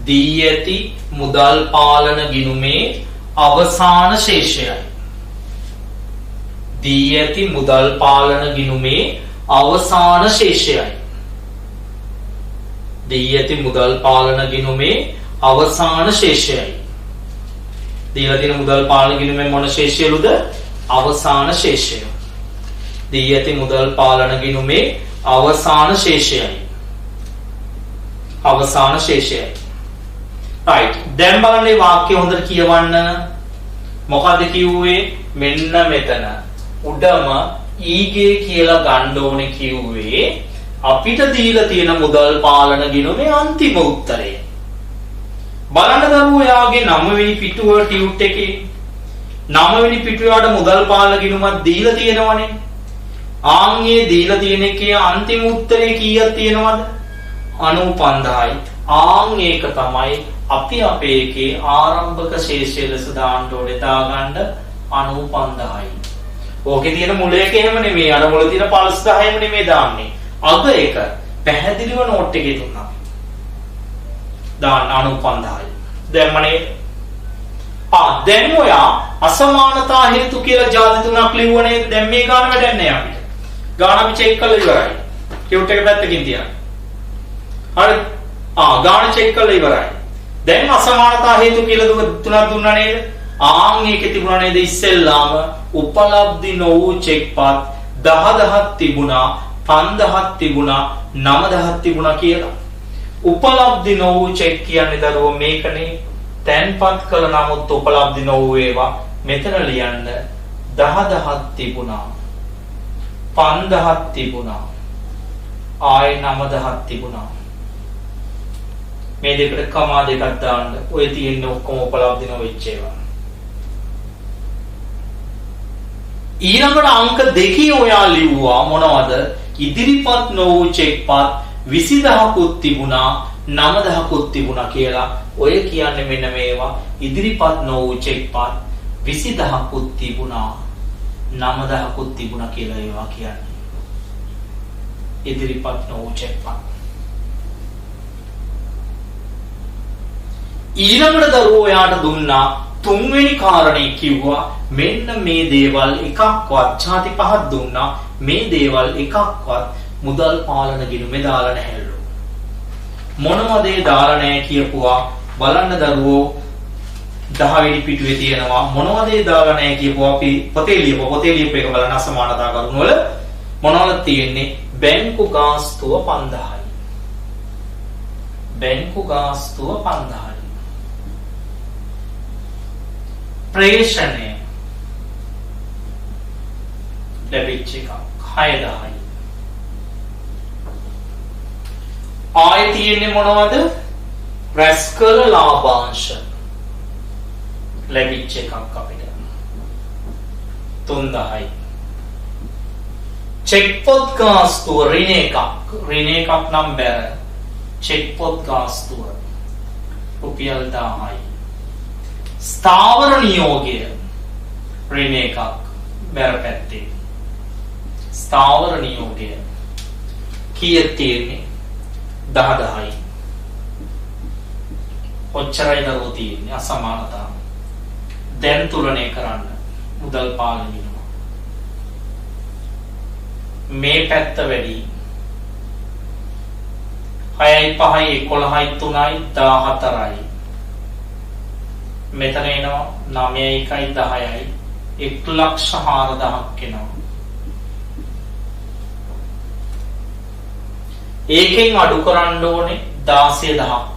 දී ඇති මුදල් පාලන ගිණුමේ අවසාන ශේෂයයි දී ඇති මුදල් පාලන ගිණුමේ අවසාන ශේෂයයි දී ඇති මුදල් පාලන ගිණුමේ අවසාන ශේෂයයි දීලා තියෙන මුදල් පාලන ගිණුමේ මොන ශේෂයලුද අවසාන ශේෂය දී ඇති මුදල් පාලන ගිණුමේ අවසාන ශේෂයයි අවසාන ශේෂයයි right දැන් බලන්න මේ වාක්‍ය හොඳට කියවන්න මොකද කිව්වේ මෙන්න මෙතන උඩම ඊගේ කියලා ගන්න ඕනේ කිව්වේ අපිට දීලා තියෙන මුදල් පාලන ගිණුමේ අන්තිම උත්තරය බලන්න දරුවෝ යාගේ 9 වෙනි පිටුව ටියුට් එකේ 9 වෙනි පිටුවට මුදල් පාලන ගිණුමක් දීලා තියෙනවනේ ආන්ගේ දීලා තියෙන එකේ අන්තිම උත්තරේ කීයක් තියෙනවද 95000යි ආන් ඒක තමයි අපි අපේ එකේ ආරම්භක ශේෂය ලෙස දාන්න ඕනේ දාගන්න 95000යි ඕකේ තියෙන මුල එක එහෙම නෙමෙයි අර මුල තියෙන 50000ම නෙමෙයි දාන්නේ අග එක පැහැදිලිව නෝට් එකේ දුන්නා දාන්න 95000යි දැම්මනේ දැන් ඔයා අසමානතා හේතු කියලා ಜಾති තුනක් ලිව්වනේ දැන් මේ ගාන වැඩක් නෑ අපිට ගාන අපි චෙක් කරලා ඉවරයි කියුට් එක පැත්තකින් තියන්න හරි ගාන චෙක් කරලා ඉවරයි දැන් අසමානතා හේතු කියලා තුනක් දුන්නා නේද ආන් ඒකේ තිබුණා නේද ඉස්සෙල්ලාම උපලබ්ධි නොවූ චෙක්පත් 10000ක් තිබුණා 5000ක් තිබුණා 9000ක් තිබුණා කියලා උපලබ්ධි නොවූ චෙක් කියන්නේ දරුවෝ මේකනේ තැන්පත් කළ නමුත් උපලබ්ධි නොවූ ඒවා මෙතන ලියන්න 10000ක් තිබුණා 5000ක් තිබුණා ආයේ 9000ක් තිබුණා මේ දෙකට කමා දෙකක් දාන්න ඔය තියෙන ඔක්කොම උපලබ්ධි නොවෙච්ච ඒවා ඊළඟට අංක 2 ඔයා ලිව්වා මොනවද ඉදිරිපත් නොවූ චෙක්පත් 20000කුත් තිබුණා 9000කුත් තිබුණා කියලා ඔය කියන්නේ මෙන්න මේවා ඉදිරිපත් නොවූ චෙක්පත් 20000කුත් තිබුණා 9000කුත් තිබුණා කියලා ඒවා කියන්නේ ඉදිරිපත් නොවූ චෙක්පත් ඊළඟට දරුවෝ යාට දුන්නා තුන්වෙනි කාරණේ කිව්වා මෙන්න මේ දේවල් එකක්වත් ඡාති පහක් දුන්නා මේ දේවල් එකක්වත් මුදල් පාලන ගිණුමේ දාලා නැහැලු. මොනවද ඒ දාලා නැහැ කියපුවා බලන්න දරුවෝ 10 වෙනි පිටුවේ තියෙනවා මොනවද ඒ දාලා නැහැ කියපුවා අපි පොතේ ලියපු එක බලන්න අසමානතා කරුණු වල මොනවද තියෙන්නේ බැංකු ගාස්තුව 5000යි. බැංකු ගාස්තුව 5000යි. ප්‍රේෂණය ඩෙබිට් එක 6000යි. ආයේ තියෙන්නේ මොනවද? රැස් කළ ලාභාංශ ලැබිච්ච එකක් අපිට 3000යි. චෙක් පොත් ගාස්තුව ඍණ එකක් නම් බැර චෙක් පොත් ගාස්තුව රුපියල් 1000යි. ස්ථාවර නියෝගය ඍණ එකක් බැර පැත්තේ ස්ථාවර නියෝගය කීයක් තියෙන්නේ 10000යි. ඔච්චරයි දරුවෝ තියෙන්නේ අසමානතාව. දැන් තුලනය කරන්න මුදල් පාලන ගිණුම. මේ පැත්ත වැඩි 6යි 5යි 11යි 3යි 14යි. මෙතන එනවා 9යි 1යි 10යි 1,04,000ක් එනවා. ඒකෙන් අඩු කරන්න ඕනේ 16,000ක්.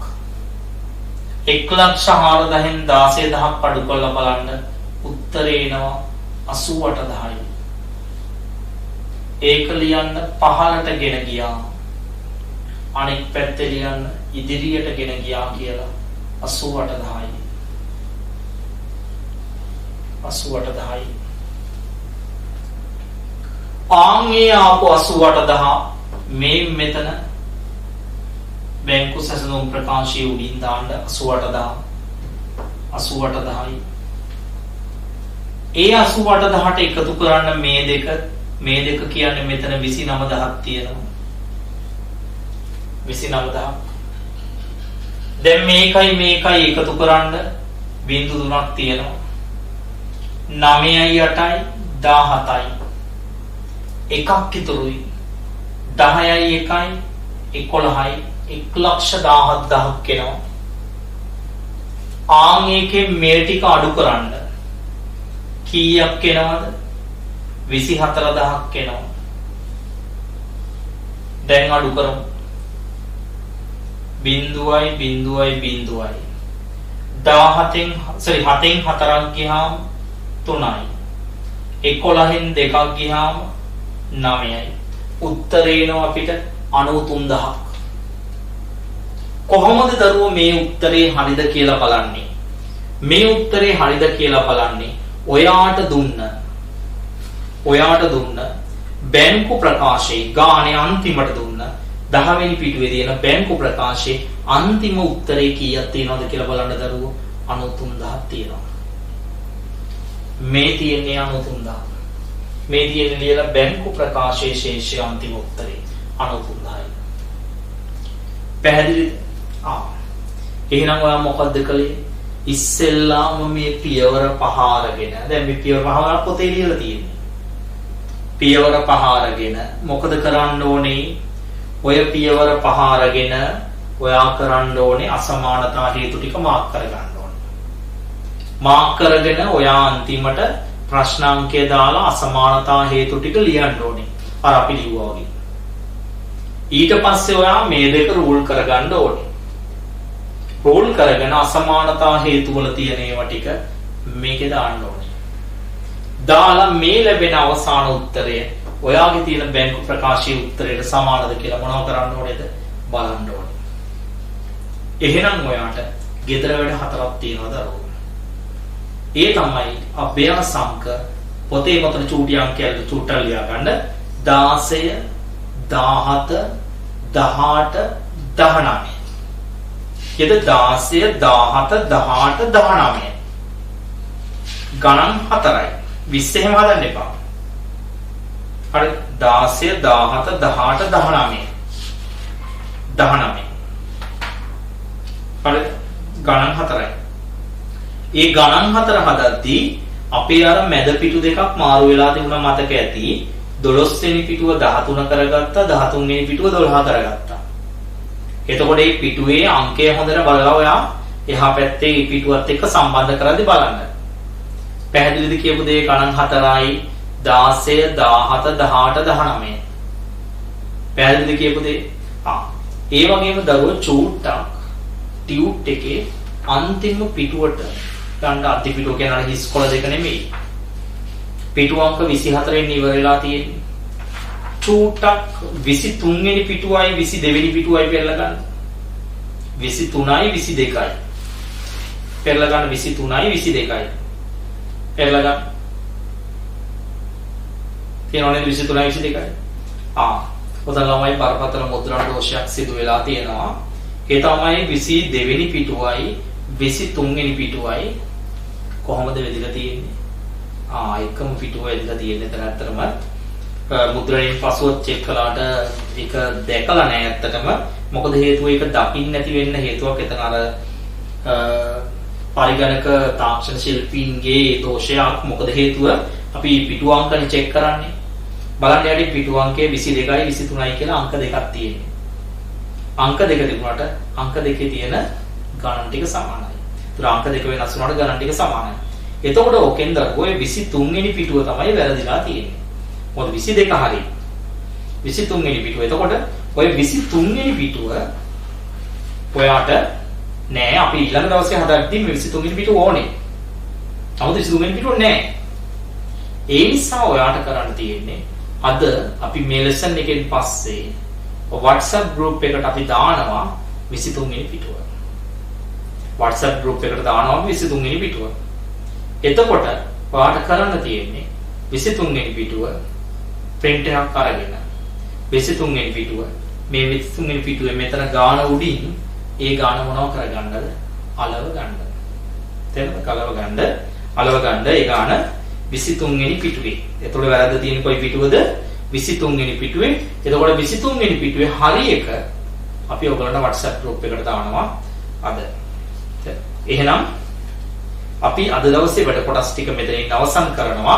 1,04,000න් 16,000ක් අඩු කරලා බලන්න උත්තරේ එනවා 88,000යි. ඒක ලියන්න පහළට ගෙන ගියා. අනෙක් පැත්තේ ලියන්න ඉදිරියට ගෙන ගියා කියලා 88,000යි. 88,000යි. ආන්ගේ ආපු 88,000 මේ මෙතන බැංකු සැසඳුම් ප්‍රකාශයේ උඩින් දාන්න 88,000යි. ඒ 88,000ට එකතු කරන්න මේ දෙක කියන්නේ මෙතන 29,000ක් තියෙනවා. 29,000. දැන් මේකයි එකතු කරන්න බිංදු 3ක් තියෙනවා. 9යි 8යි 17යි. එකක් ඉතුරුයි. 10යි 1යි 11යි 1,17,000ක් එනවා. ආන් ඒකේ මේ ටික අඩු කරන්න කීයක් එනවද? 24,000ක් එනවා. දැන් අඩු කරමු. බිංදුවයි 17න් 4ක් ගියාම 3යි. 11න් 2ක් ගියාම 9යි. උත්තරේ එනවා අපිට 93,000ක්. කොහොමද දරුවෝ මේ උත්තරේ හරිද කියලා බලන්නේ? මේ උත්තරේ හරිද කියලා බලන්නේ ඔයාට දුන්න බැංකු ප්‍රකාශයේ ගානේ අන්තිමට දුන්න 10 වෙනි පිටුවේ තියෙන බැංකු ප්‍රකාශයේ අන්තිම උත්තරේ කීයක් තියෙනවද කියලා බලන්න දරුවෝ 93,000ක් තියෙනවා. මේ තියෙන්නේ 93,000. මේ තියෙන්නේ ලියලා බැංකු ප්‍රකාශයේ ශේෂය අන්තිම උත්තරේ 93,000යි. පැහැදිලිද? එහෙනම් ඔයා මොකද්ද කළේ? ඉස්සෙල්ලාම මේ පියවර 5 අරගෙන දැන් මේ පියවර 5 පොතේ ලියලා තියෙන්නේ. පියවර 5 අරගෙන මොකද කරන්න ඕනේ? ඔය පියවර 5 අරගෙන ඔයා කරන්න ඕනේ අසමානතා හේතු ටික මාක් කරගන්න ඕනේ. මාක් කරගෙන ඔයා අන්තිමට ප්‍රශ්නාංකය දාලා අසමානතා හේතු ටික ලියන්න ඕනේ. අර අපි ලිව්වා වගේ. ඊට පස්සේ ඔයා මේ දෙක රූල් කරගන්න ඕනේ. රූල් කරගෙන අසමානතා හේතු වල තියෙන ඒවා ටික මේකේ දාන්න ඕනේ. දාලා මේ ලැබෙන අවසාන උත්තරය ඔයාගේ තියෙන බැංකු ප්‍රකාශයේ උත්තරයට සමානද කියලා මොනව කරන්න ඕනේද බලන්න ඕනේ. එහෙනම් ඔයාට ගෙදර වැඩ 4ක් තියෙනවා දරුවෝ. ඒ තමයි අභ්‍යාස අංක පොතේ මතන චූටි අංකයල් චූට්ටක් ලියා ගන්න 16 17 18 19. යෙද 16 17 18 19 ගණන් 4යි 20 එහෙම හදන්න එපා. හරි 16 17 18 19 19 හරි ගණන් 4යි. ඒ ගණන් 4 හදද්දී අපේ අර මැද පිටු දෙකක් මාරු වෙලා තිබුණා මතක ඇති. 12 වෙනි පිටුව 13 කරගත්තා, 13 වෙනි පිටුව 12 කරගත්තා. එතකොට මේ පිටුවේ අංකය හොඳට බලලා ඔයා එහා පැත්තේ මේ පිටුවත් එක්ක සම්බන්ධ කරද්දී බලන්න. පැහැදිලිද කියපු දේ? ගණන් 4යි 16 17 18 19. පැහැදිලිද කියපු දේ? ඒ වගේම දරුවෝ චූට්ටක් ටියුට් එකේ අන්තිම පිටුවට ගන්න අධි පිටුව කියන හිස් කොළ දෙක නෙමෙයි. පිටු අංක 24 ඉවර වෙලා තියෙන්නේ. චූට්ටක් 23 වෙනි පිටුවයි 22 වෙනි පිටුවයි පෙරලා ගන්න. 23යි 22යි. පෙරලා ගන්න 23යි 22යි. පෙරලා ගන්න. තියෙනවනේ 23යි 22යි. ඔතන ළමයි බරපතල මුද්‍රණ දෝෂයක් සිදු වෙලා තියෙනවා. ඒ තමයි 22 වෙනි පිටුවයි 23 වෙනි පිටුවයි කොහොමද වෙදිලා තියෙන්නේ? එකම පිටුව වෙදිලා තියෙන්නේ. එතන ඇත්තටම මුද්‍රණයෙන් පසුව චෙක් කළාට ඒක දැකලා නැහැ ඇත්තටම. මොකද හේතුව ඒක දකින්න නැති වෙන්න හේතුවක් එතන අර පරිගණක තාක්ෂණ ශිල්පීන්ගේ දෝෂයක්. මොකද හේතුව අපි පිටු අංකනේ චෙක් කරන්නේ. බලන්න යටි පිටු අංකයේ 22යි 23යි කියලා අංක දෙකක් තියෙනවා. අංක දෙක තිබුණාට අංක දෙකේ තියෙන ගණන් ටික සමානයි. ඒතර අංක දෙක වෙනස් වුණාට ගණන් ටික සමානයි. එතකොට ඕකෙන් දරුවෝ 23 වෙනි පිටුව තමයි වැරදිලා තියෙන්නේ. මොකද 22 හරි. 23 වෙනි පිටුව. එතකොට ඔය 23 වෙනි පිටුව ඔයාට නෑ අපි ඊළඟ දවසේ හදද්දී මේ 23 වෙනි පිටුව ඕනේ. නමුත් 23 වෙනි පිටුව නෑ. ඒ නිසා ඔයාට කරන්න තියෙන්නේ අද අපි මේ ලෙසන් එකෙන් පස්සේ WhatsApp group එකට අපි දානවා 23 වෙනි පිටුව. WhatsApp group එකට දානවා 23 වෙනි පිටුව. එතකොට ඔයාට කරන්න තියෙන්නේ 23 වෙනි පිටුව print එකක් අරගෙන 23 වෙනි පිටුව මේ 23 වෙනි පිටුවේ මෙතන ගාන උඩින් ඒ ගාන මොනව කරගන්නද? අලව ගන්න. තේරෙනවද? අලව ගන්න ඒ ගාන 23 වෙනි පිටුවේ. එතකොට වැරද්ද තියෙන්නේ කොයි පිටුවද? 23 වෙනි පිටුවේ. එතකොට 23 වෙනි පිටුවේ හරි එක අපි ඔයගලන්ට WhatsApp group එකට දානවා අද. එහෙනම් අපි අද දවසේ වැඩ කොටස් ටික මෙතනින් අවසන් කරනවා.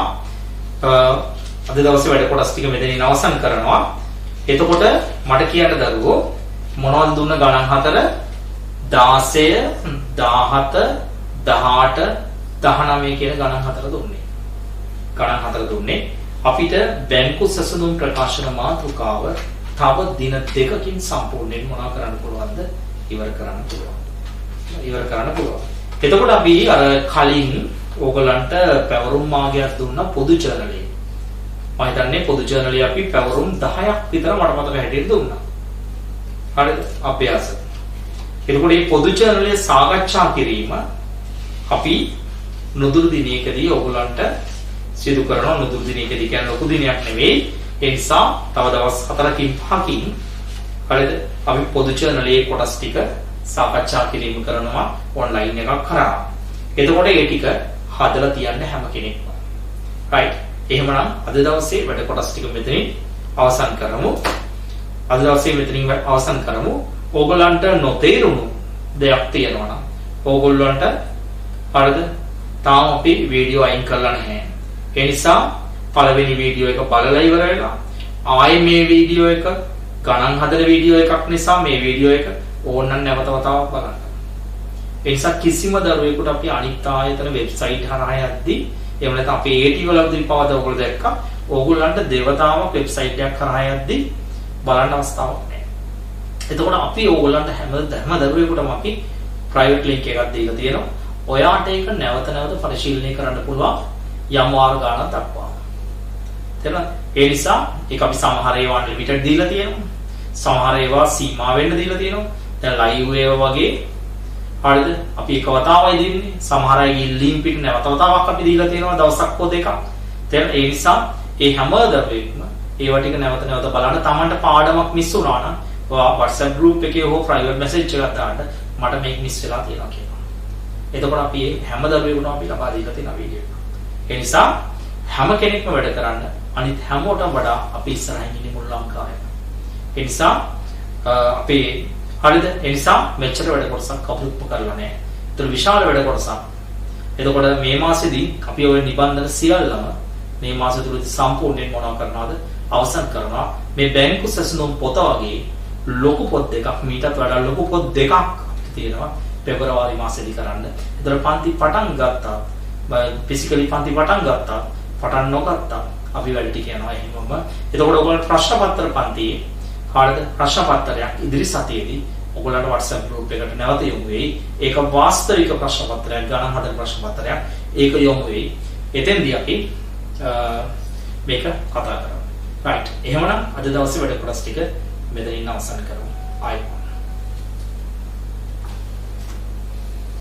එතකොට මට කියන්න දරුවෝ මොනවද දුන්න ගණන් 4 16 17 18 19 කියන ගණන් 4 දුන්නේ. ගණන් 4 දුන්නේ අපිට බැංකු සැසඳුම් ප්‍රකාශන මාතෘකාව තව දින දෙකකින් සම්පූර්ණයෙන් මොනවා කරන්න පුළුවන්ද? ඉවර කරන්න පුළුවන්. එතකොට අපි අර කලින් ඕගලන්ට පැවරුම් මාගයක් දුන්නා පොදු ජර්නලේ. මම හිතන්නේ පොදු ජර්නලේ අපි පැවරුම් 10ක් විතර මට මතක හැටියට දුන්නා. හරිද? අභ්‍යාස. එතකොට මේ පොදු ජර්නලේ සාකච්ඡා කිරීම අපි නුදුරු දිනයකදී ඕගලන්ට සිදු කරනවා. නුදුරු දිනයකදී කියන්නේ ලොකු දිනයක් නෙවෙයි. ඒ නිසා තව දවස් 4කින් 5කින් හරිද? අපි පොදු ජර්නලේ කොටස් ටික සාකච්ඡා කිරීම කරනවා ඔන්ලයින් එකක් කරා. එතකොට ඒ ටික හදලා තියන්න හැම කෙනෙක්ම. right. එහෙමනම් අද දවසේ වැඩ කොටස් ටික මෙතනින් අවසන් කරමු. ඕගලන්ට නොතේරුණු දෙයක් තියෙනවා නම් ඕගොල්ලන්ට හරිද? තාම අපි වීඩියෝ අයින් කරලා නැහැ. ඒ නිසා පළවෙනි වීඩියෝ එක බලලා ඉවර වෙලා ආයේ මේ වීඩියෝ එක ගණන් හදන වීඩියෝ එකක් නිසා මේ වීඩියෝ එක ඕනනම් නැවත වතාවක් බලන්න. ඒ නිසා කිසිම දරුවෙකුට අපි අනිත් ආයතන වෙබ්සයිට් හරහා යද්දී එහෙම නැත්නම් අපේ AT වලදී පවද ඔයගොල්ලෝ දැක්කා ඕගොල්ලන්ට දෙවතාවක් වෙබ්සයිට් එකක් හරහා යද්දී බලන්න අවස්ථාවක් නැහැ. එතකොට අපි ඕගොල්ලන්ට හැම දරුවෙකුටම අපි ප්‍රයිවට් ලින්ක් එකක් දීලා තියෙනවා. ඔයාට ඒක නැවත පරිශීලනය කරන්න පුළුවන් යම් වාර ගණනක් දක්වා. තේරුණාද? ඒ නිසා ඒක අපි සමහර ඒවා ලිමිටඩ් දීලා තියෙනවා. සමහර ඒවා සීමා වෙන්න දීලා තියෙනවා. දැන් ලයිව් ඒවා වගේ හරිද? අපි එක වතාවයි දෙන්නේ. සමහර අයගේ ලින්ක් පිට නැවත වතාවක් අපි දීලා තියෙනවා දවසක් හෝ දෙකක්. තේරුණා? ඒ නිසා ඒ හැම දරුවෙක්ම ඒවා ටික නැවත බලන්න. Tamanට පාඩමක් මිස් වුණා නම් ඔයා WhatsApp group එකේ හෝ private message එකක් දාන්න මට මේක මිස් වෙලා තියෙනවා කියලා. එතකොට අපි හැම දරුවෙකුටම අපි ලබා දීලා තියෙන වීඩියෝ එක. ඒ නිසා හැම කෙනෙක්ම වැඩ කරන්න අනිත් හැමෝටම වඩා අපි ඉස්සරහින් ඉන්නේ මුල් ලංකාවේ. ඒ නිසා අපේ හරිද? ඒ නිසා මෙච්චර වැඩ කොටසක් කවුරුත්ම කරලා නැහැ. ඒතර විශාල වැඩ කොටසක්. එතකොට මේ මාසෙදී අපි ওই නිබන්ධන සියල්ලම මේ මාසෙ තුලදී සම්පූර්ණයෙන් මොනවා කරනවද? අවසන් කරනවා. මේ බැංකු සැසඳුම් පොත වගේ ලොකු පොත් දෙකක් මීටත් වඩා ලොකු පොත් දෙකක් තියෙනවා පෙබරවාරි මාසෙදී කරන්න. ඒතර පන්ති පටන් ගත්තා. ෆිසිකලි පන්ති පටන් ගත්තා. පටන් නොගත්තා. අපි වැඩ ටික යනවා එහෙමම. එතකොට ඔයගොල්ලෝ ප්‍රශ්න පත්‍ර පන්තියේ කාලෙක ප්‍රශ්න පත්‍රයක් ඉදිරි සතියේදී ඔයගොල්ලන්ට WhatsApp group එකට නැවත යොමු වෙයි. ඒක වාස්තවික ප්‍රශ්න පත්‍රයක්, ගණන් හදන ප්‍රශ්න පත්‍රයක්. ඒක යොමු වෙයි. එතෙන්දී අපි මේක කතා කරමු. right. එහෙමනම් අද දවසේ වැඩ කොටස් ටික මෙතනින් අවසන් කරමු. ආයි